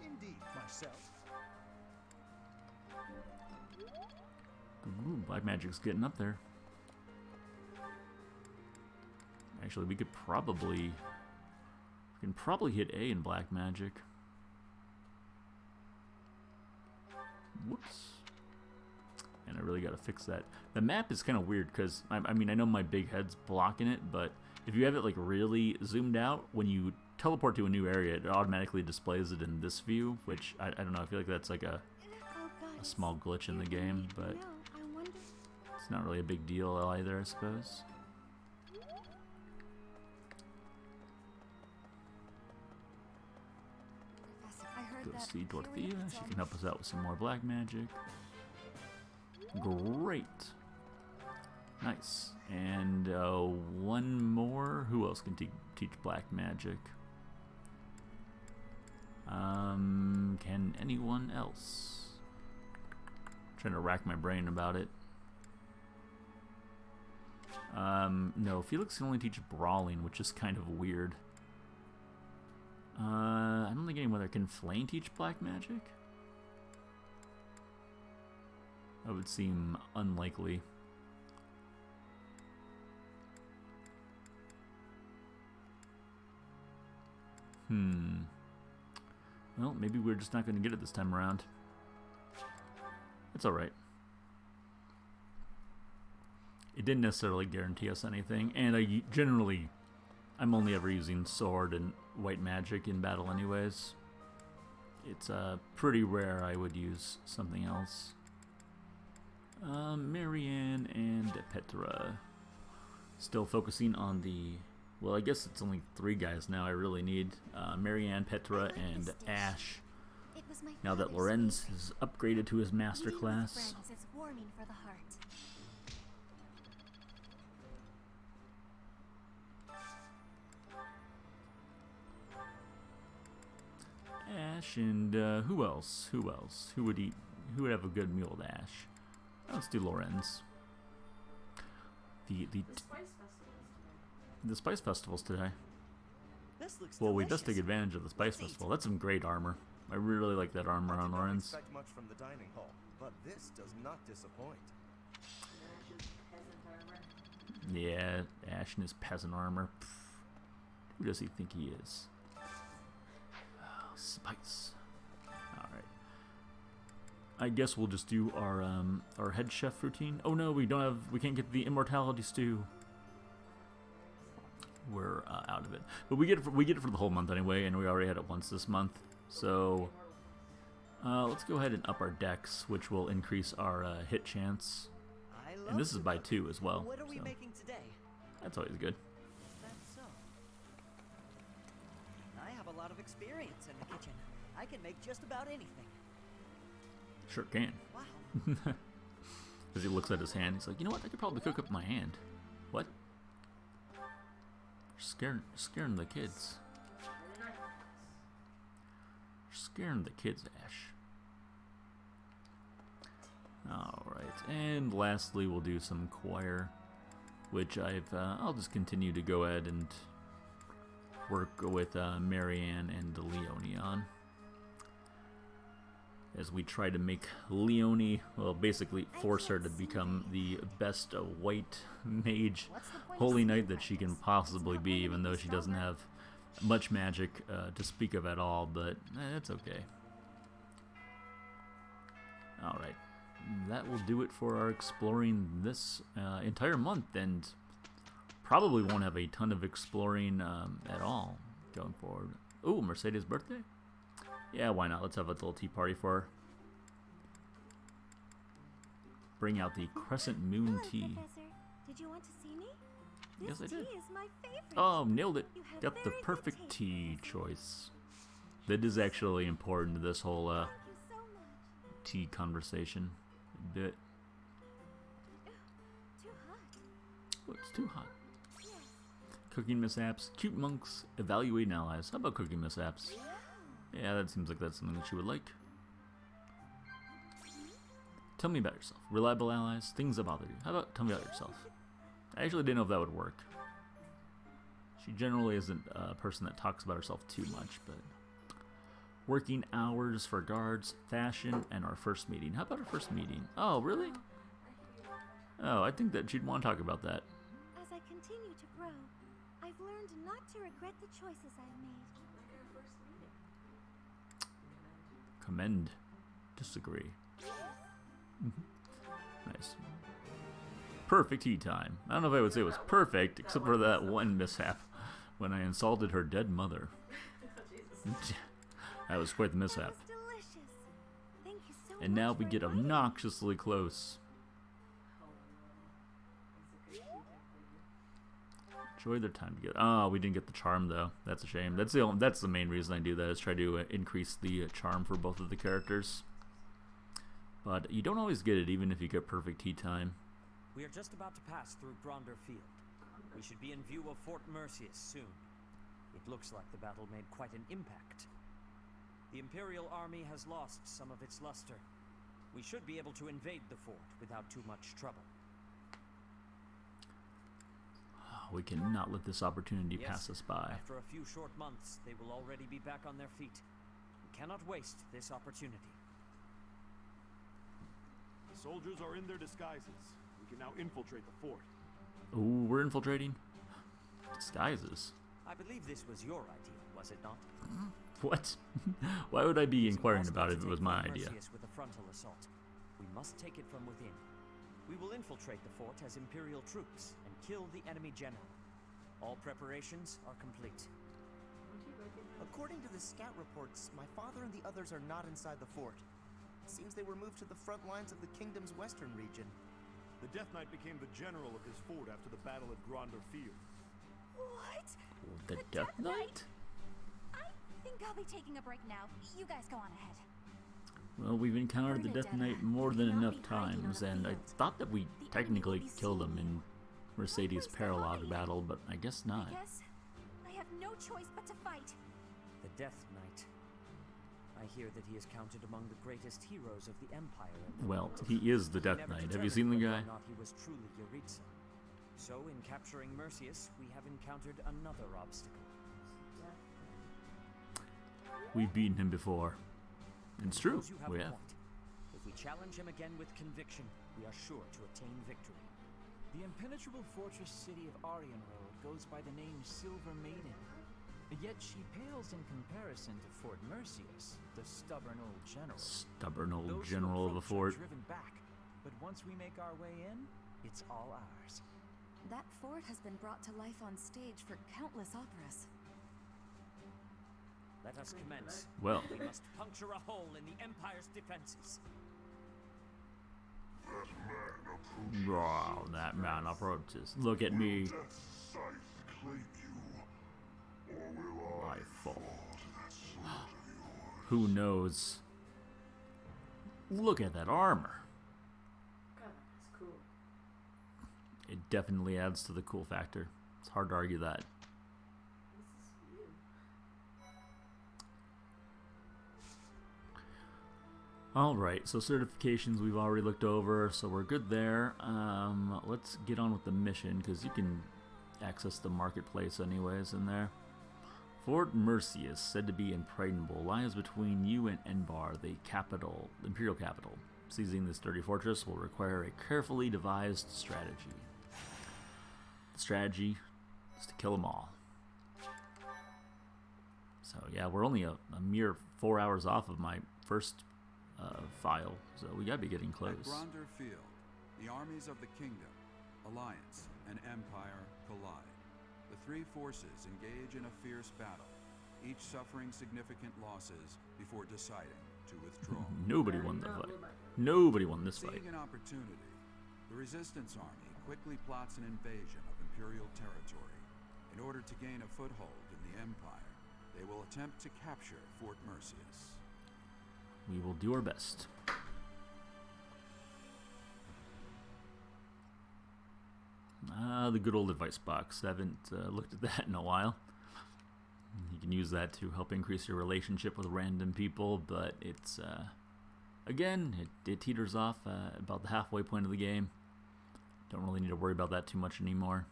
Indeed, myself. Ooh, black magic's getting up there. Actually, we can probably hit A in black magic. Whoops. And I really got to fix that. The map is kind of weird because, I mean, I know my big head's blocking it, but if you have it like really zoomed out, when you teleport to a new area, it automatically displays it in this view, which I don't know, I feel like that's like a small glitch in the game, but it's not really a big deal either, I suppose. Go see Dorothea. She can help us out with some more black magic. Great. Nice. And one more. Who else can teach black magic? Can anyone else? I'm trying to rack my brain about it. No, Felix can only teach brawling, which is kind of weird. I don't think anyone can Flame teach black magic. That would seem unlikely. Well, maybe we're just not going to get it this time around. It's alright. It didn't necessarily guarantee us anything, and I'm only ever using sword and white magic in battle anyways. It's pretty rare I would use something else. Marianne and Petra. Still focusing on the... Well, I guess it's only 3 guys now I really need. Marianne, Petra, and Ash. Now that Lorenz is upgraded to his master class. Ash and who else? Who else? Who would eat? Who would have a good meal with Ash? Let's do Lorenz. The Spice Festival's today. This looks well, we delicious. best take advantage of the Spice Festival. That's some great armor. I really like that armor on Lorenz. Expect much from the dining hall, but this does not disappoint. Yeah, Ash and his peasant armor. Pff, who does he think he is? Oh, Spice. Alright. I guess we'll just do our head chef routine. Oh no, we can't get the immortality stew. We're out of it. But we get it for the whole month anyway, and we already had it once this month. So let's go ahead and up our dex, which will increase our hit chance. And this is by 2 as well. What are we making today? That's always good. That's so. I have a lot of experience in the kitchen. I can make just about anything. Sure can. Wow. As he looks at his hand, he's like, you know what? I could probably cook up my hand. What? Scaring the kids. Scaring the kids, Ash. Alright, and lastly we'll do some choir, which I'll just continue to go ahead and work with Marianne and Leonie on. As we try to make Leonie, well, basically force her to become the best white mage holy knight that she can possibly be, even though she doesn't have much magic to speak of at all, but it's okay. Alright, that will do it for our exploring this entire month, and probably won't have a ton of exploring at all going forward. Ooh, Mercedes' birthday? Yeah, why not? Let's have a little tea party for her. Bring out the Crescent Moon tea. Professor. Did you want to see me? Yes, I did. Tea is my favorite. Oh, nailed it. You have Got the very good perfect taste, tea Professor. choice. That is actually important to this whole Thank you so much. tea conversation. A bit. Too hot. Oh, it's too hot. Yes. Cooking mishaps, cute monks, evaluating allies. How about cooking mishaps? Yeah, that seems like that's something that you would like. Tell me about yourself. Reliable allies, things that bother you. How about tell me about yourself? I actually didn't know if that would work. She generally isn't a person that talks about herself too much, but... Working hours for guards, fashion, and our first meeting. How about our first meeting? Oh, really? Oh, I think that she'd want to talk about that. As I continue to grow, I've learned not to regret the choices I've made. Like our first meeting. Commend. Disagree. Nice. Perfect tea time. I don't know if I would say it was perfect, except for that one mishap when I insulted her dead mother. That was quite the That mishap. was delicious. Thank you so much And now we for get inviting me. obnoxiously close. Enjoy their time together. Oh, we didn't get the charm though. That's a shame. That's the main reason I do that, is try to increase the charm for both of the characters. But you don't always get it, even if you get perfect tea time. We are just about to pass through Gronder Field. We should be in view of Fort Mercius soon. It looks like the battle made quite an impact. The Imperial army has lost some of its luster. We should be able to invade the fort without too much trouble. We cannot let this opportunity Yes, pass us by. After a few short months, they will already be back on their feet. We cannot waste this opportunity. The soldiers are in their disguises. We can now infiltrate the fort. Ooh, we're infiltrating? Disguises. I believe this was your idea, was it not? What? Why would I be It's inquiring impossible about it to if it was take my Fort idea? Mercius with a frontal assault. We must take it from within. We will infiltrate the fort as Imperial troops and kill the enemy general. All preparations are complete. According to the scout reports, my father and the others are not inside the fort. Seems they were moved to the front lines of the kingdom's western region. The Death Knight became the general of this fort after the battle at Gronder Field. What? The Death Knight? I think I'll be taking a break now. You guys go on ahead. Well, we've encountered the Death Knight more than enough times, and I thought that we technically killed him in Mercedes' Paralog battle, but I guess not. I guess I have no choice but to fight. The Death Knight. I hear that he is counted among the greatest heroes of the Empire. Well, he is the Death Knight. Have you seen the guy? Whether or not he was truly Yaritza. So, in capturing Mercius, we have encountered another obstacle. We've beaten him before. It's true, Suppose you have we a have. point. If we challenge him again with conviction, we are sure to attain victory. The impenetrable fortress city of Arianrode goes by the name Silver Maiden. Yet she pales in comparison to Fort Mercius, the stubborn old general. Stubborn old Those who general of a approach fort. are driven back, but once we make our way in, it's all ours. That fort has been brought to life on stage for countless operas. Let us commence. Well. We must puncture a hole in the Empire's defenses. Wow, that man approaches. Look at me. I fall. Who knows? Look at that armor. God, that's cool. It definitely adds to the cool factor. It's hard to argue that. Alright, so certifications we've already looked over, so we're good there. Let's get on with the mission, because you can access the marketplace anyways in there. Fort Mercius, said to be impregnable, lies between you and Enbar, the imperial capital. Seizing this sturdy fortress will require a carefully devised strategy. The strategy is to kill them all. So yeah, we're only a mere 4 hours off of my first file, so we gotta be getting close. At Gronder Field, the armies of the Kingdom, Alliance, and Empire collide. The three forces engage in a fierce battle, each suffering significant losses before deciding to withdraw. Nobody won the fight. Nobody won this fight. Seeing an opportunity, the Resistance Army quickly plots an invasion of Imperial territory. In order to gain a foothold in the Empire, they will attempt to capture Fort Mercius. We will do our best. The good old advice box. I haven't looked at that in a while. You can use that to help increase your relationship with random people, but it's, again, it teeters off about the halfway point of the game. Don't really need to worry about that too much anymore.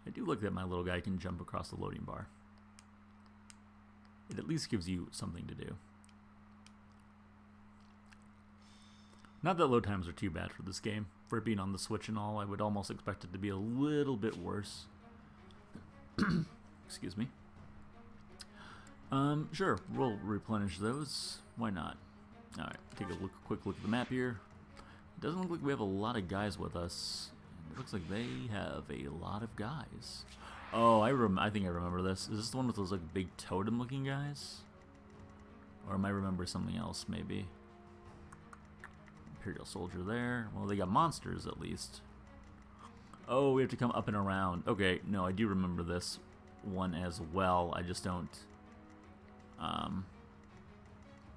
I do like that my little guy can jump across the loading bar. It at least gives you something to do. Not that load times are too bad for this game. For it being on the Switch and all, I would almost expect it to be a little bit worse. Excuse me. Sure, we'll replenish those. Why not? Alright, take a quick look at the map here. It doesn't look like we have a lot of guys with us. It looks like they have a lot of guys. Oh, I think I remember this. Is this the one with those like big totem-looking guys? Or am I remembering something else, maybe? Imperial soldier there. Well, they got monsters at least. Oh, we have to come up and around. Okay, no, I do remember this one as well. I just don't.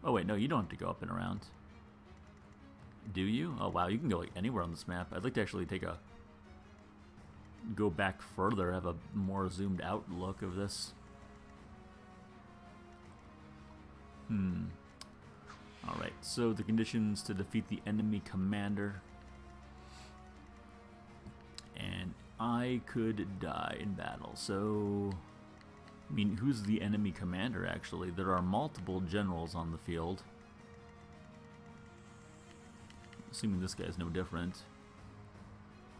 Oh wait, no, you don't have to go up and around. Do you? Oh wow, you can go like anywhere on this map. I'd like to actually go back further, have a more zoomed out look of this. Alright, so the conditions to defeat the enemy commander. And I could die in battle, so... I mean, who's the enemy commander, actually? There are multiple generals on the field. Assuming this guy's no different.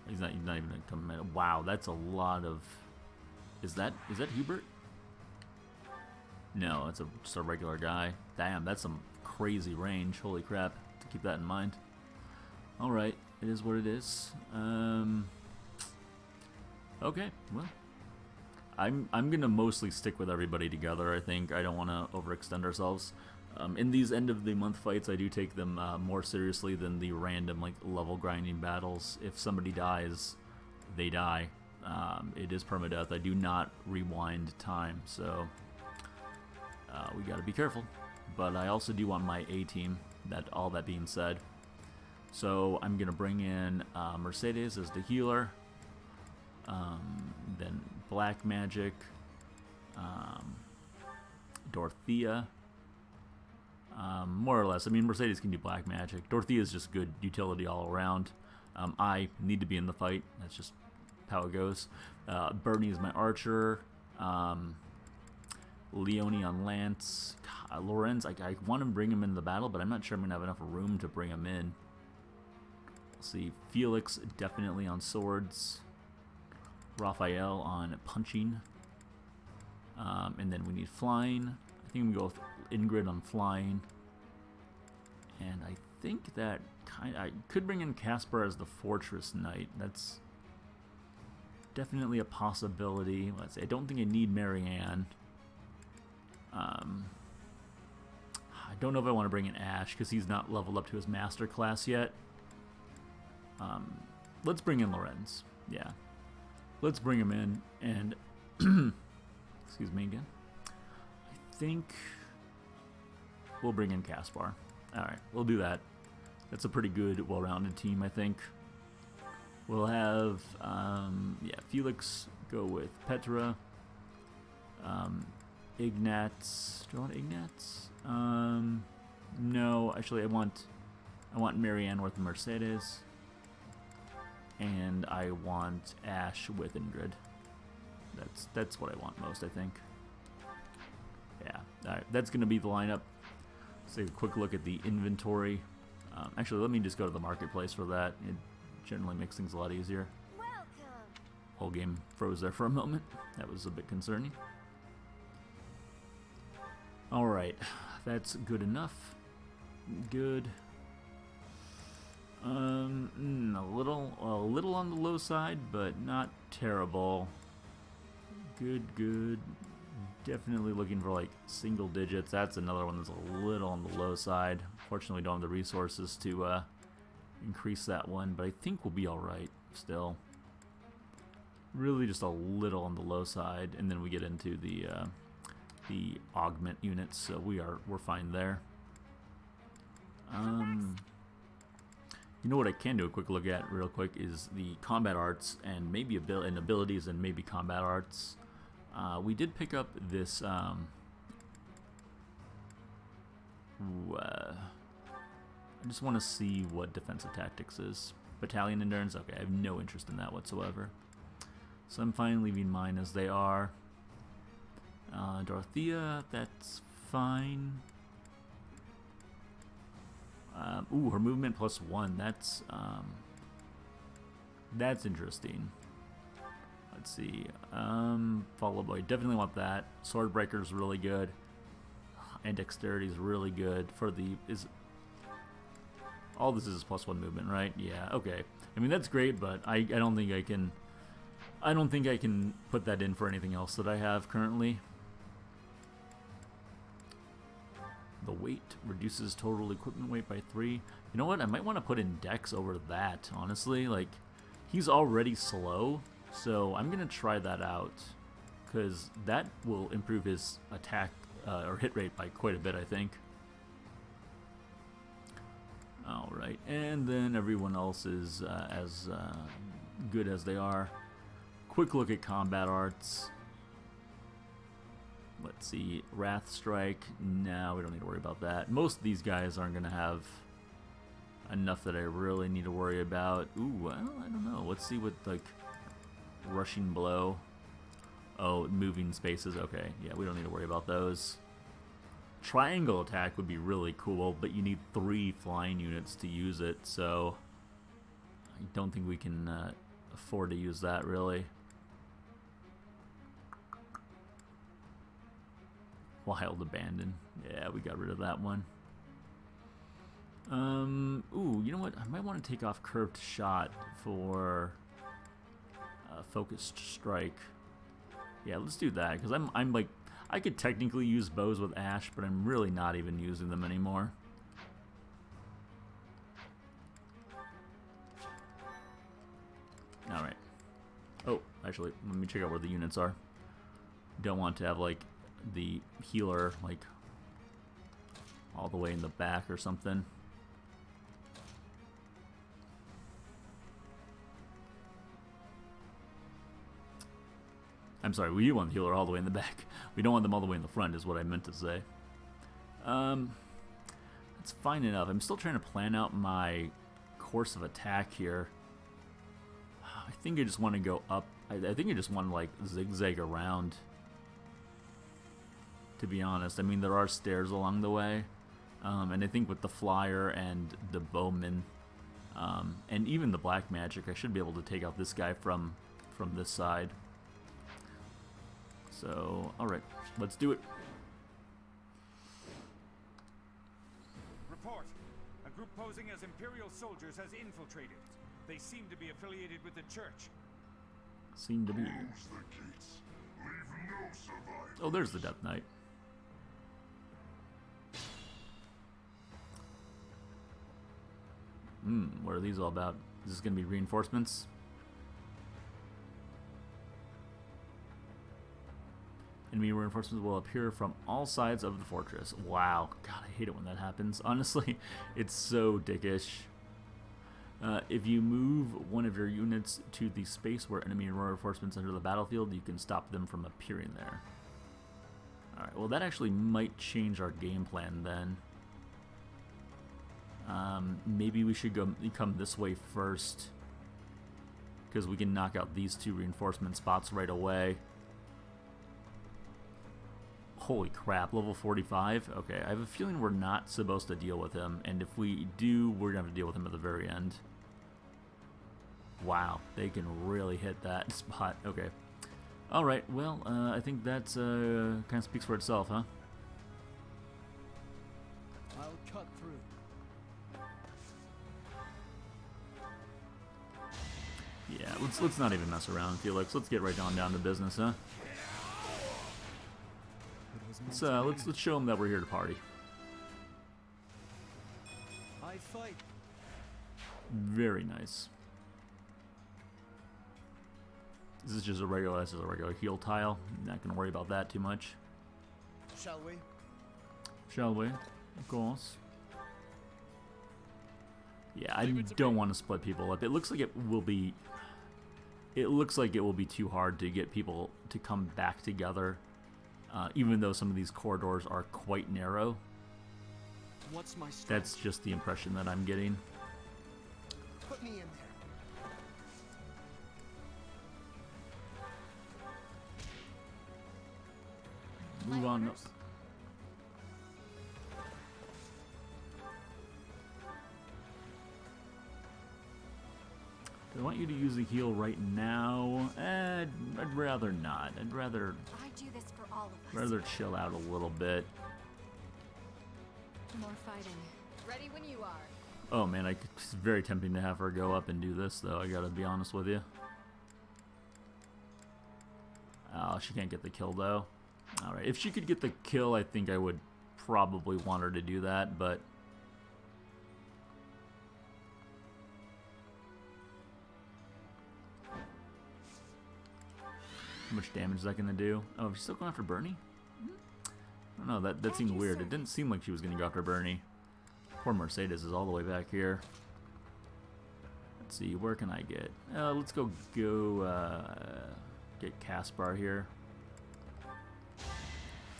He's not even a commander. Wow, that's a lot of... Is that Hubert? No, it's just a regular guy. Damn, that's some crazy range. Holy crap. Keep that in mind. Alright, it is what it is. Okay, well. I'm gonna mostly stick with everybody together, I think. I don't want to overextend ourselves. In these end of the month fights, I do take them more seriously than the random like level grinding battles. If somebody dies, they die. It is permadeath. I do not rewind time, so we gotta be careful. But I also do want my A team. All that being said, so I'm gonna bring in Mercedes as the healer. Then Black Magic, Dorothea, more or less. I mean, Mercedes can do Black Magic. Dorothea is just good utility all around. I need to be in the fight. That's just how it goes. Bernie is my archer. Leone on Lance. Lorenz, I want to bring him in the battle, but I'm not sure I'm going to have enough room to bring him in. Let's see. Felix definitely on swords. Raphael on punching. And then we need flying. I think we go with Ingrid on flying. And I think that I could bring in Casper as the Fortress Knight. That's definitely a possibility. Let's say I don't think I need Marianne. I don't know if I want to bring in Ash because he's not leveled up to his master class yet. Let's bring in Lorenz. Yeah. Let's bring him in and excuse me again. I think we'll bring in Caspar. Alright, we'll do that. That's a pretty good, well-rounded team, I think. We'll have, Felix go with Petra. Ignatz. Do I want Ignatz? No, actually I want Marianne with Mercedes. And I want Ash with Ingrid. That's what I want most, I think. Yeah, alright, that's gonna be the lineup. Let's take a quick look at the inventory. Actually, let me just go to the marketplace for that. It generally makes things a lot easier. Whole game froze there for a moment. That was a bit concerning. Alright, that's good enough. Good. A little on the low side, but not terrible. Good. Definitely looking for like single digits. That's another one that's a little on the low side. Fortunately, we don't have the resources to increase that one, but I think we'll be all right still. Really, just a little on the low side, and then we get into the augment units, so we're fine there. You know what I can do a quick look at real quick is the combat arts and maybe abilities and maybe combat arts. We did pick up this I just want to see what defensive tactics is. Battalion endurance? Okay, I have no interest in that whatsoever. So I'm fine leaving mine as they are. Dorothea, that's fine. Ooh, her movement +1. That's interesting. Let's see. Follow boy, definitely want that. Swordbreaker's really good, and dexterity is really good for the all this is +1 movement, right? Yeah. Okay. I mean that's great, but I don't think I can. I don't think I can put that in for anything else that I have currently. The weight reduces total equipment weight by 3. You know what? I might want to put in Dex over that, honestly. Like, he's already slow, so I'm going to try that out. Because that will improve his attack or hit rate by quite a bit, I think. Alright, and then everyone else is as good as they are. Quick look at combat arts. Let's see, Wrath Strike, no, we don't need to worry about that. Most of these guys aren't going to have enough that I really need to worry about. Ooh, well, I don't know. Let's see what, like, Rushing Blow. Oh, moving spaces, okay. Yeah, we don't need to worry about those. Triangle Attack would be really cool, but you need 3 flying units to use it, so I don't think we can afford to use that, really. Wild Abandon. Yeah, we got rid of that one. Ooh, you know what? I might want to take off Curved Shot for Focused Strike. Yeah, let's do that, because I'm like, I could technically use bows with Ash, but I'm really not even using them anymore. Alright. Oh, actually, let me check out where the units are. Don't want to have, like, the healer, like, all the way in the back or something. I'm sorry, we do want the healer all the way in the back. We don't want them all the way in the front, is what I meant to say. That's fine enough. I'm still trying to plan out my course of attack here. I think I just want to go up. I think I just want to, like, zigzag around, to be honest. I mean, there are stairs along the way. And I think with the flyer and the bowman, and even the black magic, I should be able to take out this guy from this side. So, alright, let's do it. Report. A group posing as Imperial soldiers has infiltrated. They seem to be affiliated with the church. Seem to be. Oh, there's the Death Knight. What are these all about? Is this going to be reinforcements? Enemy reinforcements will appear from all sides of the fortress. Wow. God, I hate it when that happens. Honestly, it's so dickish. If you move one of your units to the space where enemy reinforcements enter the battlefield, you can stop them from appearing there. Alright, well that actually might change our game plan then. Maybe we should come this way first, because we can knock out these 2 reinforcement spots right away. Holy crap, level 45? Okay, I have a feeling we're not supposed to deal with him, and if we do, we're going to have to deal with him at the very end. Wow, they can really hit that spot. Okay. Alright, well, I think that's kind of speaks for itself, huh? I'll cut through. Yeah, let's not even mess around, Felix. Let's get right on down to business, huh? Let's show them that we're here to party. I fight. Very nice. This is just a regular heal tile. Not gonna worry about that too much. Shall we? Shall we? Of course. Yeah, I don't want to split people up. It looks like it will be. It looks like it will be too hard to get people to come back together, even though some of these corridors are quite narrow. What's my strength? That's just the impression that I'm getting. Put me in there. Move on up. Do I want you to use a heal right now? I'd rather not. I'd rather I do this for all of us. chill out a little bit. More fighting. Ready when you are. Oh man, it's very tempting to have her go up and do this though, I gotta be honest with you. Oh, she can't get the kill though. Alright, if she could get the kill, I think I would probably want her to do that, but how much damage is that going to do? Oh, she's still going after Bernie? I don't know, that seemed weird. It didn't seem like she was going to go after Bernie. Poor Mercedes is all the way back here. Let's see, where can I get? Let's go get Caspar here.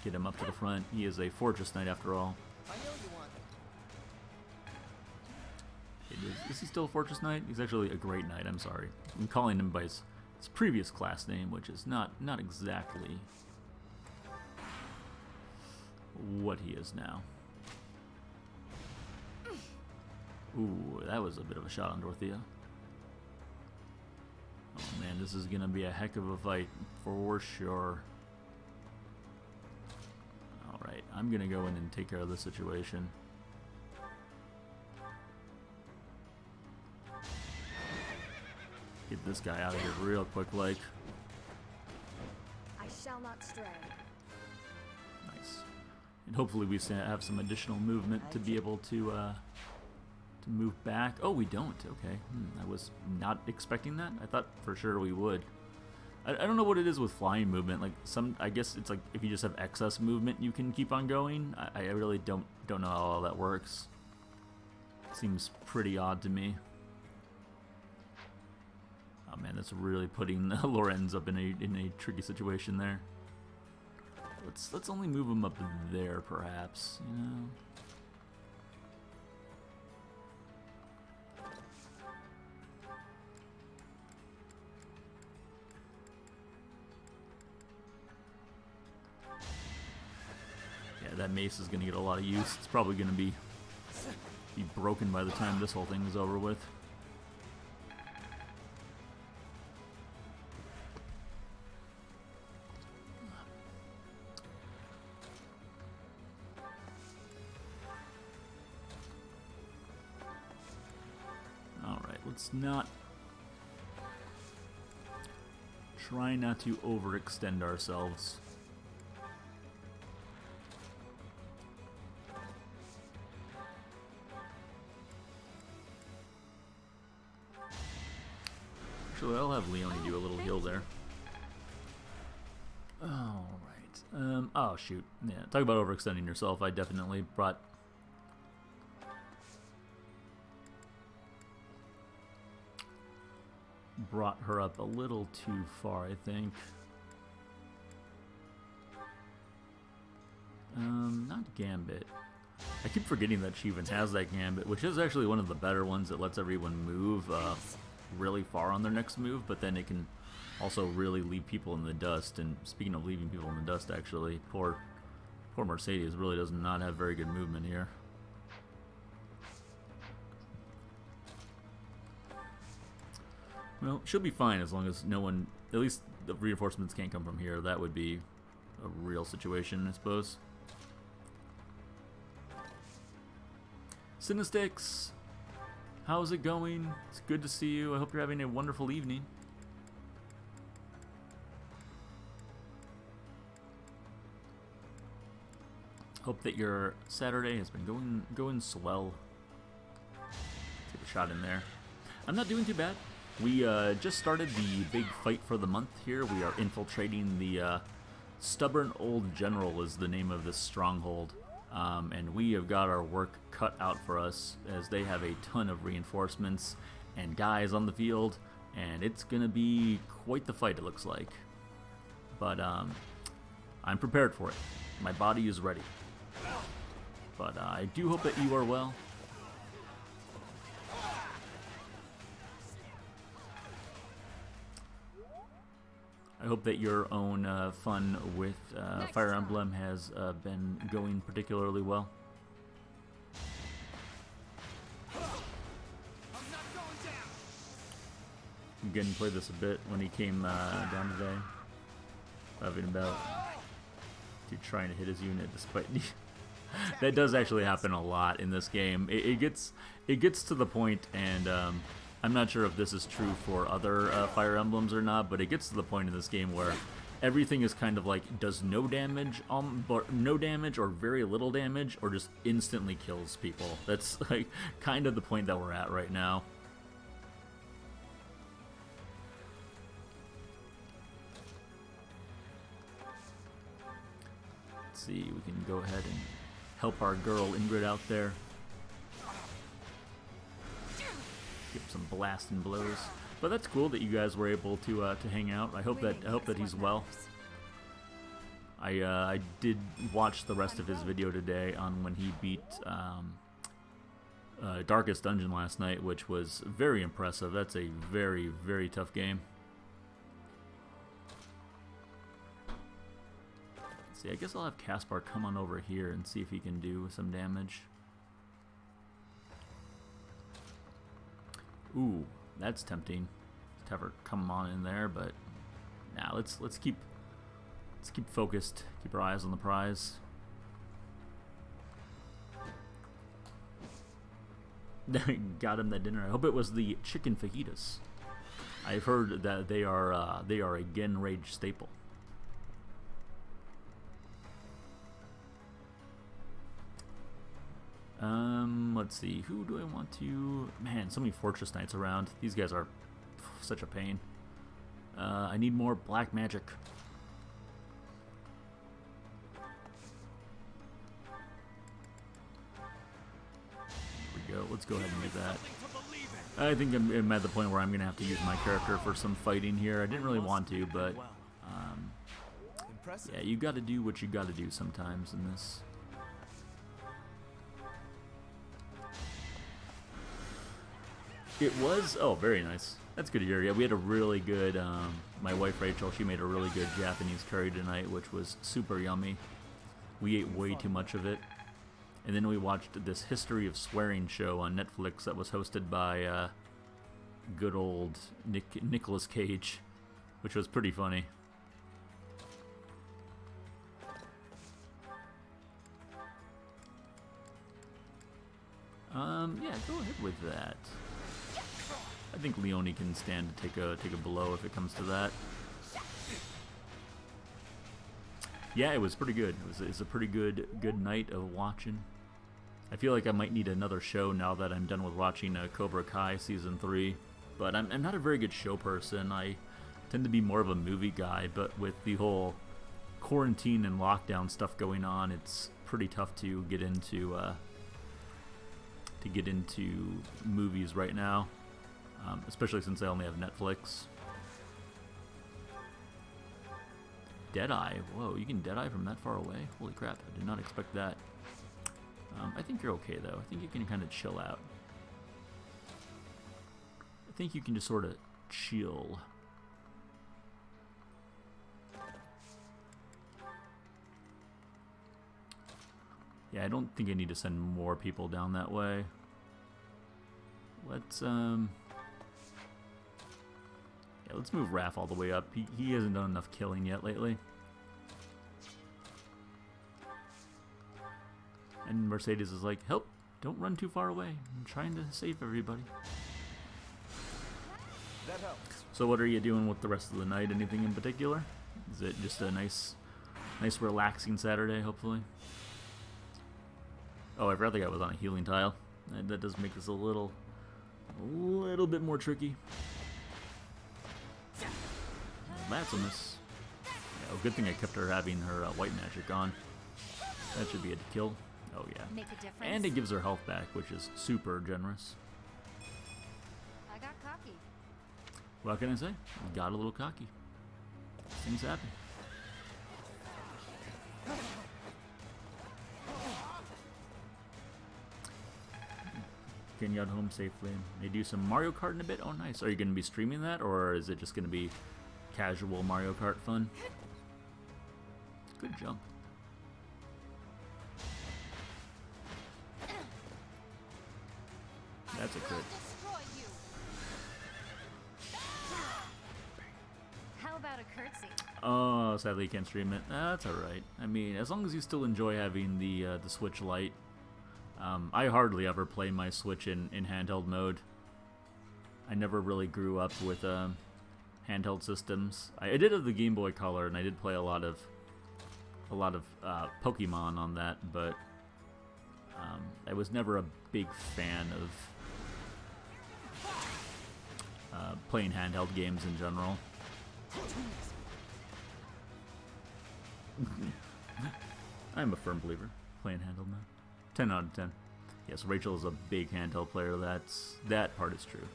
Get him up to the front. He is a Fortress Knight after all. I know you want it. Is he still a Fortress Knight? He's actually a Great Knight, I'm sorry. I'm calling him by his previous class name, which is not exactly what he is now. Ooh, that was a bit of a shot on Dorothea. Oh man, this is gonna be a heck of a fight for sure. Alright, I'm gonna go in and take care of the situation. Get this guy out of here real quick, like. I shall not stray. Nice. And hopefully we have some additional movement to be able to move back. Oh, we don't. Okay. I was not expecting that. I thought for sure we would. I don't know what it is with flying movement. Like I guess it's like if you just have excess movement, you can keep on going. I really don't know how all that works. Seems pretty odd to me. Oh man, that's really putting Lorenz up in a tricky situation there. Let's only move him up there, perhaps. You know. Yeah, that mace is gonna get a lot of use. It's probably gonna be broken by the time this whole thing is over with. Let's not try not to overextend ourselves. Actually, I'll have Leonie do a little heal there. All right. Oh shoot. Yeah. Talk about overextending yourself. I definitely brought her up a little too far, I think. not Gambit. I keep forgetting that she even has that Gambit, which is actually one of the better ones that lets everyone move really far on their next move, but then it can also really leave people in the dust. And speaking of leaving people in the dust, actually, poor Mercedes really does not have very good movement here. Well, she'll be fine as long as no one, at least the reinforcements can't come from here. That would be a real situation, I suppose. Cinestix, how's it going? It's good to see you. I hope you're having a wonderful evening. Hope that your Saturday has been going swell. Take a shot in there. I'm not doing too bad. We just started the big fight for the month here. We are infiltrating the Stubborn Old General is the name of this stronghold. And we have got our work cut out for us as they have a ton of reinforcements and guys on the field. And it's going to be quite the fight, it looks like. But I'm prepared for it. My body is ready. But I do hope that you are well. I hope that your own fun with Fire Emblem has been going particularly well. I'm getting to play this a bit when he came down today. Laughing about trying to hit his unit despite that does actually happen a lot in this game. It gets to the point, and I'm not sure if this is true for other Fire Emblems or not, but it gets to the point in this game where everything is kind of like does no damage or very little damage, or just instantly kills people. That's like kind of the point that we're at right now. Let's see, we can go ahead and help our girl Ingrid out there. Give some blasting blows, but that's cool that you guys were able to hang out. I hope that he's well. I did watch the rest of his video today on when he beat Darkest Dungeon last night, which was very impressive. That's a very, very tough game. Let's see, I guess I'll have Caspar come on over here and see if he can do some damage. Ooh, that's tempting. Let's have her come on in there, but now let's keep focused. Keep our eyes on the prize. Got him that dinner. I hope it was the chicken fajitas. I've heard that they are a Gen Rage staple. Let's see, who do I want to... Man, so many Fortress Knights around. These guys are such a pain. I need more black magic. There we go, let's go ahead and do that. I think I'm at the point where I'm going to have to use my character for some fighting here. I didn't really want to, but... yeah, you got to do what you got to do sometimes in this. It was, oh, very nice. That's good to hear. Yeah, we had a really good, my wife Rachel, she made a really good Japanese curry tonight, which was super yummy. We ate way too much of it. And then we watched this History of Swearing show on Netflix that was hosted by good old Nicolas Cage, which was pretty funny. Yeah, go ahead with that. I think Leone can stand to take a blow if it comes to that. Yeah, it was pretty good. It's a pretty good night of watching. I feel like I might need another show now that I'm done with watching Cobra Kai Season 3. But I'm not a very good show person. I tend to be more of a movie guy, but with the whole quarantine and lockdown stuff going on, it's pretty tough to get into movies right now. Especially since I only have Netflix. Deadeye. Whoa, you can Deadeye from that far away? Holy crap, I did not expect that. I think you're okay, though. I think you can kind of chill out. I think you can just sort of chill. Yeah, I don't think I need to send more people down that way. Let's, yeah, let's move Raph all the way up. He hasn't done enough killing yet lately. And Mercedes is like, help, don't run too far away. I'm trying to save everybody. That helps. So what are you doing with the rest of the night? Anything in particular? Is it just a nice relaxing Saturday, hopefully? Oh, I forgot the guy was on a healing tile. That does make this a little bit more tricky. That's a miss. Yeah, well, good thing I kept her having her white magic on. That should be a kill. Oh yeah. Make a difference. And it gives her health back, which is super generous. I got cocky. What can I say? Got a little cocky. Things happen. Getting you out home safely. May do some Mario Kart in a bit. Oh, nice. Are you going to be streaming that, or is it just going to be casual Mario Kart fun? Good jump. That's a crit. How about a curtsy? Oh, sadly you can't stream it. That's alright. I mean, as long as you still enjoy having the Switch Lite. I hardly ever play my Switch in handheld mode. I never really grew up with handheld systems. I did have the Game Boy Color, and I did play a lot of Pokemon on that, but I was never a big fan of playing handheld games in general. I'm a firm believer playing handheld mode. 10 out of 10. Yes, Rachel is a big handheld player. That part is true.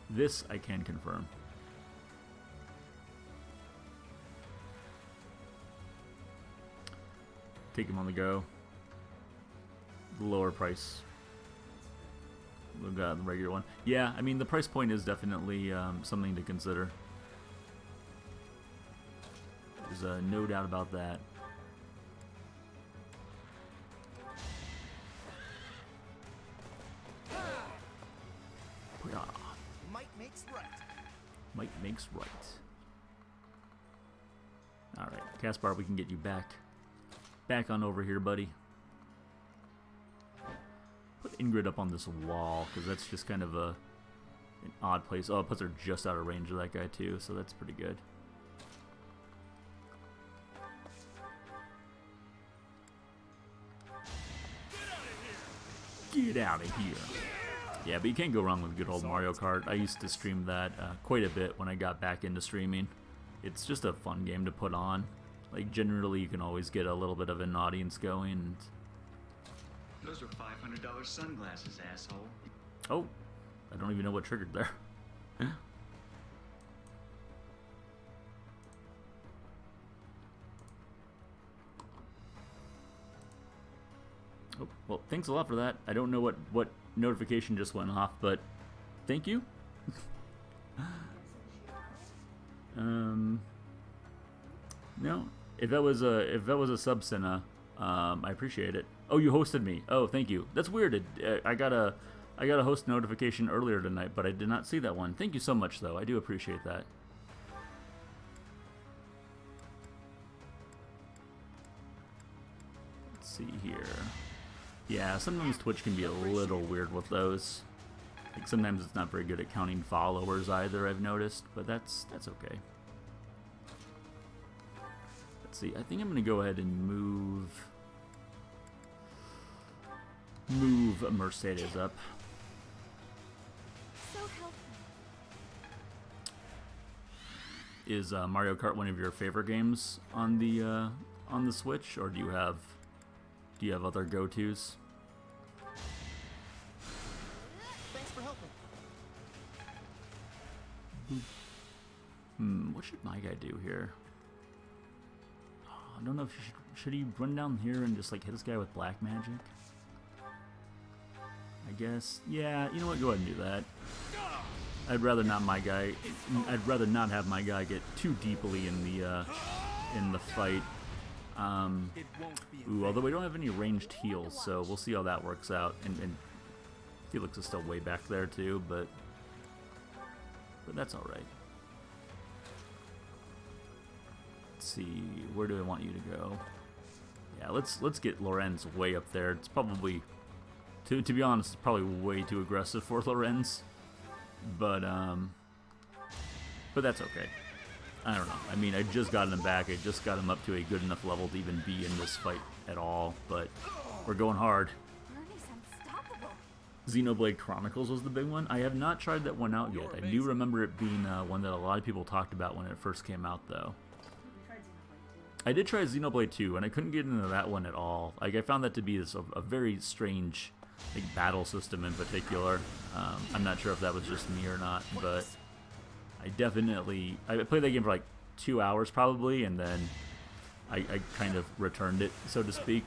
This I can confirm. Take him on the go. The lower price. We've got the regular one. Yeah, I mean the price point is definitely something to consider. There's no doubt about that. Might makes right. Might makes right. Alright, Caspar, we can get you back on over here, buddy. Put Ingrid up on this wall, because that's just kind of an odd place. Oh, it puts her just out of range of that guy, too, so that's pretty good. Get out of here. Yeah, but you can't go wrong with good old Mario Kart. I used to stream that quite a bit when I got back into streaming. It's just a fun game to put on. Like, generally, you can always get a little bit of an audience going. And... Those were $500 sunglasses, asshole. Oh, I don't even know what triggered there. Oh, well, thanks a lot for that. I don't know what notification just went off, but thank you. No, if that was a sub Senna, I appreciate it. Oh, you hosted me. Oh, thank you. That's weird. I got a host notification earlier tonight, but I did not see that one. Thank you so much, though. I do appreciate that. Let's see here. Yeah, sometimes Twitch can be a little weird with those. Like sometimes it's not very good at counting followers either, I've noticed, but that's okay. Let's see. I think I'm going to go ahead and move Mercedes up. So helpful. Is Mario Kart one of your favorite games on the Switch, or do you have other go-tos? Thanks for helping. What should my guy do here? I don't know if should he run down here and just like hit this guy with black magic? I guess. Yeah, you know what? Go ahead and do that. I'd rather not have my guy get too deeply in the fight. Ooh, although we don't have any ranged heals, so we'll see how that works out. And Felix is still way back there too, but that's all right. Let's see, where do I want you to go? Yeah, let's get Lorenz way up there. It's probably, to be honest, it's probably way too aggressive for Lorenz, but that's okay. I don't know. I mean, I just got him back. I just got him up to a good enough level to even be in this fight at all, but we're going hard. Xenoblade Chronicles was the big one. I have not tried that one out yet. I do remember it being one that a lot of people talked about when it first came out, though. I did try Xenoblade 2, and I couldn't get into that one at all. Like, I found that to be a very strange battle system in particular. I'm not sure if that was just me or not, but I played that game for like 2 hours probably, and then I kind of returned it, so to speak.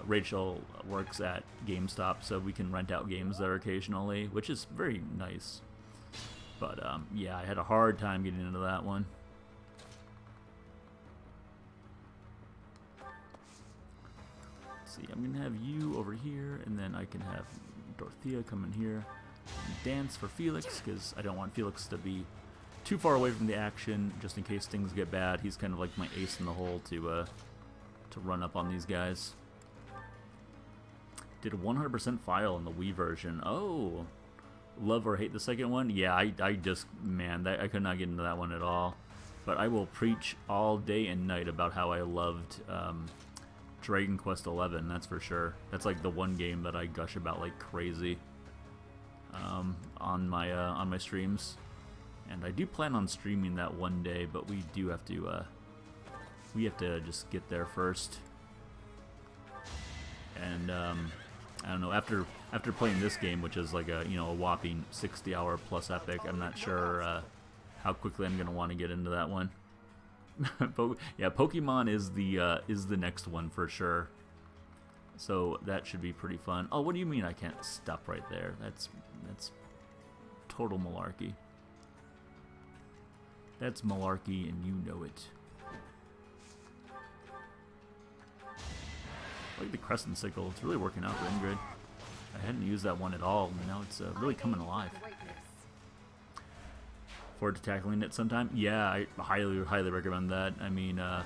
Rachel works at GameStop, so we can rent out games there occasionally, which is very nice. But yeah, I had a hard time getting into that one. Let's see, I'm gonna have you over here, and then I can have Dorothea come in here and dance for Felix, because I don't want Felix to be too far away from the action, just in case things get bad. He's kind of like my ace in the hole to run up on these guys. Did a 100% file in the Wii version. Oh, love or hate the second one? Yeah, I just, man, I could not get into that one at all. But I will preach all day and night about how I loved Dragon Quest XI, that's for sure. That's like the one game that I gush about like crazy on my streams. And I do plan on streaming that one day, but we do have to just get there first. And I don't know, after playing this game, which is like a whopping 60-hour plus epic, I'm not sure how quickly I'm gonna want to get into that one. But yeah, Pokemon is the next one for sure. So that should be pretty fun. Oh, what do you mean I can't stop right there? That's total malarkey. That's malarkey, and you know it. I like the crescent sickle. It's really working out for Ingrid. I hadn't used that one at all, and now it's really coming alive. Forward to tackling it sometime? Yeah, I highly recommend that. I mean, I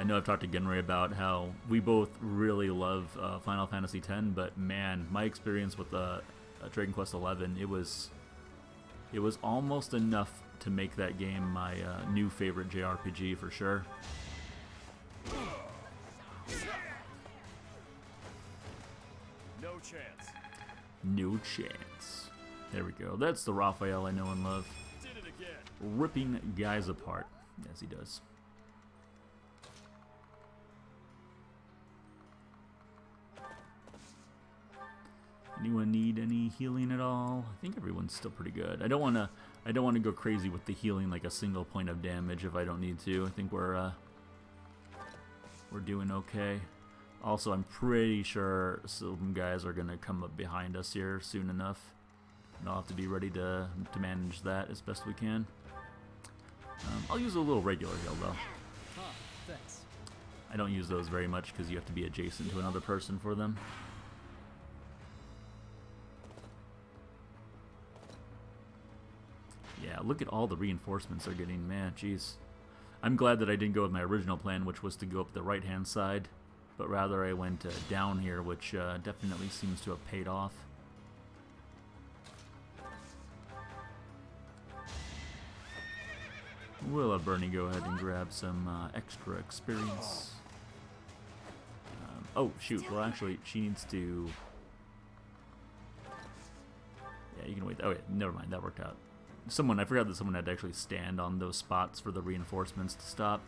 know I've talked to Genry about how we both really love Final Fantasy X, but man, my experience with Dragon Quest XI, it was almost enough to make that game my new favorite JRPG for sure. No chance. No chance. There we go. That's the Raphael I know and love. Did it again. Ripping guys apart, as he does. Anyone need any healing at all? I think everyone's still pretty good. I don't want to go crazy with the healing, like a single point of damage if I don't need to. I think we're doing okay. Also, I'm pretty sure some guys are gonna come up behind us here soon enough, and I'll have to be ready to manage that as best we can. I'll use a little regular heal though. Thanks. I don't use those very much because you have to be adjacent to another person for them. Yeah, look at all the reinforcements they're getting, man, jeez. I'm glad that I didn't go with my original plan, which was to go up the right-hand side, but rather I went down here, which definitely seems to have paid off. We'll have Bernie go ahead and grab some extra experience. Oh, shoot, well actually, she needs to... Yeah, you can wait. Oh, yeah, never mind, that worked out. I forgot that someone had to actually stand on those spots for the reinforcements to stop.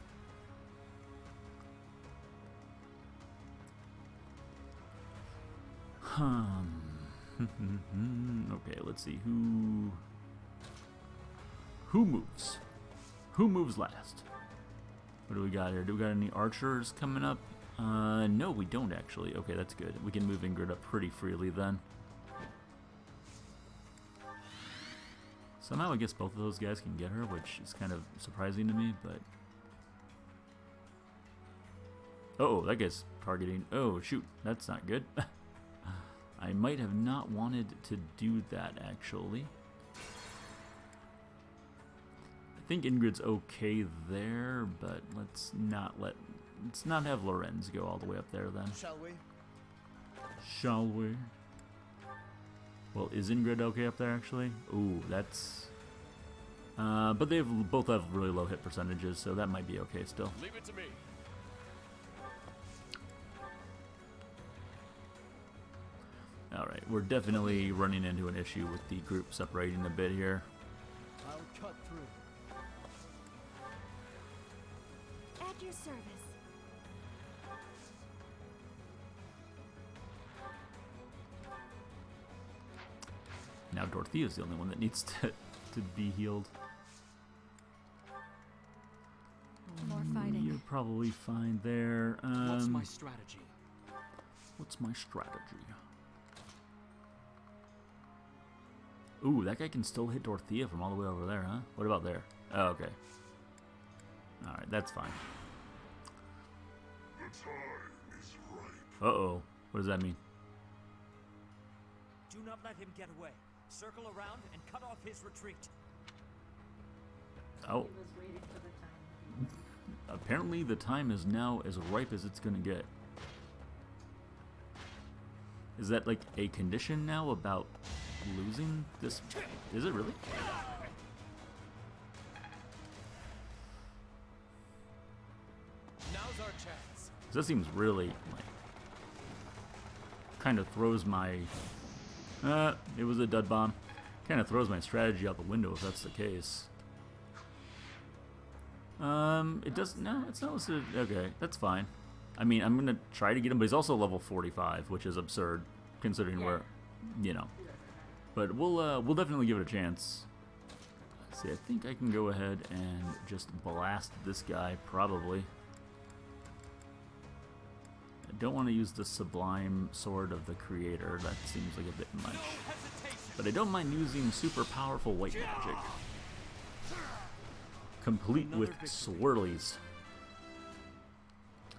Okay, let's see who moves. Who moves last? What do we got here? Do we got any archers coming up? No, we don't actually. Okay, that's good. We can move Ingrid up pretty freely then. Somehow I guess both of those guys can get her, which is kind of surprising to me, but... Oh, that guy's targeting. Oh, shoot. That's not good. I might have not wanted to do that, actually. I think Ingrid's okay there, but let's not have Lorenz go all the way up there then. Shall we? Shall we? Well, is Ingrid okay up there actually? Ooh, that's... but they both have really low hit percentages, so that might be okay still. Leave it to me. Alright, we're definitely running into an issue with the group separating a bit here. I'll cut through. At your service. Now Dorothea's the only one that needs to be healed. More fighting. You're probably fine there. What's my strategy? What's my strategy? Ooh, that guy can still hit Dorothea from all the way over there, huh? What about there? Oh, okay. Alright, that's fine. The time is ripe. Uh-oh. What does that mean? Do not let him get away. Circle around and cut off his retreat. Oh. He was waiting for the time. Apparently the time is now as ripe as it's gonna get. Is that like a condition now about losing this? Is it really? Now's our chance. That seems really like kind of throws my it was a dud bomb. Kind of throws my strategy out the window if that's the case. It doesn't. No, it's not listed. Okay, that's fine. I mean, I'm gonna try to get him, but he's also level 45, which is absurd considering we're, you know. But we'll definitely give it a chance. Let's see. I think I can go ahead and just blast this guy probably. I don't want to use the Sublime Sword of the Creator. That seems like a bit much. But I don't mind using super powerful white magic. Complete with swirlies.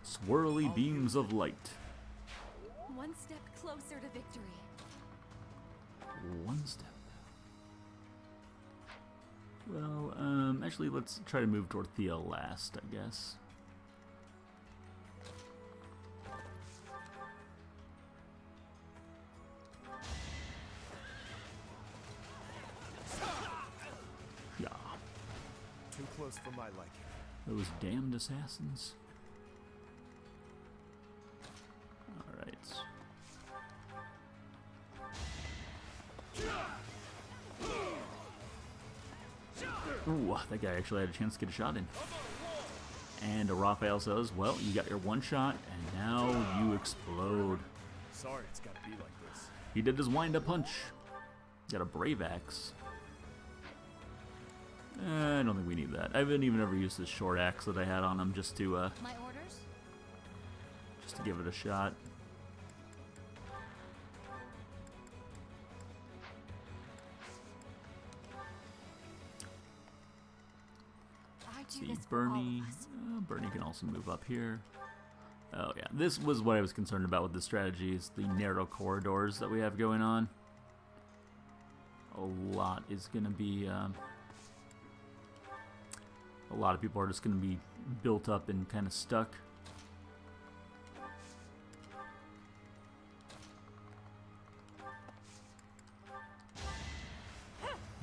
Swirly beams of light. One step closer to victory. One step. Well, actually, let's try to move Dorothea last, I guess. Yeah. Too close for my liking. Those damned assassins. Alright. Ooh, that guy actually had a chance to get a shot in. And Raphael says, well, you got your one shot, and now you explode. Sorry it's gotta be like this. He did his wind-up punch. Got a Brave Axe. I don't think we need that. I haven't even ever used this short axe that I had on him just to My orders? just to give it a shot. See, Bernie. Bernie can also move up here. Oh yeah, this was what I was concerned about with the strategy, is the narrow corridors that we have going on. A lot is going to be... a lot of people are just going to be built up and kind of stuck.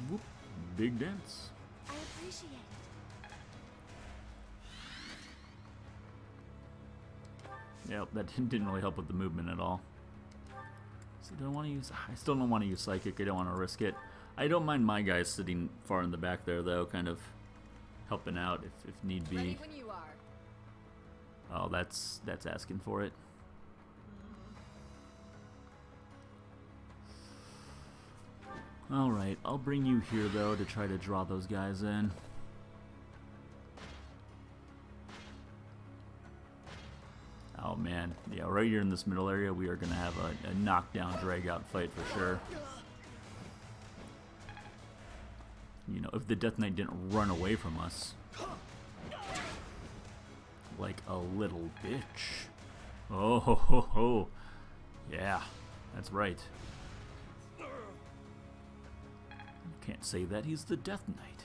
Whoop, big dance. I appreciate it. Yep, that didn't really help with the movement at all. So do I want to use... I still don't want to use Psychic. I don't want to risk it. I don't mind my guys sitting far in the back there, though, kind of helping out if need be. Ready when you are. Oh, that's asking for it. Alright, I'll bring you here, though, to try to draw those guys in. right here in this middle area, we are going to have a knockdown, drag-out fight for sure. You know, if the Death Knight didn't run away from us. Like a little bitch. Oh, ho, ho, ho. Yeah, that's right. You can't say that, he's the Death Knight.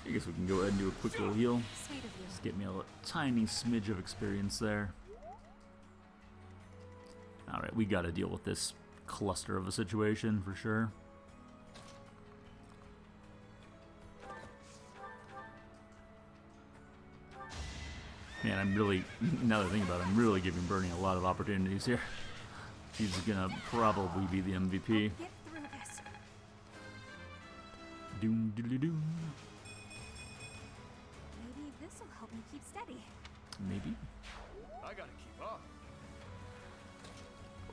I guess we can go ahead and do a quick little heal. Just get me a tiny smidge of experience there. Alright, we gotta deal with this cluster of a situation for sure. Man, I'm really, now that I think about it, I'm really giving Bernie a lot of opportunities here. She's gonna probably be the MVP. Doom doodly doom. Maybe this will help me keep steady. Maybe. I gotta keep up.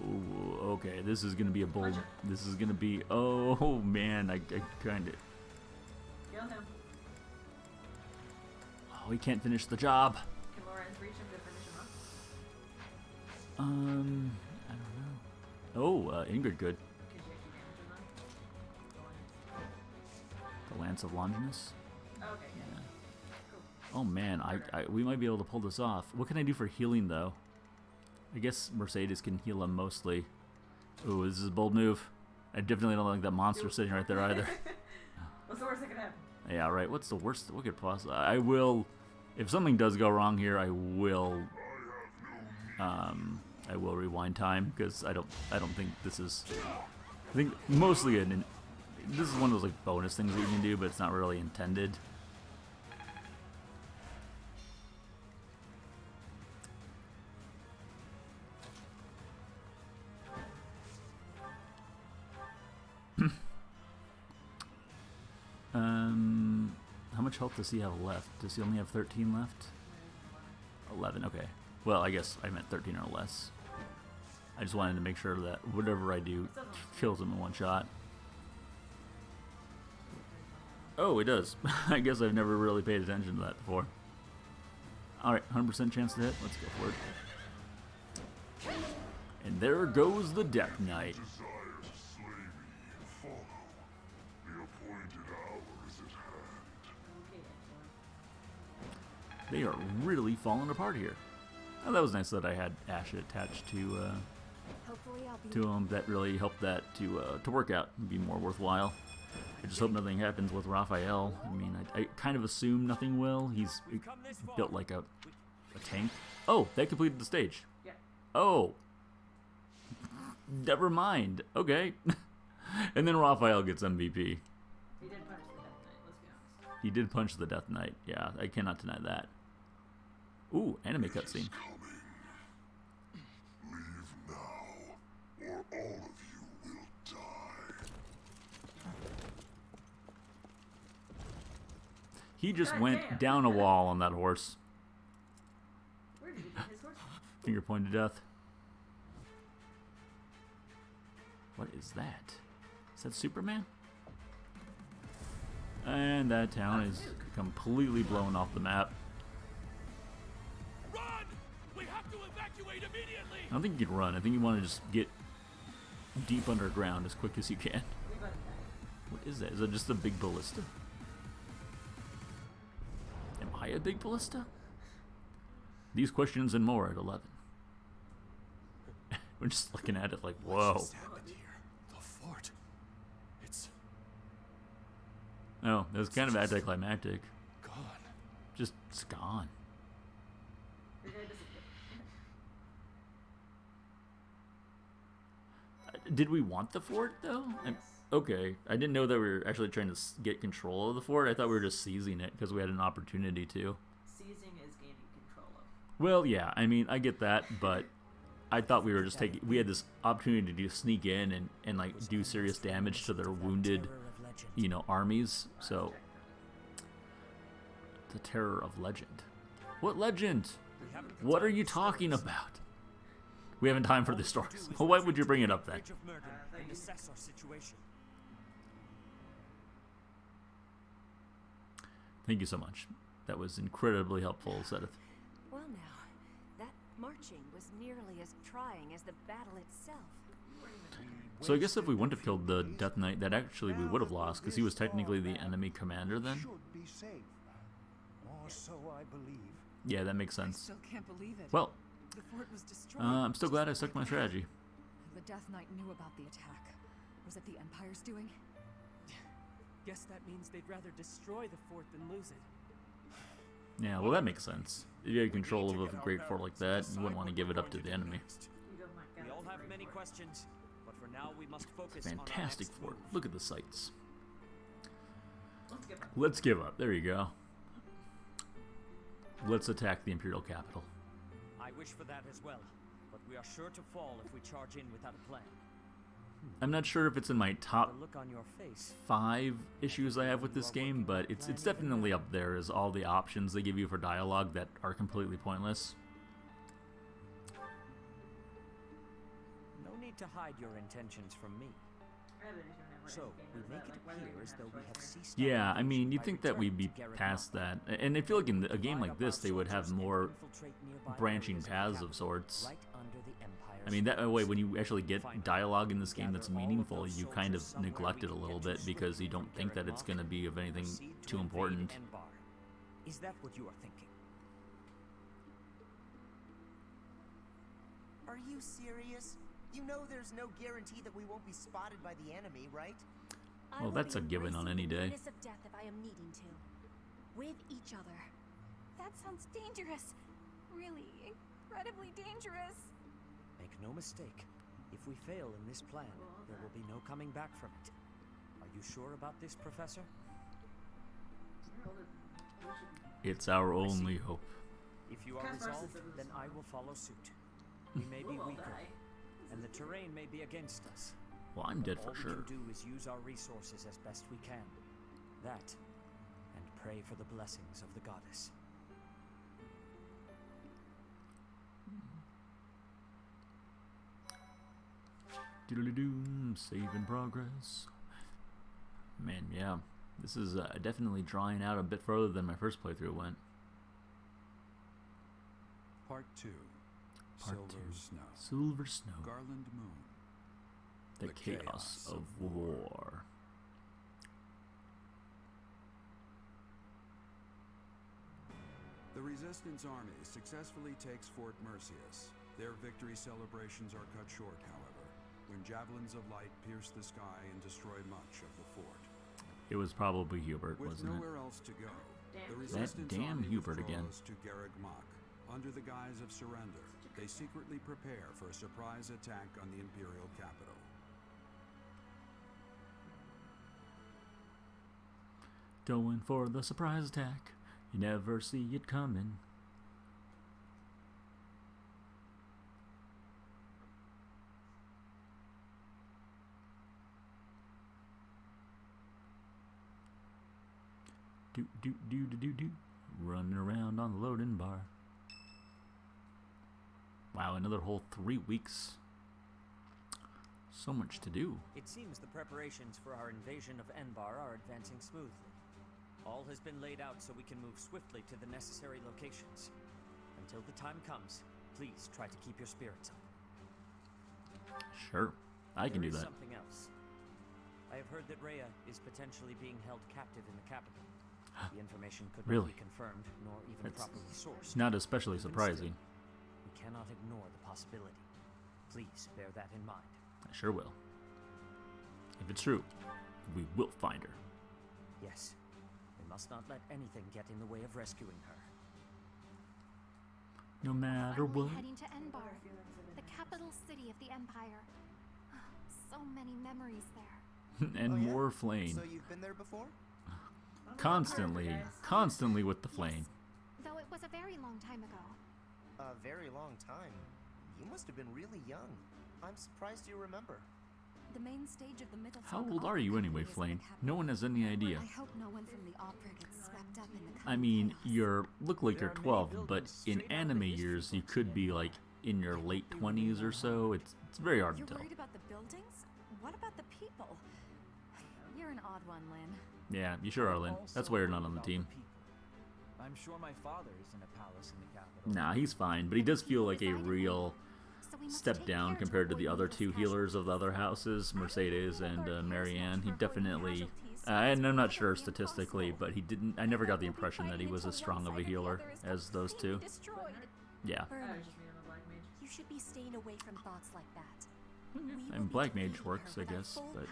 Oh, okay. This is gonna be a bold. This is gonna be. Oh man, I kind of. Kill him. Oh, he can't finish the job. Can Lorenz reach him to finish him up? I don't know. Oh, Ingrid could. Could you actually damage him then? The Lance of Longinus. Okay, yeah. Oh man, we might be able to pull this off. What can I do for healing though? I guess Mercedes can heal him mostly. Ooh, this is a bold move. I definitely don't like that monster sitting right there either. What's the worst that could happen? Yeah, right. What's the worst? What could possibly? I will. If something does go wrong here, I will rewind time because I don't think this is. I think mostly this is one of those like bonus things that you can do, but it's not really intended. How much health does he have left? Does he only have 13 left? 11, okay. Well, I guess I meant 13 or less. I just wanted to make sure that whatever I do kills him in one shot. Oh, it does. I guess I've never really paid attention to that before. Alright, 100% chance to hit. Let's go for it. And there goes the Death Knight. They are really falling apart here. Oh, that was nice that I had Asha attached to him. That really helped that to work out and be more worthwhile. I just hope nothing happens with Raphael. I mean, I kind of assume nothing will. He's built like a tank. Oh, they completed the stage. Yeah. Oh. Never mind. Okay. And then Raphael gets MVP. He did punch the Death Knight, let's be honest. He did punch the Death Knight. Yeah, I cannot deny that. Ooh, anime cutscene. He just went down a wall on that horse. Where did he get his horse? Finger pointed death. What is that? Is that Superman? And that town is completely blown off the map. Run! We have to evacuate immediately! I don't think you can run. I think you want to just get deep underground as quick as you can. What is that? Is that just a big ballista? Am I a big ballista? These questions and more at 11. We're just looking at it like, whoa. What's happened here? The fort. It's Oh, it was kind of anticlimactic. gone. Just, it's gone. Did we want the fort, though? Okay, I didn't know that we were actually trying to get control of the fort. I thought we were just seizing it because we had an opportunity to. Seizing is gaining control of. Well, yeah, I mean, I get that, but I thought we were just taking. We had this opportunity to sneak in and like do serious damage to their wounded, you know, armies. So, the terror of legend. What legend? What are you talking about? We haven't time for this story. Well, why would you bring it up then? Bridge of Murden and assess our situation. Thank you so much. That was incredibly helpful, Seth. Well now, that marching was nearly as trying as the battle itself. So I guess if we wouldn't have killed the Death Knight, that actually we would have lost, because he was technically the enemy commander then. Should be safe. Or so I believe. Yeah, that makes sense. I still can't believe it. Well, the fort was destroyed. I'm still glad I stuck to my strategy. The Death Knight knew about the attack. Was it the Empire's doing? Guess that means they'd rather destroy the fort than lose it. Yeah, well that makes sense. If you had control of a great fort like that, you wouldn't want to give it up to the enemy. We all have many questions, but for now we must focus Fantastic on our fort. next move. Look at the sights. Let's give up. There you go. Let's attack the Imperial capital. I wish for that as well, but we are sure to fall if we charge in without a plan. I'm not sure if it's in my top The look on your face. 5 issues I have with this game, but it's definitely up there as all the options they give you for dialogue that are completely pointless. No need to hide your intentions from me. So, we make it appear as though we have ceased. Yeah, I mean, you'd think that we'd be past that. And I feel like in a game like this, they would have more branching paths of sorts. I mean, that way, when you actually get dialogue in this game that's meaningful, you kind of neglect it a little bit because you don't think that it's going to be of anything too important. Is that what you are thinking? Are you serious? You know there's no guarantee that we won't be spotted by the enemy, right? Well, that's a given on any day. Of death if I am needing to. With each other. That sounds dangerous. Really, incredibly dangerous. Make no mistake. If we fail in this plan, there will be no coming back from it. Are you sure about this, Professor? It's our only hope. If you are resolved, then I will follow suit. We may be weaker, and the terrain may be against us. Well, I'm dead for All sure. we can do is use our resources as best we can. That, and pray for the blessings of the goddess. Doodly-doo, save in progress. Man, yeah. This is definitely drawing out a bit further than my first playthrough went. Part 2. Part Silver 2. Snow. Silver Snow. Garland Moon. The chaos of war. The Resistance Army successfully takes Fort Mercius. Their victory celebrations are cut short, however, when javelins of light pierce the sky and destroy much of the fort. It was probably Hubert, With wasn't it? nowhere else to go, the That Resistance damn Army Hubert again. withdraws to Garreg Mach. Under the guise of surrender, they secretly prepare for a surprise attack on the Imperial capital. Going for the surprise attack. You never see it coming. Do do do do do do. Running around on the loading bar. Wow, another whole 3 weeks. So much to do. It seems the preparations for our invasion of Enbar are advancing smoothly. All has been laid out so we can move swiftly to the necessary locations. Until the time comes, please try to keep your spirits up. Sure, I can do There is that. something else. I have heard that Rhea is potentially being held captive in the capital. The information could not Really? be confirmed nor even That's properly sourced. not especially Even surprising. still, we cannot ignore the possibility. Please bear that in mind. I sure will. If it's true, we will find her. Yes, we must not let anything get in the way of rescuing her. No matter what. Heading to Enbar, the capital city of the Empire. So many memories there. And more flame. So you've been there before? Constantly with the flame. Though it was a very long time ago. A very long time. You must have been really young. I'm surprised you remember. The main stage of the Middle How old are you anyway, Flame? No one has any idea. I hope no one from the opera gets swept up in the I mean, look like you're 12, but in anime years, you could be like in your late 20s or so. It's very hard You're to tell. worried about the buildings? What about the people? You're an odd one, Lynn. Yeah, you sure are, Lynn. That's why you're not on the team. I'm sure my father is in a palace in the capital. Nah, he's fine, but he does feel like a real step down compared to the other two healers of the other houses, Mercedes and Marianne. He definitely, and I'm not sure statistically, but he didn't. I never got the impression that he was as strong of a healer as those two. Yeah. You should be staying away from thoughts like that. And Black Mage works, I guess, but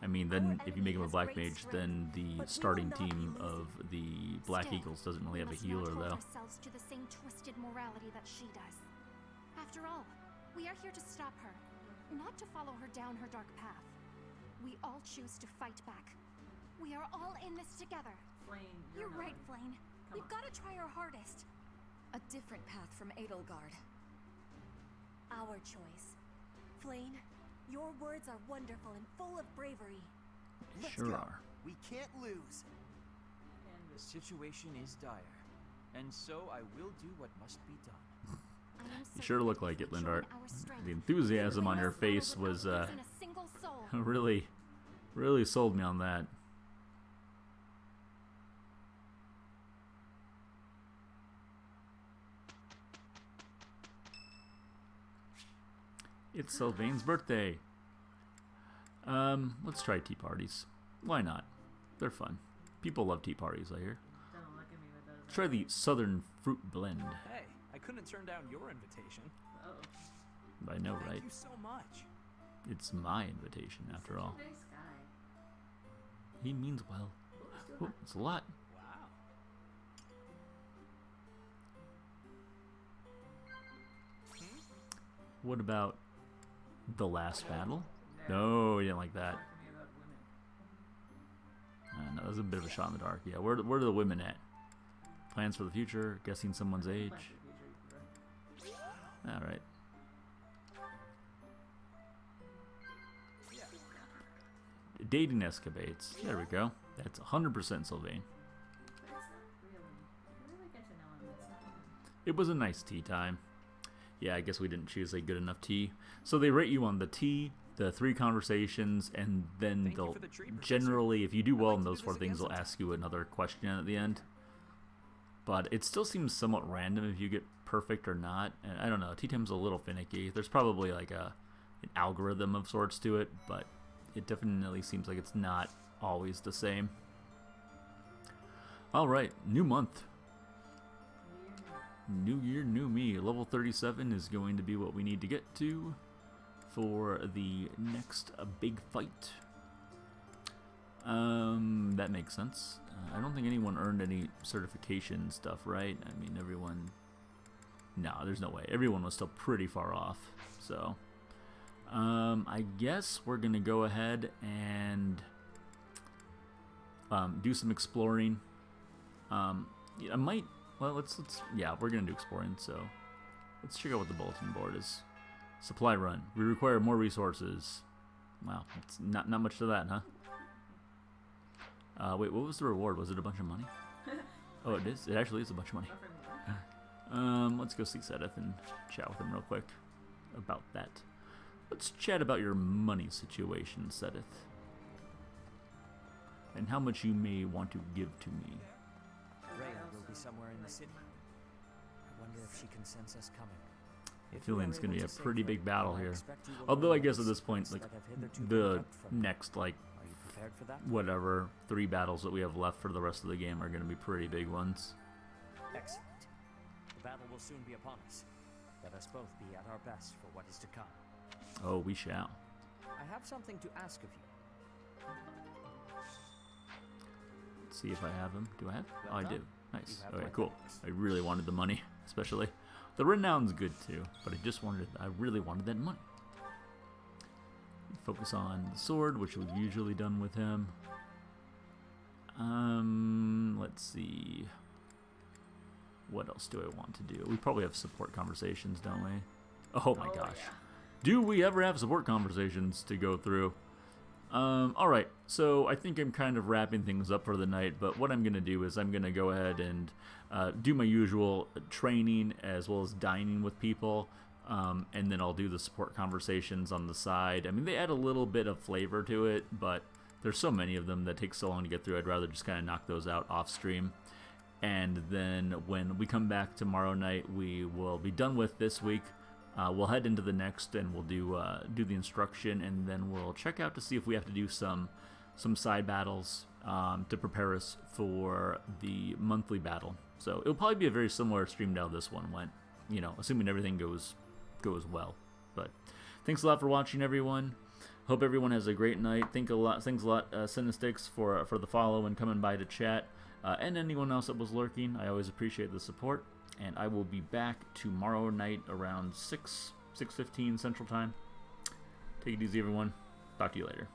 I mean, then if you make him a Black Mage, then the starting team of the Black Eagles doesn't really have a healer, though. Ourselves to the same twisted morality that she does. After all, we are here to stop her, not to follow her down her dark path. We all choose to fight back. We are all in this together. Flame, You're right, Flame. We've got to try our hardest. A different path from Edelgard. Our choice. Flame, your words are wonderful and full of bravery. Let's Sure go. are. We can't lose. And the situation is dire. And so I will do what must be done. You sure look like it, Lindart. The enthusiasm on your face was really sold me on that. It's Sylvain's birthday. Let's try tea parties. Why not? They're fun. People love tea parties, I hear. Don't look at me with those Try the Southern Fruit Blend. Hey, I couldn't turn down your invitation. Uh-oh. I know, right? Thank you so much. It's my invitation, after all. Such a nice guy. He means well. Oh, it's a lot. Wow. What about the last battle? No, he didn't like that. Talk to me about women. No, that was a bit of a shot in the dark. Yeah, where are the women at? Plans for the future? Guessing someone's age? Plans for the future, right? All right. Dating escapades. There we go. That's 100% Sylvain. But it's not really. You really get to know him. It's not him. It was a nice tea time. Yeah, I guess we didn't choose a good enough tea. So they rate you on the tea, the 3 conversations, and then they'll generally, if you do well in those 4 things, they'll ask you another question at the end. But it still seems somewhat random if you get perfect or not. And I don't know, tea time's a little finicky. There's probably like an algorithm of sorts to it, but it definitely seems like it's not always the same. All right, new month. New year, new me. Level 37 is going to be what we need to get to for the next big fight. That makes sense. I don't think anyone earned any certification stuff, right? I mean, everyone... No, there's no way. Everyone was still pretty far off, so... I guess we're gonna go ahead and do some exploring. I might. Well, let's. Yeah, we're gonna do exploring. So let's check out what the bulletin board is. Supply run. We require more resources. Wow, it's not much to that, huh? Wait, what was the reward? Was it a bunch of money? Oh, it is. It actually is a bunch of money. Let's go see Sedith and chat with him real quick about that. Let's chat about your money situation, Sedith. And how much you may want to give to me. Rhea will be somewhere in the city. I wonder if she can sense us coming. I feel like it's going to be a pretty big battle here. Although I guess at this point, like, the next, like, whatever, 3 battles that we have left for the rest of the game are going to be pretty big ones. Excellent. The battle will soon be upon us. Let us both be at our best for what is to come. Oh, we shall. I have something to ask of you. Let's see if I have him. Do I have? Well Oh, I done. do. Nice. You have Okay, my cool. thanks. I really wanted the money, especially. The renown's good too, but I really wanted that money. Focus on the sword, which we've usually done with him. Let's see. What else do I want to do? We probably have support conversations, don't we? Oh my gosh. Yeah. Do we ever have support conversations to go through? Alright, so I think I'm kind of wrapping things up for the night, but what I'm going to do is I'm going to go ahead and do my usual training as well as dining with people. and then I'll do the support conversations on the side. I mean, they add a little bit of flavor to it, but there's so many of them that take so long to get through. I'd rather just kind of knock those out off stream. And then when we come back tomorrow night, we will be done with this week. We'll head into the next, and we'll do the instruction, and then we'll check out to see if we have to do some side battles to prepare us for the monthly battle. So it'll probably be a very similar stream to how this one went, you know, assuming everything goes well. But thanks a lot for watching, everyone. Hope everyone has a great night. Thanks a lot, Cinestics, for the follow and coming by to chat, and anyone else that was lurking. I always appreciate the support, and I will be back tomorrow night around 6:15 Central Time. Take it easy, everyone. Talk to you later.